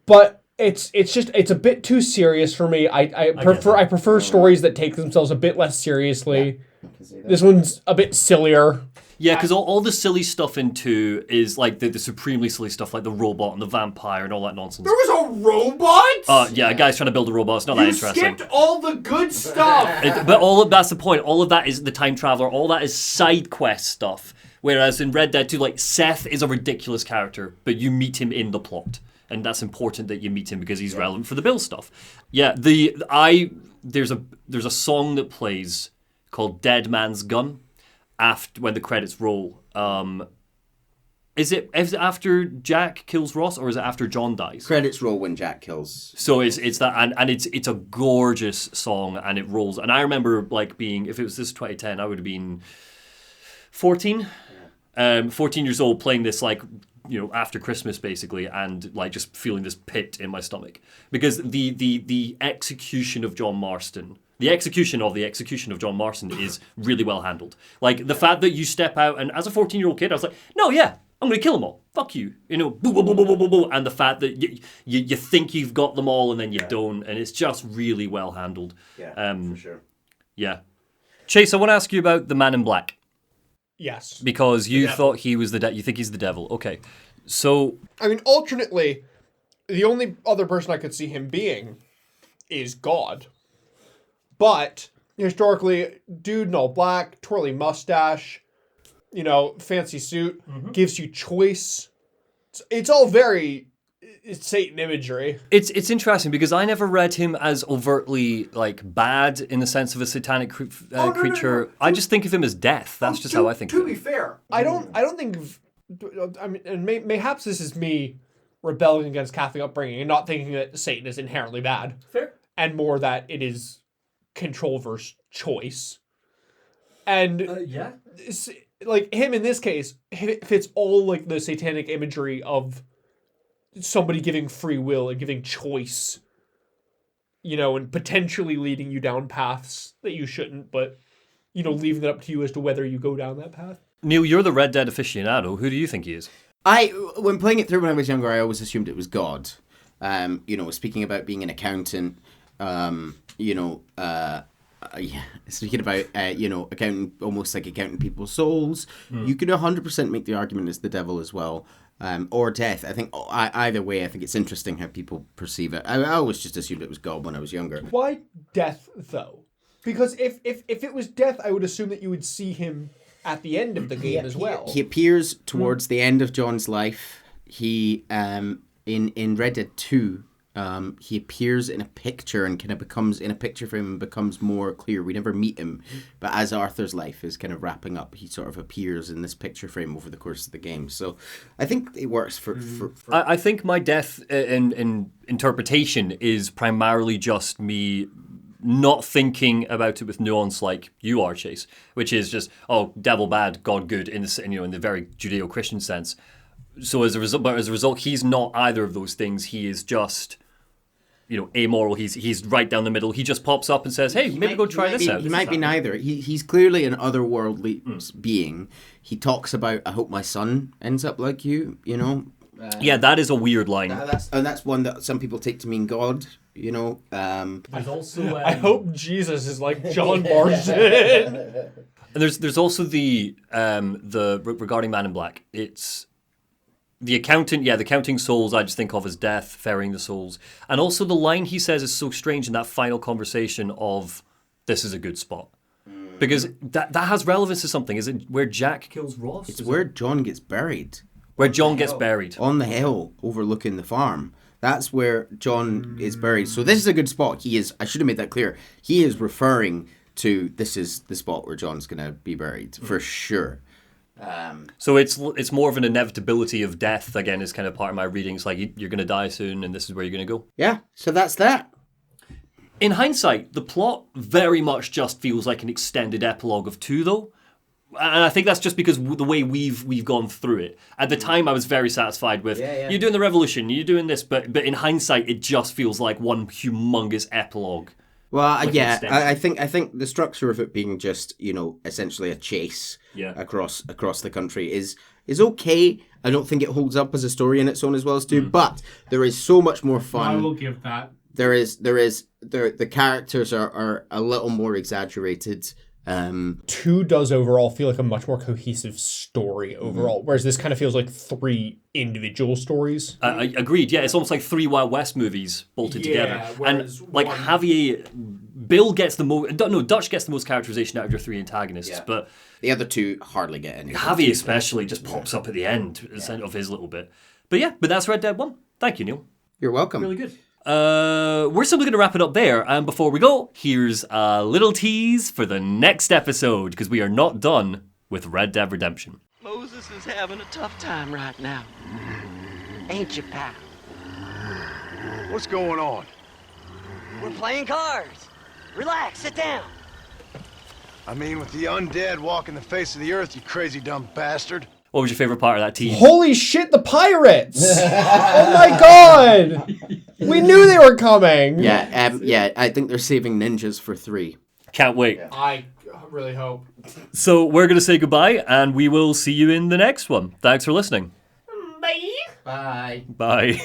but it's a bit too serious for me. I prefer stories that take themselves a bit less seriously. Yeah, this one's a bit sillier. Yeah, because all the silly stuff in 2 is like the supremely silly stuff, like the robot and the vampire and all that nonsense. There was a robot? Yeah, a guy's trying to build a robot. It's not that interesting. You skipped all the good stuff. That's the point. All of that is the time traveler. All that is side quest stuff. Whereas in Red Dead 2, like, Seth is a ridiculous character, but you meet him in the plot. And that's important that you meet him because he's relevant for the Bill stuff. Yeah, there's a song that plays called Dead Man's Gun when the credits roll. Is it after Jack kills Ross, or is it after John dies? Credits roll when Jack kills. So it's that, and it's a gorgeous song, and it rolls. And I remember like being, if it was this 2010, I would have been 14. 14 years old, playing this like, you know, after Christmas basically, and like just feeling this pit in my stomach because the execution of John Marston, the execution of John Marston is really well handled. Like the fact that you step out, and as a 14-year-old kid, I was like, no, yeah, I'm going to kill them all. Fuck you, you know, boo, boo, boo, boo, boo, boo. And the fact that you think you've got them all and then you don't, and it's just really well handled. Yeah, for sure. Yeah, Chase, I want to ask you about the Man in Black. Yes. Because you thought he was you think he's the devil. Okay. So... I mean, alternately, the only other person I could see him being is God. But, historically, dude in all black, twirly mustache, you know, fancy suit, gives you choice. It's all very... It's Satan imagery. It's interesting because I never read him as overtly like bad in the sense of a satanic creature. No. I just think of him as death. That's just how I think of him. To be fair, I don't think. I mean, and mayhaps this is me rebelling against Catholic upbringing and not thinking that Satan is inherently bad. Fair. And more that it is control versus choice. And yeah, like him in this case fits all like the satanic imagery of somebody giving free will and giving choice, you know, and potentially leading you down paths that you shouldn't, but, you know, leaving it up to you as to whether you go down that path. Neil, you're the Red Dead aficionado. Who do you think he is? When playing it through when I was younger, I always assumed it was God. You know, speaking about being an accountant, you know, speaking about, you know, almost like accounting people's souls, you could 100% make the argument as the devil as well. Or death. I think either way, I think it's interesting how people perceive it. I always just assumed it was God when I was younger. Why death, though? Because if it was death, I would assume that you would see him at the end of the game as well. He appears towards the end of John's life. He in Red Dead 2, he appears in a picture and kind of becomes in a picture frame and becomes more clear. We never meet him, but as Arthur's life is kind of wrapping up, he sort of appears in this picture frame over the course of the game. So I think it works for I think my death in interpretation is primarily just me not thinking about it with nuance like you are, Chase, which is just, oh, devil bad, God good in the, you know, in the very Judeo-Christian sense. So as a result, he's not either of those things. He is just, you know, amoral. He's right down the middle. He just pops up and says, "Hey, maybe go try this out." He might be neither. He's clearly an otherworldly being. He talks about, "I hope my son ends up like you." You know. Yeah, that is a weird line. That's one that some people take to mean God. You know. There's also. I hope Jesus is like John Marston. And there's also the regarding Man in Black. It's the accountant, the counting souls I just think of as death, ferrying the souls. And also the line he says is so strange in that final conversation of this is a good spot. Because that has relevance to something. Is it where Jack kills Ross? It's where John gets buried. Where John gets buried. On the hill overlooking the farm. That's where John is buried. So this is a good spot. I should have made that clear. He is referring to this is the spot where John's going to be buried, for sure. So it's more of an inevitability of death, again, is kind of part of my reading. It's like, you're going to die soon, and this is where you're going to go. Yeah, so that's that. In hindsight, the plot very much just feels like an extended epilogue of 2, though. And I think that's just because the way we've gone through it. At the time, I was very satisfied with, you're doing the revolution, you're doing this, but in hindsight, it just feels like one humongous epilogue. Well, I think the structure of it being just, essentially a chase across the country is okay. I don't think it holds up as a story in its own as well as 2, but there is so much more fun. I will give that. The characters are a little more exaggerated. 2 does overall feel like a much more cohesive story overall, whereas this kind of feels like 3 individual stories. I agreed. Yeah, it's almost like 3 Wild West movies bolted together. And like Javier, Bill gets the most. No, Dutch gets the most characterization out of your 3 antagonists, but the other 2 hardly get any. Javier especially just pops up at the end of his little bit. But that's Red Dead 1. Thank you, Neil. You're welcome. Really good. We're simply going to wrap it up there. And before we go, here's a little tease for the next episode, because we are not done with Red Dead Redemption. Moses is having a tough time right now. Ain't you, pal? What's going on? We're playing cards. Relax, sit down. I mean, with the undead walking the face of the earth, you crazy dumb bastard. What was your favorite part of that tease? Holy shit, the pirates! Oh my god! We knew they were coming! Yeah, I think they're saving ninjas for 3. Can't wait. I really hope. So we're going to say goodbye, and we will see you in the next one. Thanks for listening. Bye. Bye. Bye.